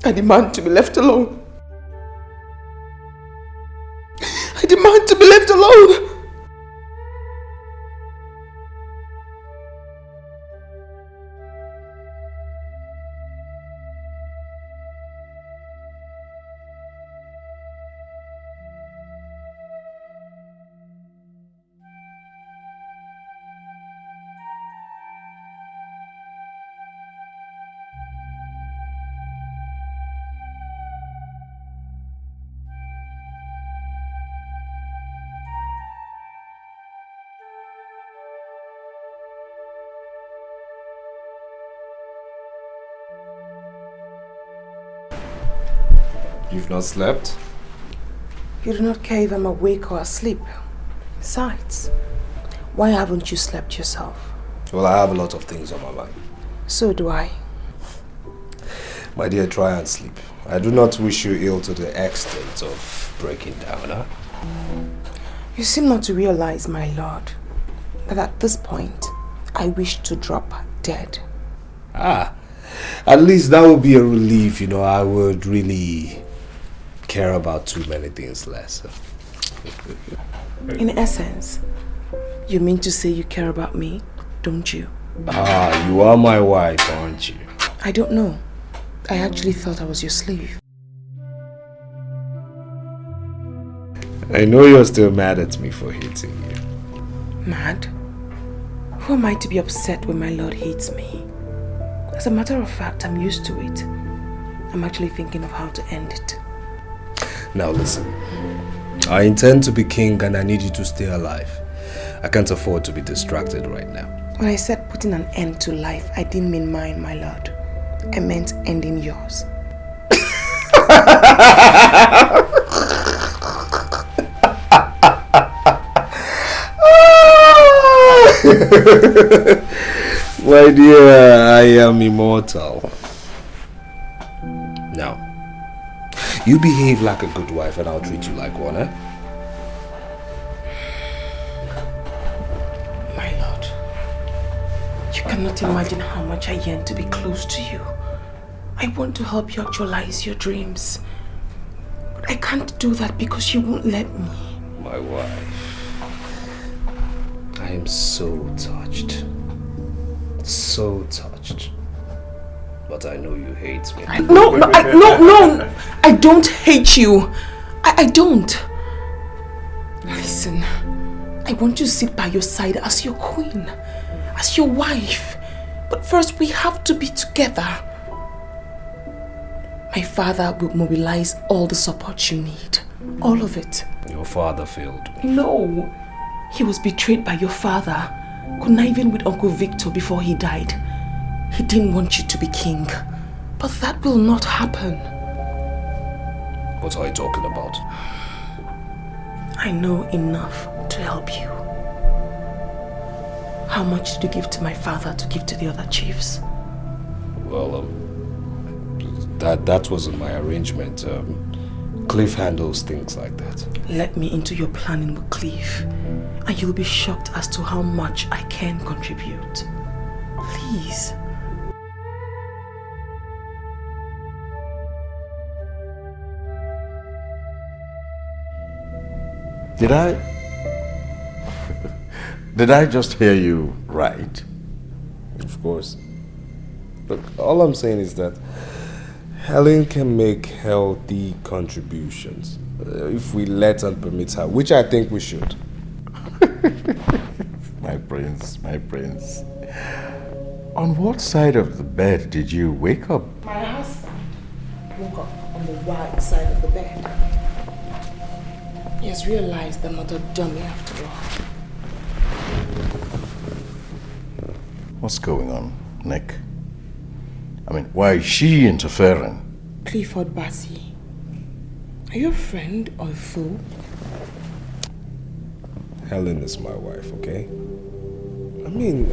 I demand to be left alone. I demand to be left alone. You've not slept? You do not care if I'm awake or asleep. Besides, why haven't you slept yourself? Well, I have a lot of things on my mind. So do I. My dear, try and sleep. I do not wish you ill to the extent of breaking down, huh? You seem not to realize, my lord, that at this point, I wish to drop dead. Ah, at least that would be a relief, you know. I would really care about too many things less. In essence, you mean to say you care about me, don't you? Ah, you are my wife, aren't you? I don't know. I actually thought I was your slave. I know you're still mad at me for hating you. Mad? Who am I to be upset when my lord hates me? As a matter of fact, I'm used to it. I'm actually thinking of how to end it. Now listen, I intend to be king and I need you to stay alive. I can't afford to be distracted right now. When I said putting an end to life, I didn't mean mine, my lord. I meant ending yours. My dear, I am immortal. Now, you behave like a good wife and I'll treat you like one, eh? My lord. You cannot imagine how much I yearn to be close to you. I want to help you actualize your dreams. But I can't do that because you won't let me. My wife. I am so touched. So touched. But I know you hate me. No, I don't hate you. I don't. Listen, I want to sit by your side as your queen, as your wife. But first we have to be together. My father will mobilize all the support you need. All of it. Your father failed me. No. He was betrayed by your father, conniving with Uncle Victor before he died. He didn't want you to be king. But that will not happen. What are you talking about? I know enough to help you. How much did you give to my father to give to the other chiefs? Well, that wasn't my arrangement. Cliff handles things like that. Let me into your planning with Cliff, and you'll be shocked as to how much I can contribute. Please. Did I just hear you right? Of course. Look, all I'm saying is that Helen can make healthy contributions if we let and permit her, which I think we should. My prince. On what side of the bed did you wake up? My husband woke up on the right side of the bed. He has realized I'm not a dummy after all. What's going on, Nick? I mean, why is she interfering? Clifford Bassey, are you a friend or a fool? Helen is my wife, okay? I mean,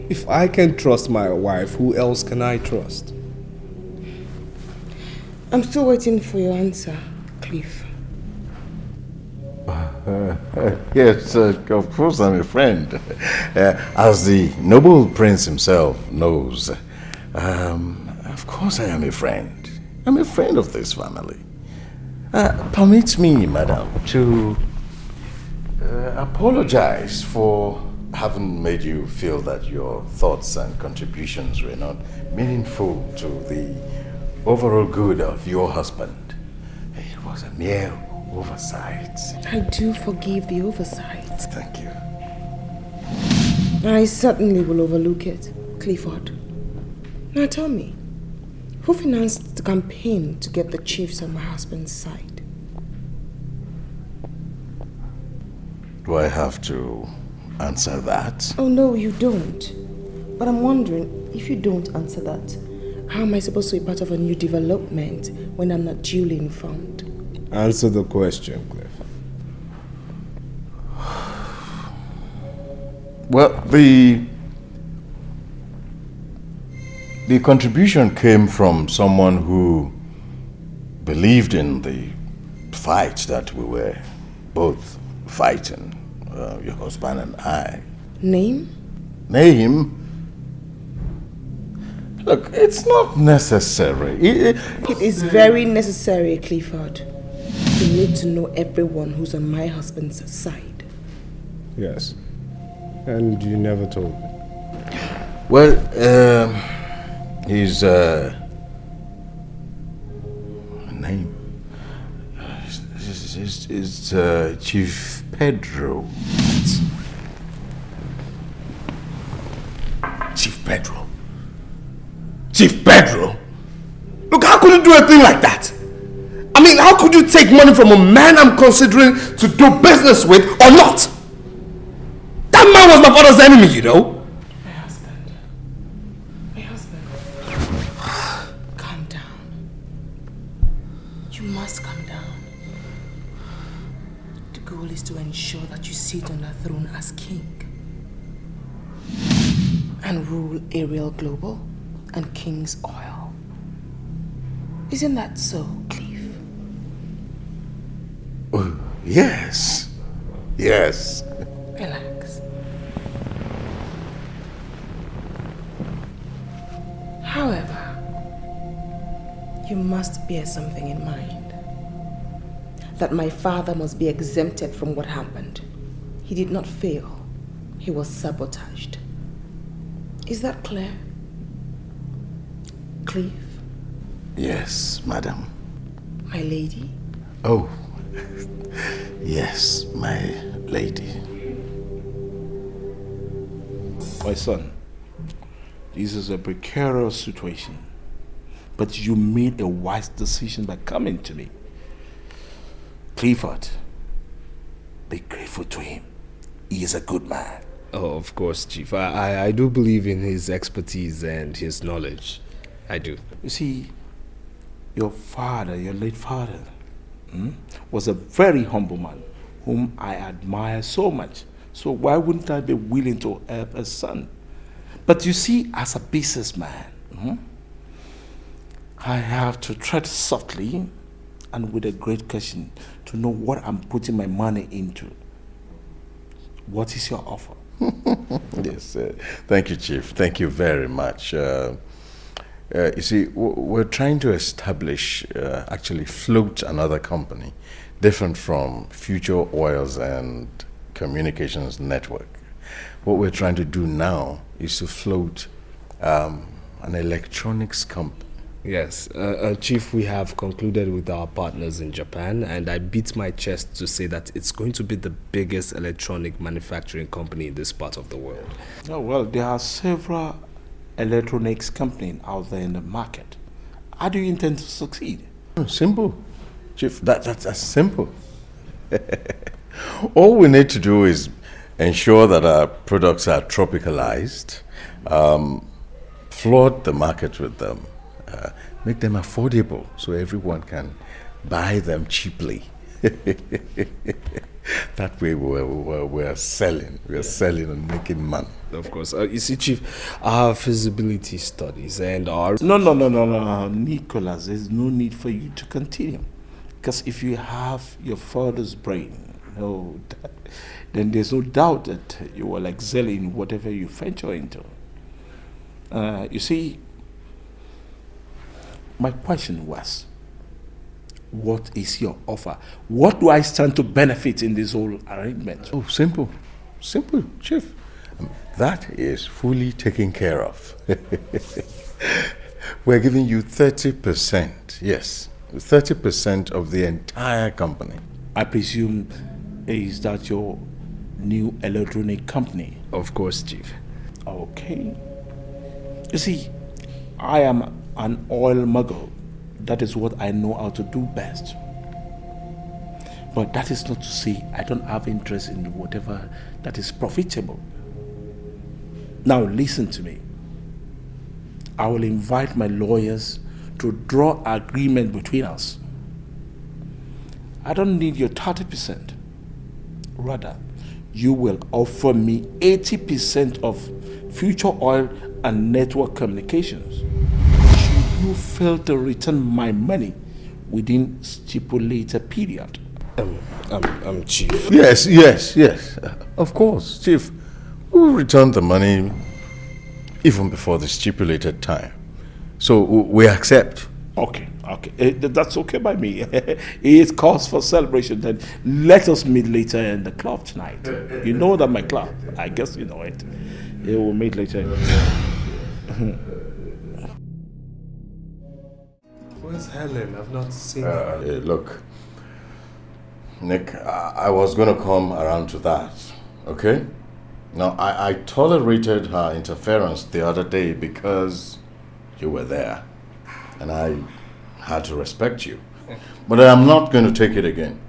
if I can trust my wife, who else can I trust? I'm still waiting for your answer, Cliff. Yes, of course I'm a friend. As the noble prince himself knows, of course I am a friend. I'm a friend of this family. Permit me, madam, to apologize for having made you feel that your thoughts and contributions were not meaningful to the overall good of your husband. It was a mere oversight. I do forgive the oversight. Thank you. I certainly will overlook it, Clifford. Now tell me, who financed the campaign to get the chiefs on my husband's side? Do I have to answer that? Oh no, you don't. But I'm wondering, if you don't answer that, how am I supposed to be part of a new development when I'm not duly informed? Answer the question, Cliff. Well, the contribution came from someone who believed in the fight that we were both fighting, your husband and I. Name? Name? Look, it's not necessary. It is very necessary, Clifford. You need to know everyone who's on my husband's side. Yes. And you never told me. Well, his name is Chief Pedro. Chief Pedro? Chief Pedro? Look, how could you do a thing like that? I mean, how could you take money from a man I'm considering to do business with or not? That man was my father's enemy, you know? My husband. Calm down. You must calm down. The goal is to ensure that you sit on the throne as king and rule Ariel Global and King's Oil. Isn't that so, Cliff? Oh, yes. Yes. Relax. However, you must bear something in mind. That my father must be exempted from what happened. He did not fail. He was sabotaged. Is that clear? Cliff? Yes, madam. My lady? Oh, yes, my lady. My son, this is a precarious situation, but you made a wise decision by coming to me. Clifford, be grateful to him. He is a good man. Oh, of course, Chief. I do believe in his expertise and his knowledge. I do. You see, your father, your late father, was a very humble man whom I admire so much. So why wouldn't I be willing to help a son? But you see, as a businessman, I have to tread softly and with a great caution to know what I'm putting my money into. What is your offer? Yes, thank you, Chief. Thank you very much. You see, we're trying to establish, actually float another company, different from Future Oils and Communications Network. What we're trying to do now is to float an electronics company. Yes, Chief, we have concluded with our partners in Japan, and I beat my chest to say that it's going to be the biggest electronic manufacturing company in this part of the world. Oh, well, there are several electronics companies out there in the market. How do you intend to succeed? Simple, Chief. That's simple. All we need to do is ensure that our products are tropicalized, flood the market with them, make them affordable so everyone can buy them cheaply. That way we're selling. We're selling and making money. Of course. You see, Chief, our feasibility studies and our... No, Nicholas, there's no need for you to continue. Because if you have your father's brain, then there's no doubt that you will excel in whatever you venture into. You see, my question was, what is your offer? What do I stand to benefit in this whole arrangement? Oh, simple, Chief. That is fully taken care of. We're giving you 30%, yes, 30% of the entire company. I presume, is that your new electronic company? Of course, Chief. Okay. You see, I am an oil mogul. That is what I know how to do best. But that is not to say I don't have interest in whatever that is profitable. Now listen to me. I will invite my lawyers to draw an agreement between us. I don't need your 30%. Rather, you will offer me 80% of Future Oil and Network Communications. Should you fail to return my money within stipulated period? Chief. Yes. Of course, Chief. We'll return the money even before the stipulated time. So we accept. Okay. That's okay by me. It's cause for celebration. Then let us meet later in the club tonight. You know that my club. I guess you know it. We'll meet later. Where's Helen? I've not seen her. Look, Nick, I was going to come around to that, okay? Now, I tolerated her interference the other day because you were there, and I had to respect you. But I'm not going to take it again.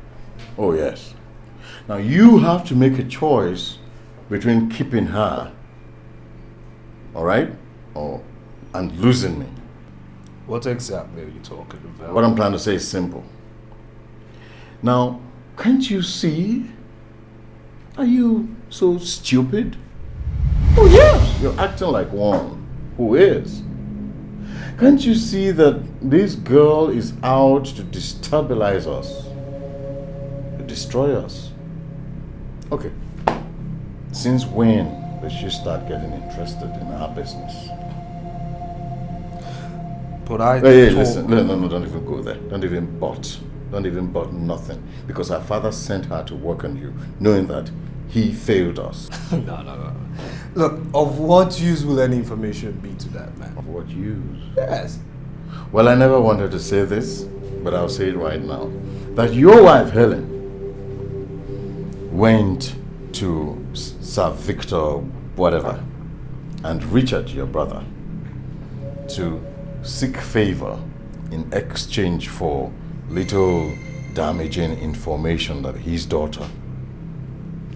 Oh, yes. Now, you have to make a choice between keeping her, all right, and losing me. What exactly are you talking about? What I'm trying to say is simple. Now, can't you see? Are you so stupid? Oh, yes, you're acting like one who is. Can't you see that this girl is out to destabilize us, to destroy us? Okay, since when did she start getting interested in our business? But I Hey, listen. No, don't even go there. Don't even but nothing. Because our father sent her to work on you, knowing that he failed us. No. Look, of what use will any information be to that man? Of what use? Yes. Well, I never wanted to say this, but I'll say it right now. That your wife, Helen, went to Sir Victor, whatever, and Richard, your brother, to seek favor in exchange for little damaging information that his daughter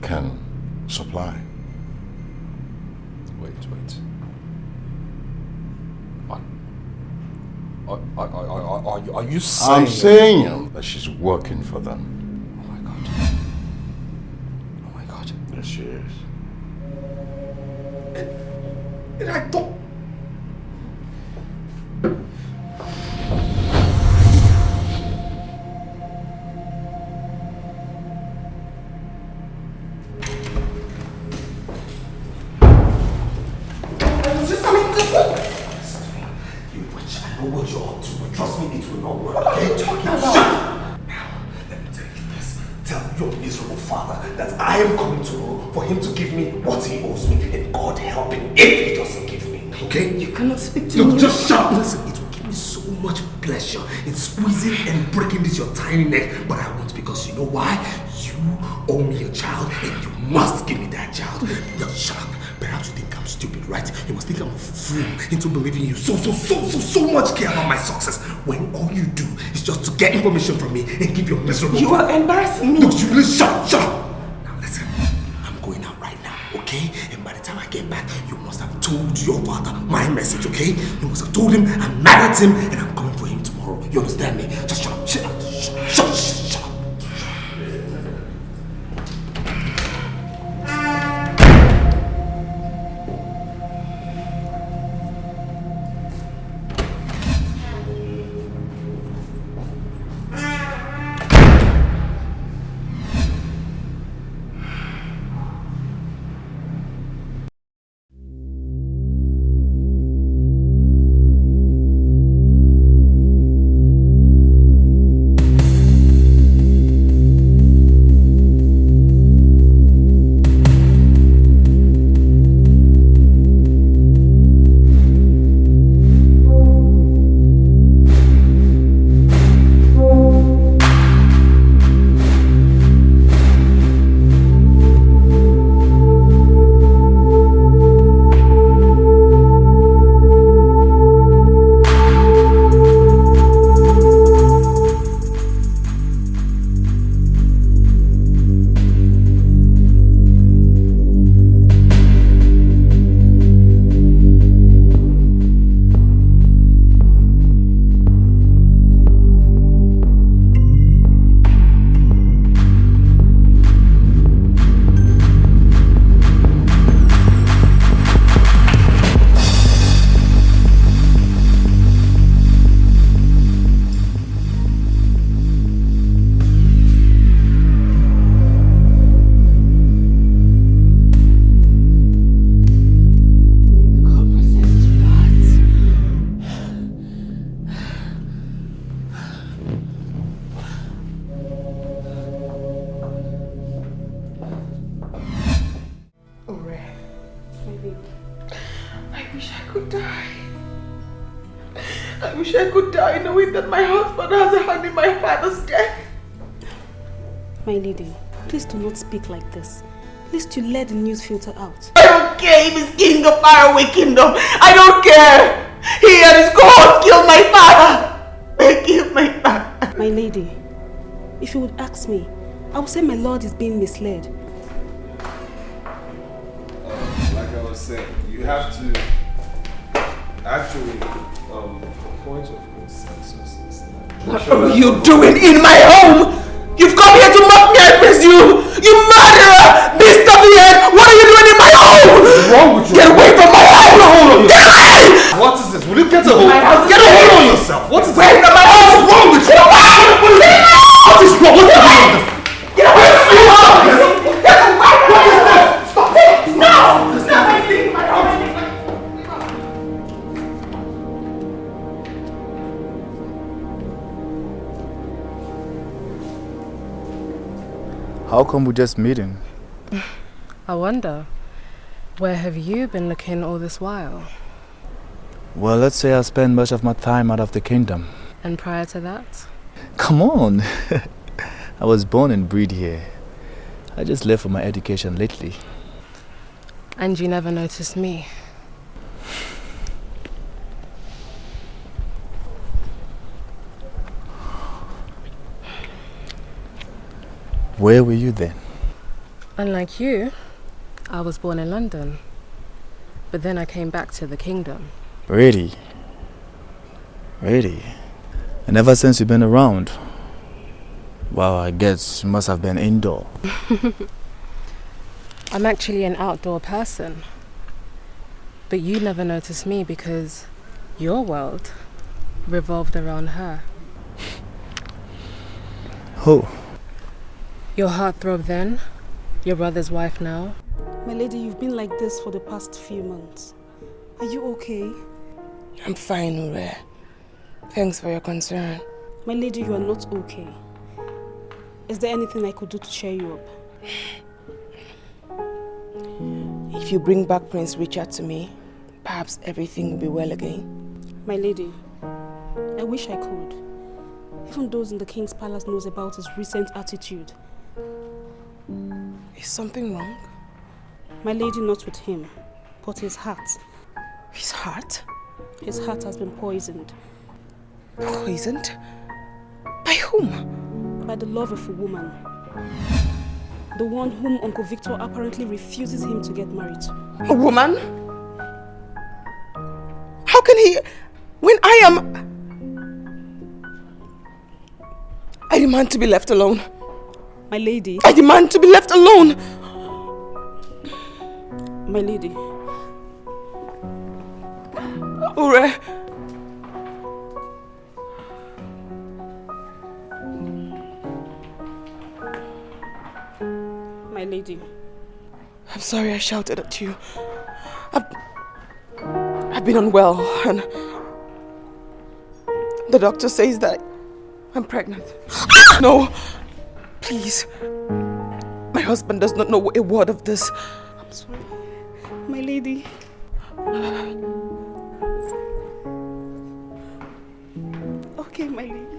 can supply. Wait. Are you saying... I'm saying that she's working for them. Oh my God. Yes, she is. And I thought... What you're up to, but trust me, it will not work. What are you talking about? Now, let me tell you this. Tell your miserable father that I am coming to for him to give me what he owes me, and God help him if he doesn't give me. Okay? You cannot speak to me. Look, just shut up. Listen, it will give me so much pleasure in squeezing and breaking this your tiny neck, but I won't, because you know why? You owe me a child, and you must give me that child. Now shut up. Perhaps you think I'm stupid, right? You must think I'm a fool into believing you so much care about my success, when all you do is just to get information from me and give your miserable... You are embarrassing me. Look, you really shut up. Now listen, I'm going out right now, okay? And by the time I get back, you must have told your father my message, okay? You must have told him I'm mad at him and I'm coming for him tomorrow. You understand me? Just shut up, shut up. That my husband has a hand in my father's death. My lady, please do not speak like this. At least you let the news filter out. I don't care if he's king of faraway kingdom. I don't care. He and his cohorts killed my father. They killed my father. My lady, if you would ask me, I would say my lord is being misled. Like I was saying, you have to actually point of consensus is that... What are you doing in my home? You've come here to mock me and praise you! You murderer! Beast of the earth! What are you doing in my home? What's wrong with you? Get away from my house! Get a hold on yourself! Get away! What is this? Will you get a hold? Get a hold on yourself! What is away from my house? What's wrong with you? Get away! What is wrong? What's the matter? Get away from my house! Get away! What is this? Stop it! No! Stop anything in my house! How come we're just meeting? I wonder, where have you been looking all this while? Well, let's say I spend much of my time out of the kingdom. And prior to that? Come on. I was born and bred here. I just left for my education lately. And you never noticed me? Where were you then? Unlike you, I was born in London. But then I came back to the kingdom. Really? Really? And ever since you've been around? Well, I guess you must have been indoor. I'm actually an outdoor person. But you never noticed me because your world revolved around her. Who? Your heartthrob then, your brother's wife now. My lady, you've been like this for the past few months. Are you okay? I'm fine, Ure. Thanks for your concern. My lady, you are not okay. Is there anything I could do to cheer you up? If you bring back Prince Richard to me, perhaps everything will be well again. My lady, I wish I could. Even those in the king's palace knows about his recent attitude. Is something wrong? My lady, not with him, but his heart. His heart? His heart has been poisoned. Poisoned? By whom? By the love of a woman. The one whom Uncle Victor apparently refuses him to get married to. A woman? How can he... When I am... I demand to be left alone. My lady. I demand to be left alone. My lady. Ure. My lady. I'm sorry I shouted at you. I've been unwell and the doctor says that I'm pregnant. No, please. My husband does not know a word of this. I'm sorry. My lady. Okay, my lady.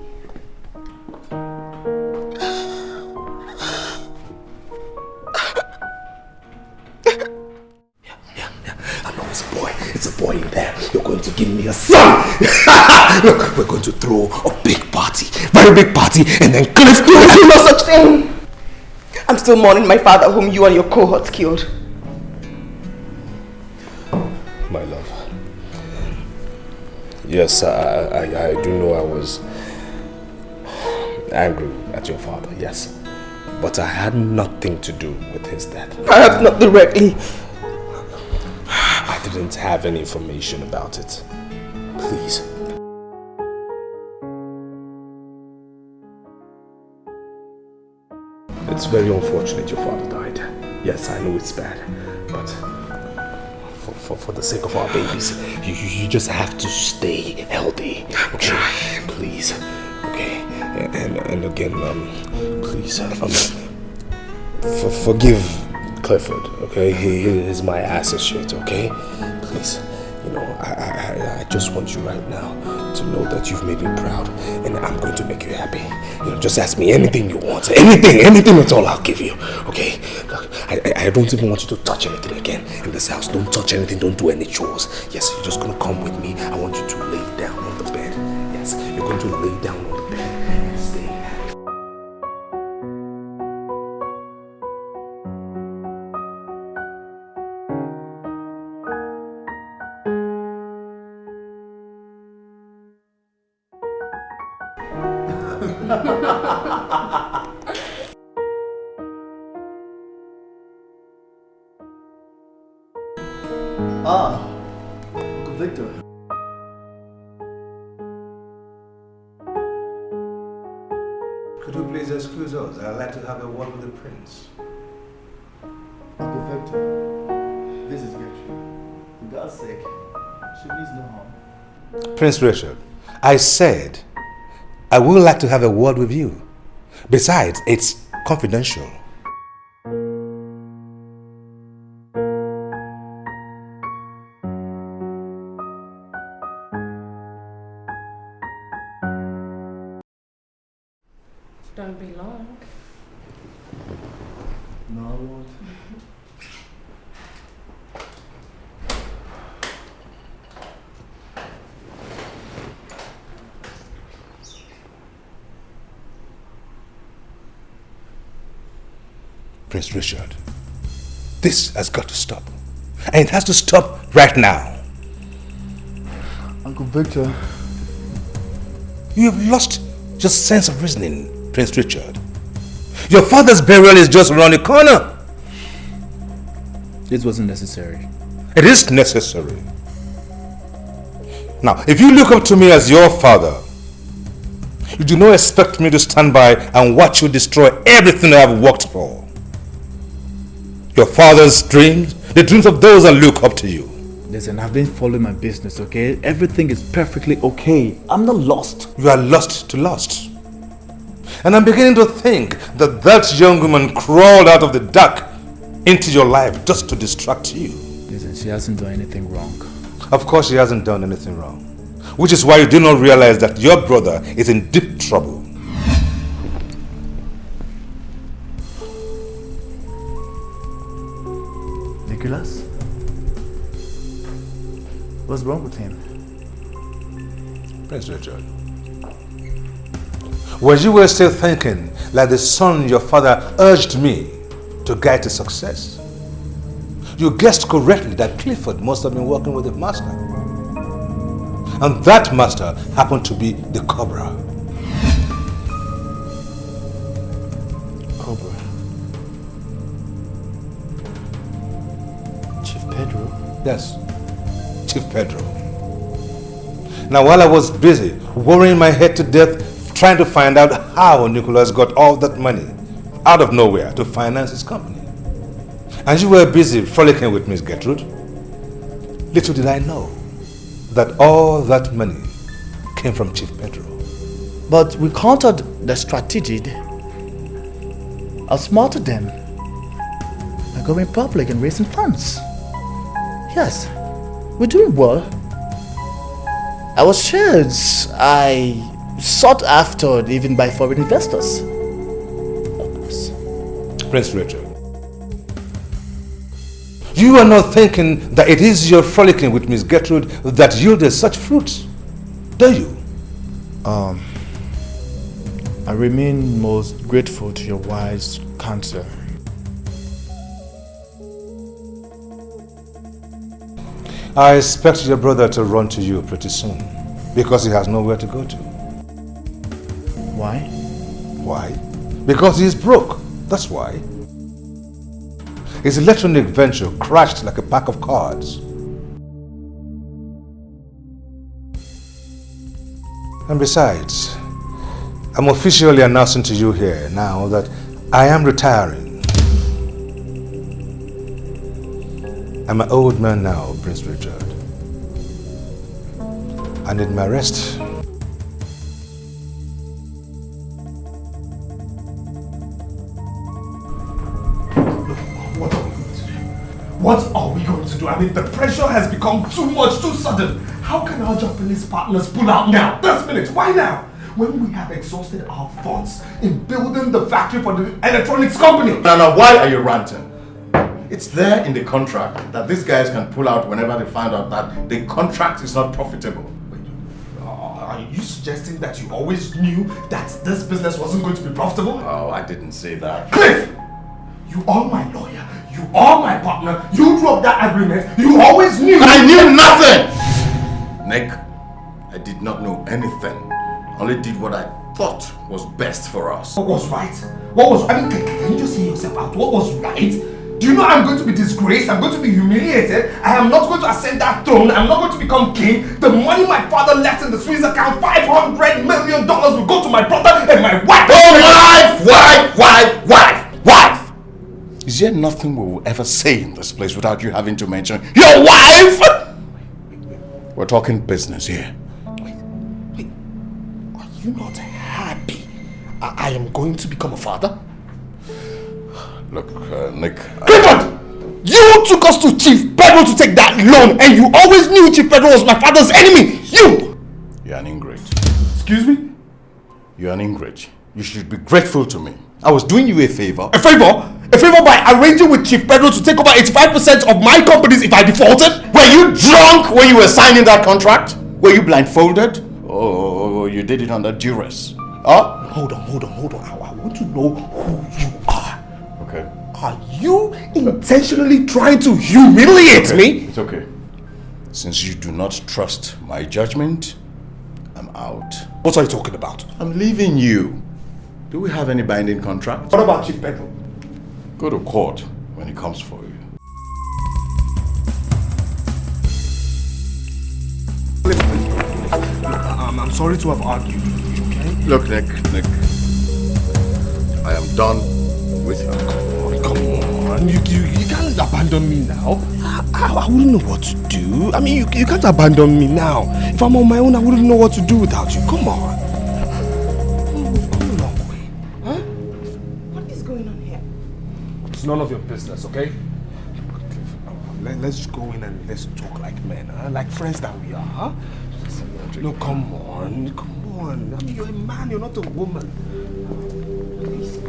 I know it's a boy. It's a boy in there. You're going to give me a son. Look, we're going to throw a big party. Very big party. And then Cliff... Do no such thing. I'm still mourning my father whom you and your cohorts killed. My love. Yes, I do know I was angry at your father, yes. But I had nothing to do with his death. Perhaps not directly. I didn't have any information about it. Please. It's very unfortunate your father died. Yes, I know it's bad, but for the sake of our babies, you just have to stay healthy. Okay, please. Okay, and again, please, forgive Clifford. Okay, he is my associate. Okay, please. You know, I just want you right now to know that you've made me proud, and I'm going to make you happy. You know, just ask me anything you want. Anything at all, I'll give you. Okay? Look, I don't even want you to touch anything again in this house. Don't touch anything. Don't do any chores. Yes, you're just gonna come with me. I want you to lay down on the bed. Yes, you're going to lay down on the bed and stay. Uncle Victor. Could you please excuse us? I'd like to have a word with the prince. Uncle Victor, this is Gertrude. For God's sake, she means no harm. Prince Richard, I said I would like to have a word with you. Besides, it's confidential. Don't be long. No. Prince Richard, this has got to stop. And it has to stop right now. Uncle Victor. You have lost your sense of reasoning, Prince Richard. Your father's burial is just around the corner. This wasn't necessary. It is necessary. Now, if you look up to me as your father, you do not expect me to stand by and watch you destroy everything I have worked for. Your father's dreams, the dreams of those that look up to you. Listen, I've been following my business, okay? Everything is perfectly okay. I'm not lost. You are lost to lost. And I'm beginning to think that that young woman crawled out of the dark into your life just to distract you. Listen, she hasn't done anything wrong. Of course she hasn't done anything wrong. Which is why you do not realize that your brother is in deep trouble. Nicholas? What's wrong with him? Prince Richard, were you still thinking like the son your father urged me to guide to success? You guessed correctly that Clifford must have been working with a master. And that master happened to be the Cobra. Cobra? Chief Pedro? Yes, Chief Pedro. Now while I was busy worrying my head to death trying to find out how Nicholas got all that money out of nowhere to finance his company, and you were busy frolicking with Miss Gertrude, little did I know that all that money came from Chief Pedro. But we countered the strategy, outsmarted them by going public and raising funds. Yes, we're doing well. Our shares are sought after even by foreign investors. Prince Richard, you are not thinking that it is your frolicking with Miss Gertrude that yielded such fruits, do you? I remain most grateful to your wise counsel. I expect your brother to run to you pretty soon because he has nowhere to go to. Why? Why? Because he is broke. That's why. His electronic venture crashed like a pack of cards. And besides, I'm officially announcing to you here now that I am retiring. I'm an old man now, Prince Richard. I need my rest. What are we going to do? I mean, the pressure has become too much, too sudden. How can our Japanese partners pull out now? This minute, why now? When we have exhausted our funds in building the factory for the electronics company. Now, why are you ranting? It's there in the contract that these guys can pull out whenever they find out that the contract is not profitable. Are you suggesting that you always knew that this business wasn't going to be profitable? Oh, I didn't say that. Cliff! You are my lawyer. You are my partner. You dropped that agreement. You always knew. I knew nothing! Nick, I did not know anything. Only did what I thought was best for us. What was right? What was... I mean, can you just hear yourself out? What was right? Do you know I'm going to be disgraced? I'm going to be humiliated. I am not going to ascend that throne. I'm not going to become king. The money my father left in the Swiss account, $500 million, will go to my brother and my wife. Oh, wife! Is there nothing we will ever say in this place without you having to mention your wife? We're talking business here. Wait. Are you not happy I am going to become a father? Look, Nick... Clifford! You took us to Chief Pedro to take that loan, and you always knew Chief Pedro was my father's enemy! You! You're an ingrate. Excuse me? You're an ingrate. You should be grateful to me. I was doing you a favor. A favor? A favor by arranging with Chief Pedro to take over 85% of my companies if I defaulted? Were you drunk when you were signing that contract? Were you blindfolded? Or you did it under duress? Huh? Hold on. I want to know who you are. Okay. Are you intentionally trying to humiliate me? It's okay. Since you do not trust my judgment, I'm out. What are you talking about? I'm leaving you. Do we have any binding contract? What about Chief Pedro? Go to court when he comes for you. I'm sorry to have argued with you, okay? Look, Nick. I am done with you. Come on. You can't abandon me now. I wouldn't know what to do. I mean, you can't abandon me now. If I'm on my own, I wouldn't know what to do without you. Come on. It's none of your business, okay? Let's go in and let's talk like men, huh? Like friends that we are, huh? No, come on. I mean, you're a man, you're not a woman. Please.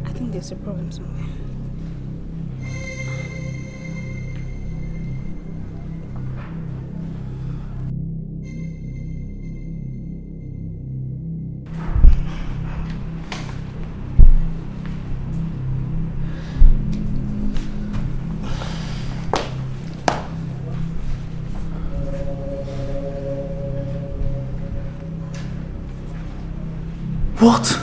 I think there's a problem somewhere. What?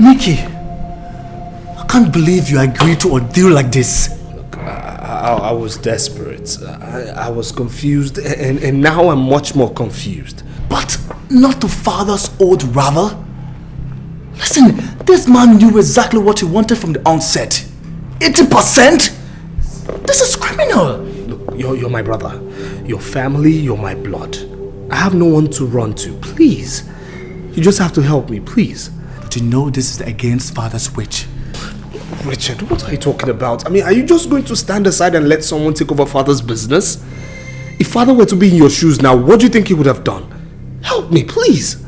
Mickey, I can't believe you agreed to a deal like this. Look, I was desperate. I was confused, and now I'm much more confused. But not to father's old rival? Listen, this man knew exactly what he wanted from the onset. 80%? This is criminal. Look, you're my brother. Your family, you're my blood. I have no one to run to. Please. You just have to help me, please. But you know this is against father's wish. Richard, what are you talking about? I mean, are you just going to stand aside and let someone take over father's business? If father were to be in your shoes now, what do you think he would have done? Help me, please.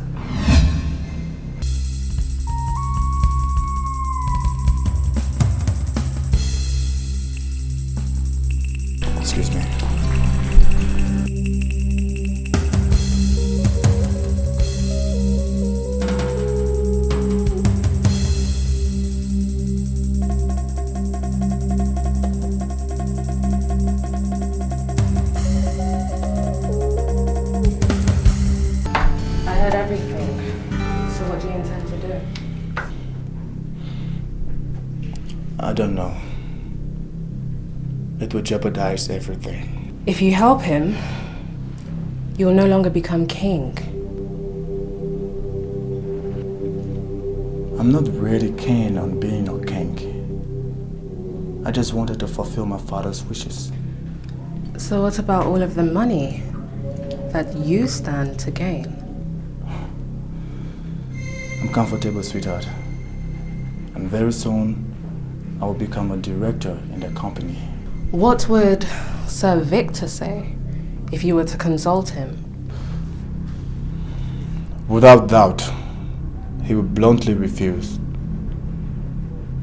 Excuse me. I don't know. It would jeopardize everything. If you help him, you will no longer become king. I'm not really keen on being a king. I just wanted to fulfill my father's wishes. So what about all of the money that you stand to gain? I'm comfortable, sweetheart. And very soon, I will become a director in the company. What would Sir Victor say if you were to consult him? Without doubt, he would bluntly refuse.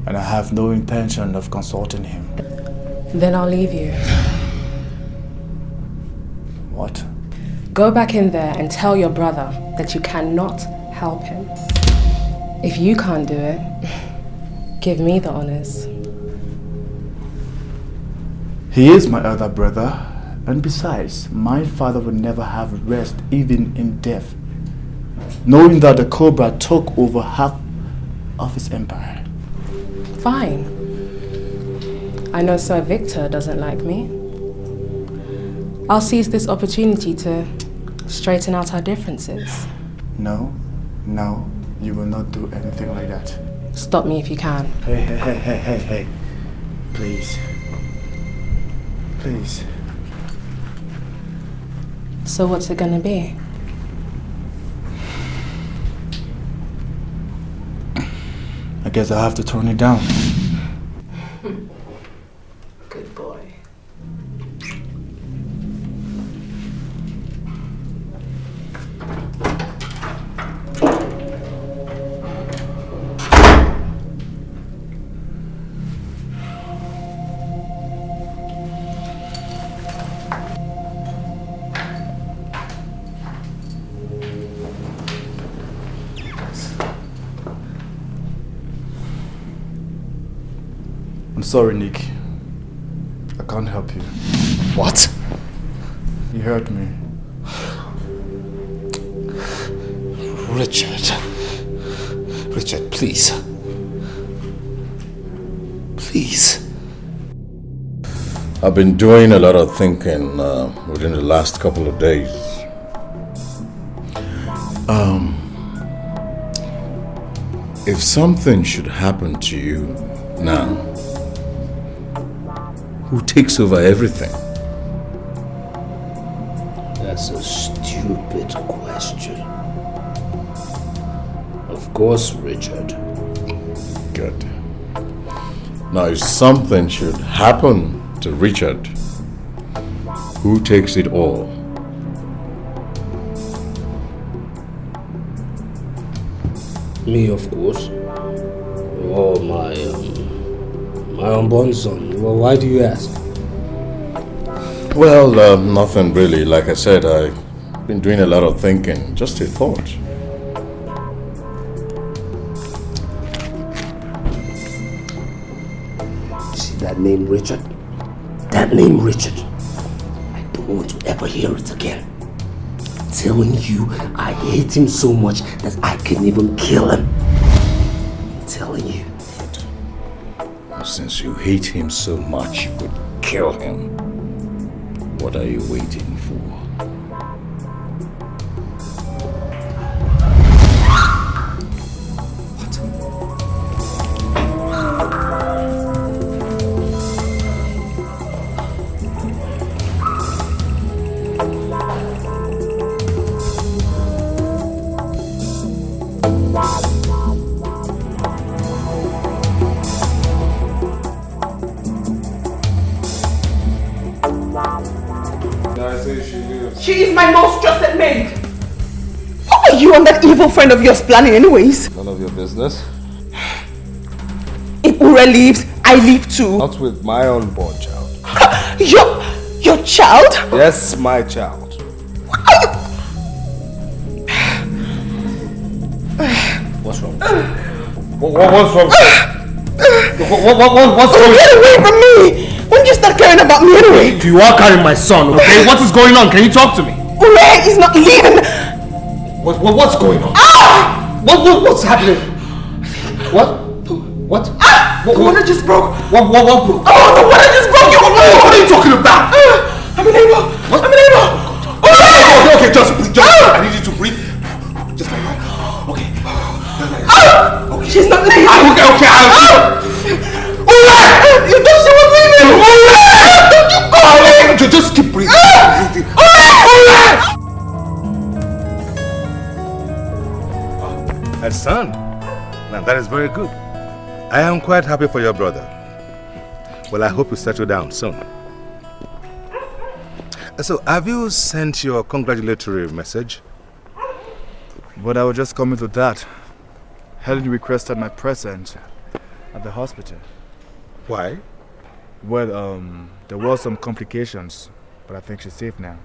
And I have no intention of consulting him. Then I'll leave you. What? Go back in there and tell your brother that you cannot help him. If you can't do it, give me the honors. He is my elder brother, and besides, my father would never have rest even in death, knowing that the Cobra took over half of his empire. Fine. I know Sir Victor doesn't like me. I'll seize this opportunity to straighten out our differences. No, you will not do anything like that. Stop me if you can. Hey. Please. So what's it gonna be? A guess I'll have to turn it down. Good boy. I'm sorry, Nick. I can't help you. What? You hurt me. Richard. Richard, please. Please. I've been doing a lot of thinking within the last couple of days. If something should happen to you now, who takes over everything? That's a stupid question. Of course, Richard. Good. Now, if something should happen to Richard, who takes it all? Me, of course. Oh, my unborn son. Well, why do you ask? Well, nothing really. Like I said, I've been doing a lot of thinking. Just a thought. See that name, Richard? That name, Richard. I don't want to ever hear it again. I'm telling you, I hate him so much that I can even kill him. I'm telling you. Since you hate him so much, you could kill him. What are you waiting for? She is my most trusted maid. What are you and that evil friend of yours planning anyways? None of your business. If Ure leaves, I leave too. Not with my unborn child. Your child? Yes, my child. What's wrong? What's wrong? What's wrong? Get away from me! When you start caring about me anyway? You are carrying my son, okay? What is going on? Can you talk to me? Ure is not leaving. What's going on? Ah! What's happening? What? Ah! The water just broke. What broke? Oh, the water just broke. What are you talking about? I'm in labor. What? I'm in labor. Okay, just breathe. I need you to breathe. Just like that. Okay. Okay. She's not leaving. Okay. You thought she was leaving. Don't you go. Just keep breathing. A son? Now that is very good. I am quite happy for your brother. Well, I hope you settle down soon. So, have you sent your congratulatory message? But I was just coming to that. Helen requested my presence at the hospital. Why? Well, there were some complications, but I think she's safe now.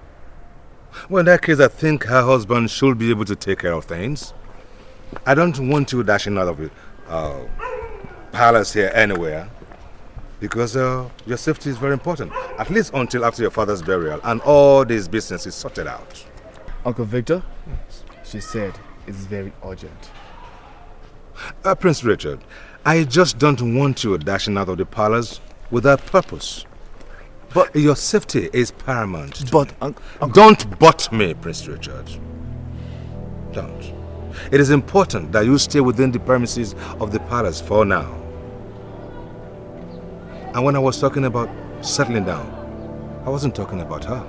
Well, in that case, I think her husband should be able to take care of things. I don't want you dashing out of the palace here anywhere, because your safety is very important, at least until after your father's burial and all this business is sorted out. Uncle Victor? She said it's very urgent. Prince Richard, I just don't want you dashing out of the palace without purpose. But your safety is paramount to me. Don't butt me, Prince Richard. Don't. It is important that you stay within the premises of the palace for now. And when I was talking about settling down, I wasn't talking about her.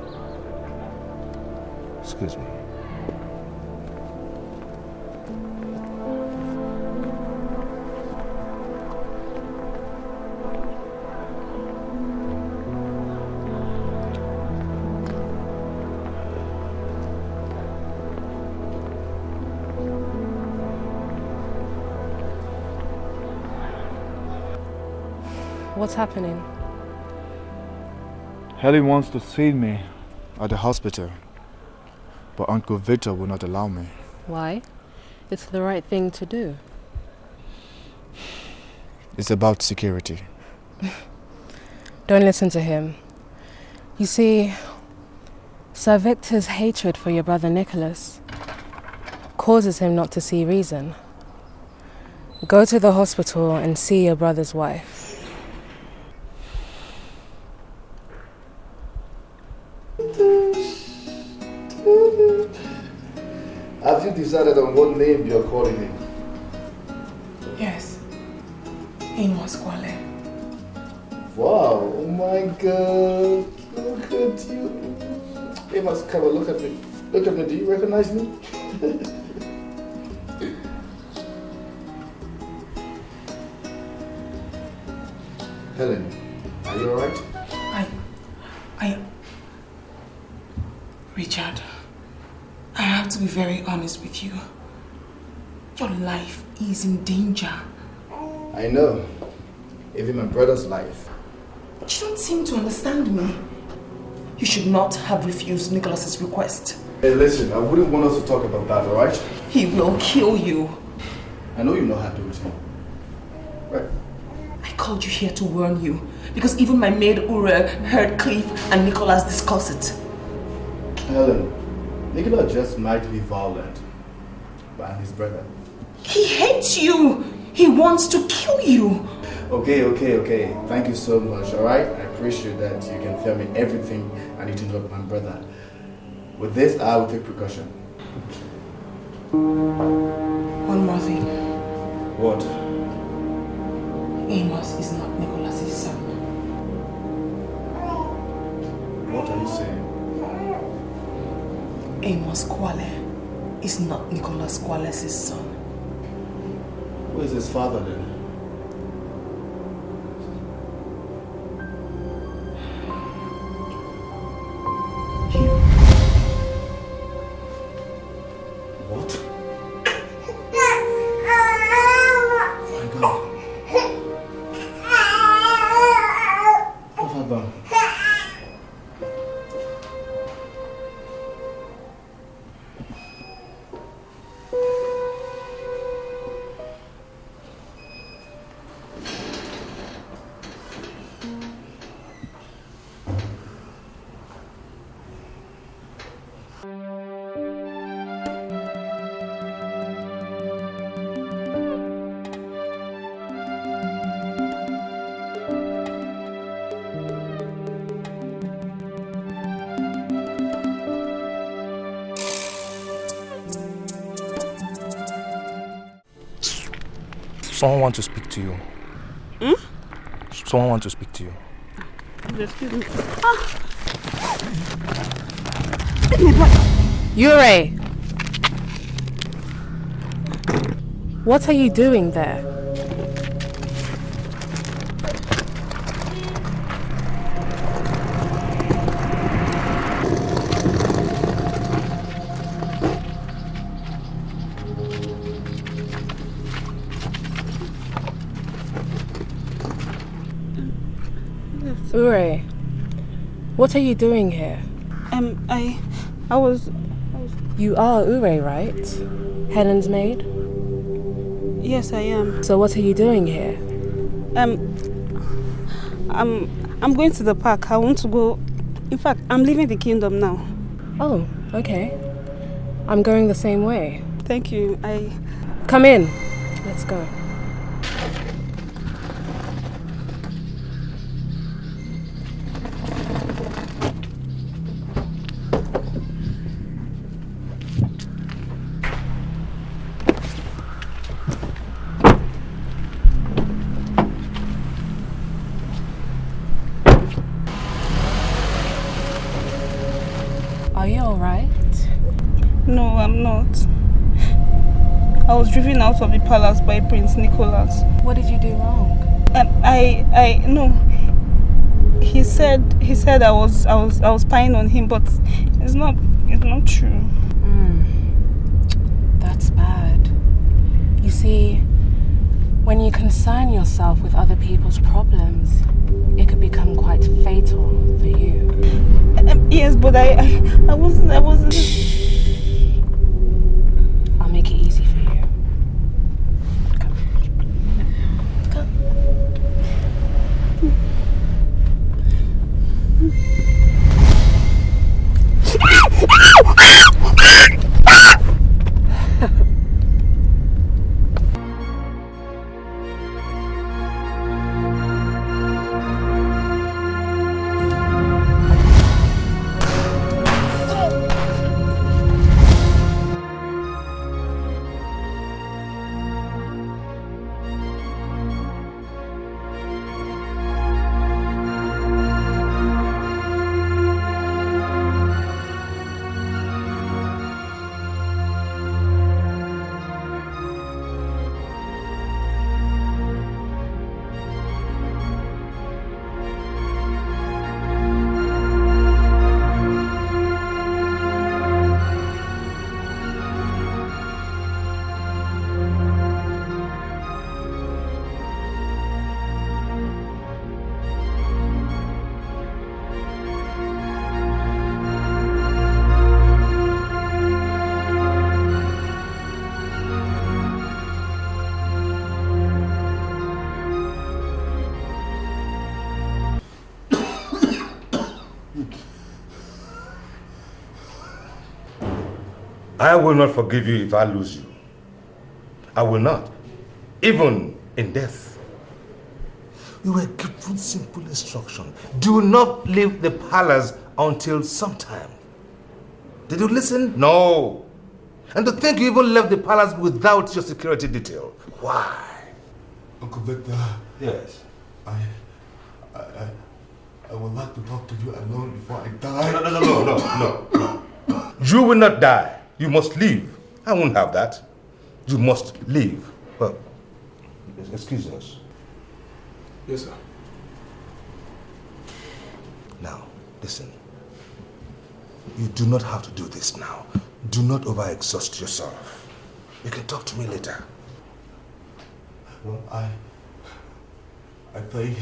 Excuse me. What's happening? Helen wants to see me at the hospital, but Uncle Victor will not allow me. Why? It's the right thing to do. It's about security. Don't listen to him. You see, Sir Victor's hatred for your brother Nicholas causes him not to see reason. Go to the hospital and see your brother's wife. Have you decided on what name you're calling him? Yes. Amos Kwale. Wow, oh my God. Look at you. Amos, come on, look at me. Look at me, do you recognize me? Helen, are you alright? Richard, I have to be very honest with you. Your life is in danger. I know. Even my brother's life. But you don't seem to understand me. You should not have refused Nicholas's request. Hey, listen, I wouldn't want us to talk about that, alright? He will kill you. I know you know how to do it. Right. I called you here to warn you because even my maid Ure heard Cliff and Nicholas discuss it. Helen, Nicholas just might be violent, but I'm his brother. He hates you. He wants to kill you. Okay. Thank you so much, alright? I appreciate that you can tell me everything I need to know about my brother. With this, I will take precaution. One more thing. What? Amos is not Nicholas's son. What are you saying? Amos Kwale is not Nicholas Kwale's son. Who is his father then? What? Oh my God. What have I done? Someone wants to speak to you. Someone wants to speak to you. Excuse me. Ure! What are you doing there? Ure, what are you doing here? I was... You are Ure, right? Helen's maid? Yes, I am. So what are you doing here? I'm going to the park. I want to go... In fact, I'm leaving the kingdom now. Oh, okay. I'm going the same way. Thank you. Come in. Let's go. Are you alright? No, I'm not. I was driven out of the palace by Prince Nicholas. What did you do wrong? No. He said I was spying on him, but it's not true. That's bad. You see, when When you concern yourself with other people's problems, it could become quite fatal for you. Yes, but I wasn't. I'll make it easy for you. I will not forgive you if I lose you. I will not. Even in death. You were given simple instruction. Do not leave the palace until sometime. Did you listen? No. And to think you even left the palace without your security detail. Why? Uncle Victor. Yes. I would like to talk to you alone before I die. No. You will not die. You must leave. I won't have that. You must leave. Well, excuse us. Yes, sir. Now, listen. You do not have to do this now. Do not overexhaust yourself. You can talk to me later. Well, I think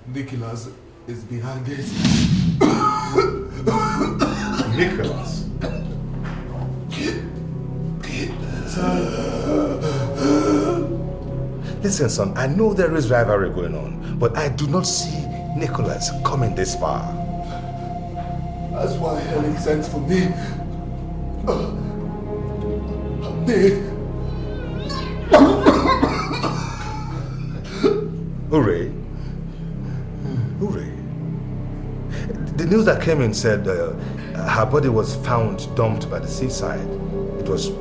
Nicholas is behind this. Nicholas? Listen, son, I know there is rivalry going on, but I do not see Nicholas coming this far. That's why Helen sends for me. Nick. Hooray. Hooray. The news that came in said her body was found dumped by the seaside. It was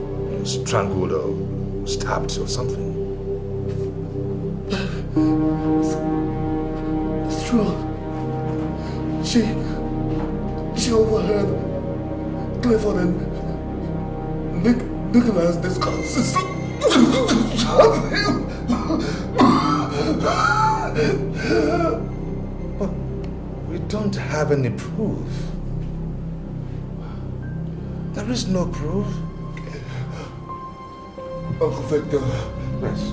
strangled or stabbed or something. It's true. She overheard Clifford and Nicholas discuss But we don't have any proof. There is no proof. Uncle Victor. Yes.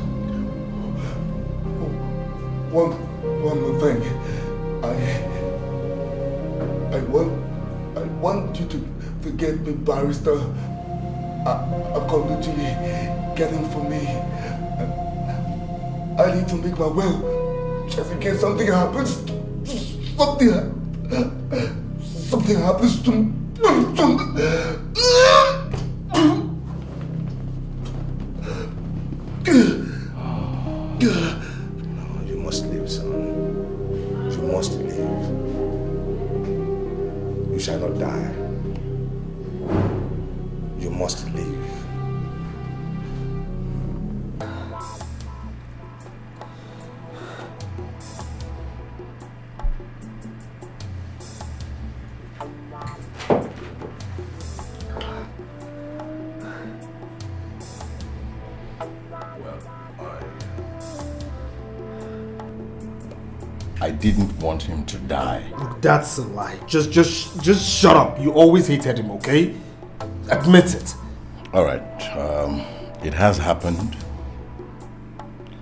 One more thing. I want you to forget the barrister Akoluchi getting for me. I need to make my will, just in case something happens. Something happens to me. No, you must leave, son. You must leave. You shall not die. You must leave. I didn't want him to die. Look, that's a lie. Just shut up. You always hated him, okay? Admit it. All right. It has happened.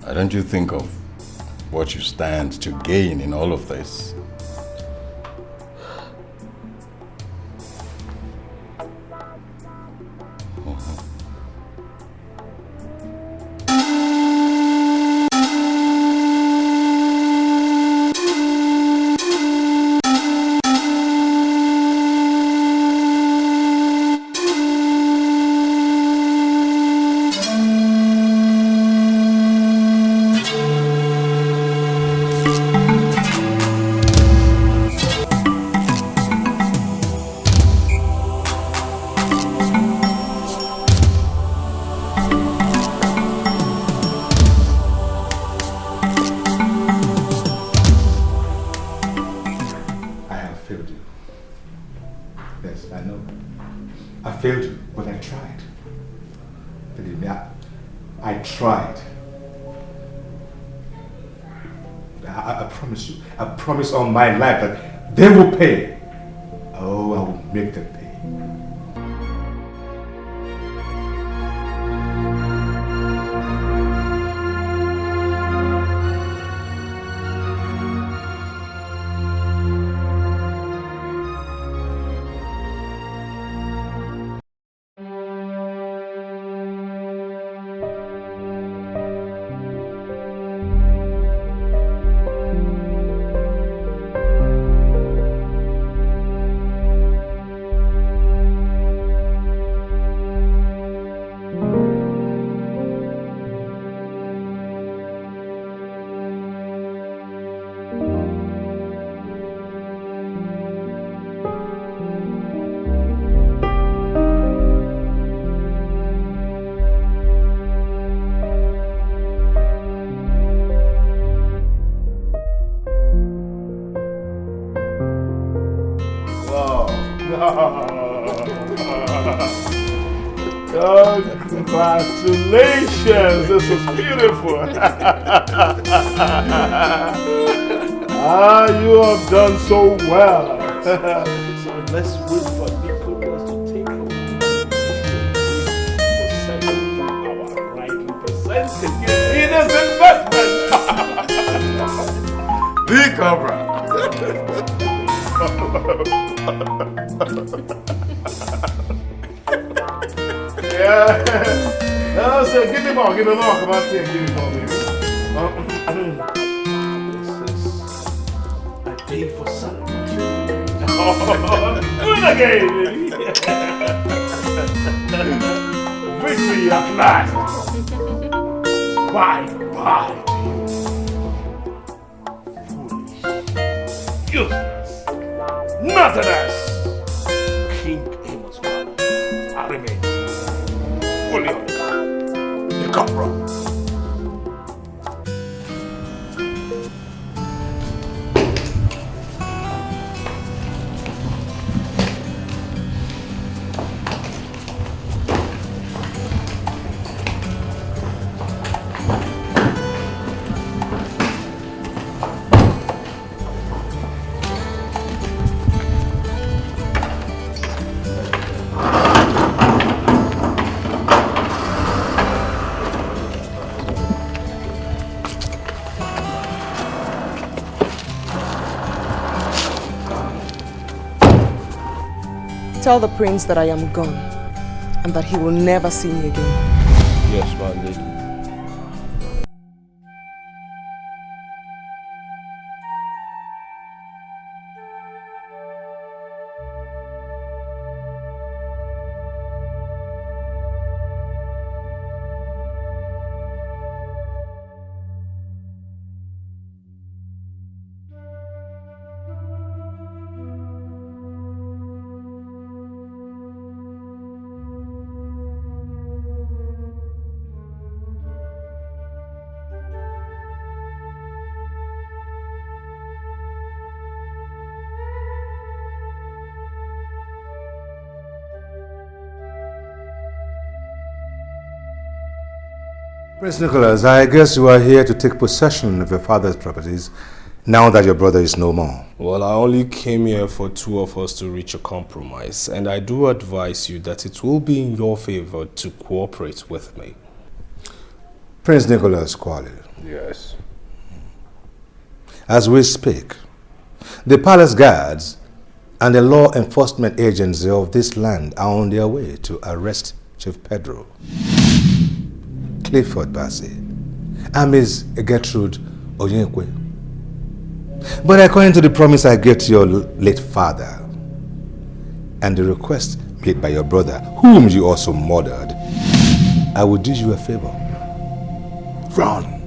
Why don't you think of what you stand to gain in all of this? Promise on my life that they will pay. Oh, I will make them pay. Congratulations, this is beautiful. You have done so well. So let's wait for Nicholas to take over. Our rightly presenting in this investment. The Cobra. Yeah. No, sir, give me more. Come on, here, give me more, baby. This is a day for celebration. Do it again, baby. Victory at last. Bye. Foolish. Useless. Nothingness. King Amos father. I remain fully on the Cobra. Tell the prince that I am gone and that he will never see me again. Yes, my lady. Prince Nicholas, I guess you are here to take possession of your father's properties now that your brother is no more. Well, I only came here for two of us to reach a compromise, and I do advise you that it will be in your favor to cooperate with me. Prince Nicholas Kwali. Yes. As we speak, the palace guards and the law enforcement agency of this land are on their way to arrest Chief Pedro, Clifford Bassey, and Miss Gertrude Onyenkwe. But according to the promise I gave to your late father and the request made by your brother, whom you also murdered, I will do you a favor. Run.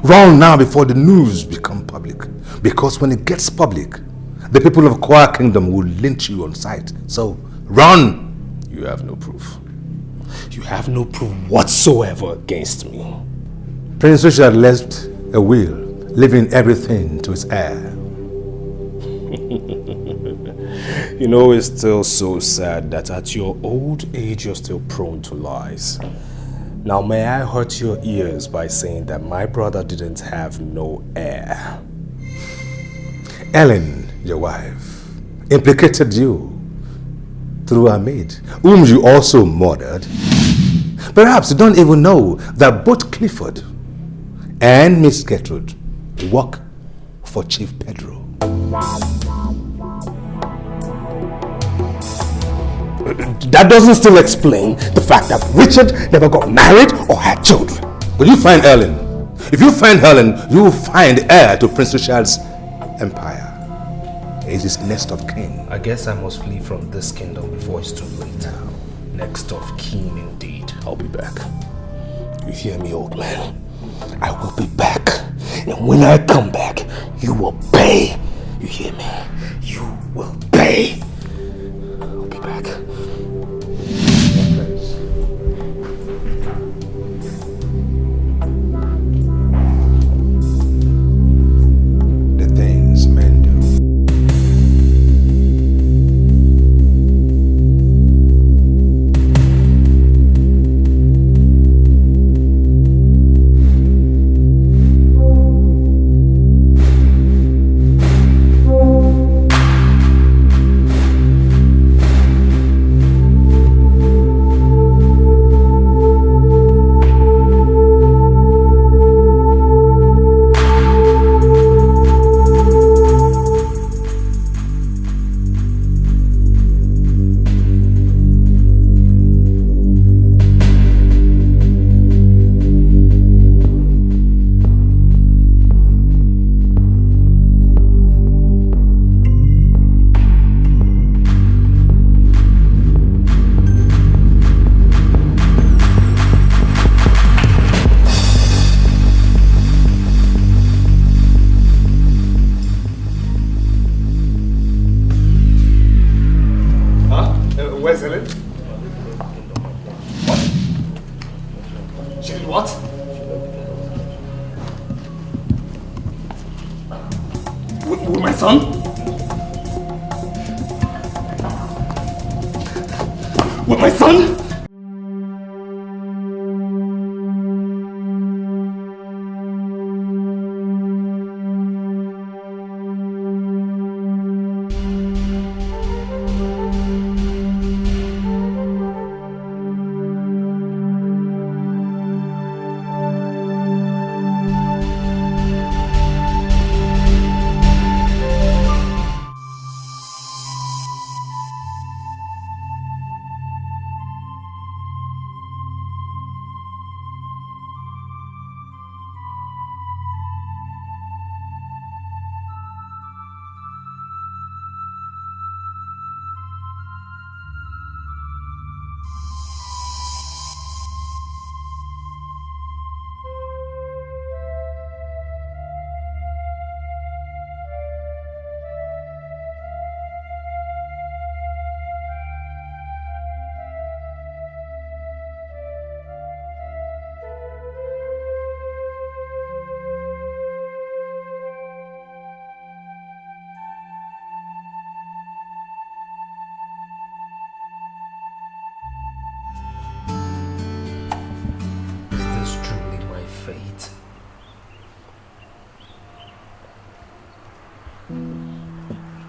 Run now before the news become public. Because when it gets public, the people of Kwa Kingdom will lynch you on sight. So, run! You have no proof. You have no proof whatsoever against me. Prince Richard left a will, leaving everything to his heir. You know, it's still so sad that at your old age you're still prone to lies. Now, may I hurt your ears by saying that my brother didn't have no heir? Ellen, your wife, implicated you through her maid, whom you also murdered. Perhaps you don't even know that both Clifford and Miss Gertrude work for Chief Pedro. That doesn't still explain the fact that Richard never got married or had children. Will you find Ellen? If you find Helen, you will find heir to Prince Richard's empire. He is his next of kin. I guess I must flee from this kingdom before it's too late. Next of kin indeed. I'll be back. You hear me, old man? I will be back. And when I come back, you will pay. You hear me? You will pay. I'll be back. Where's Helen? What? She did what? With my son? With my son?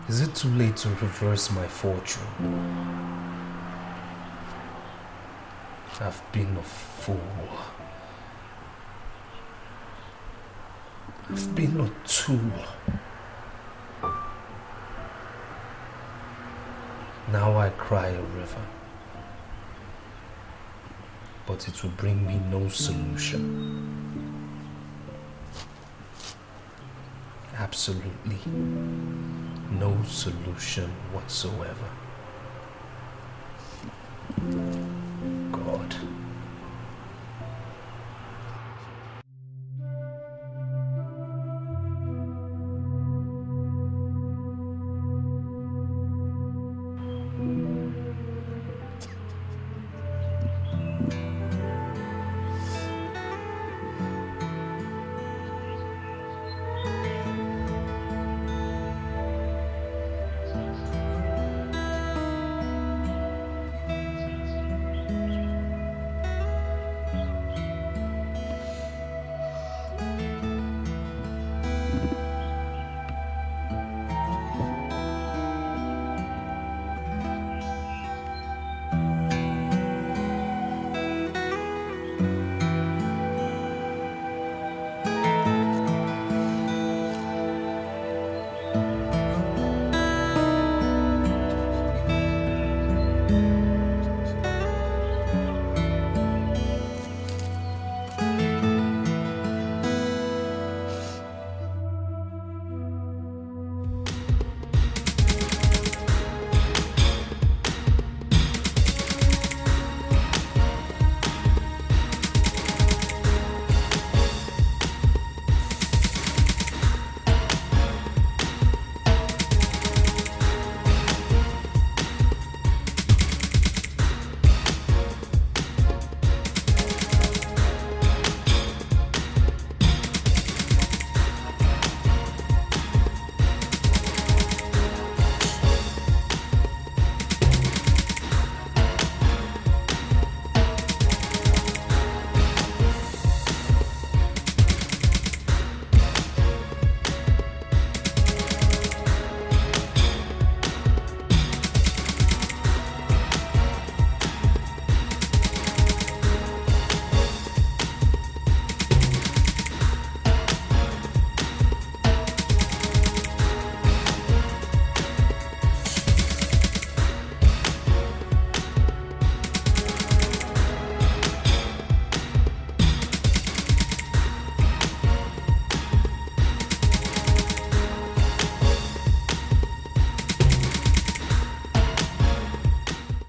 Is it too late to reverse my fortune? I've been a fool. I've been a tool. Now I cry a river, but it will bring me no solution. Absolutely no solution whatsoever. God.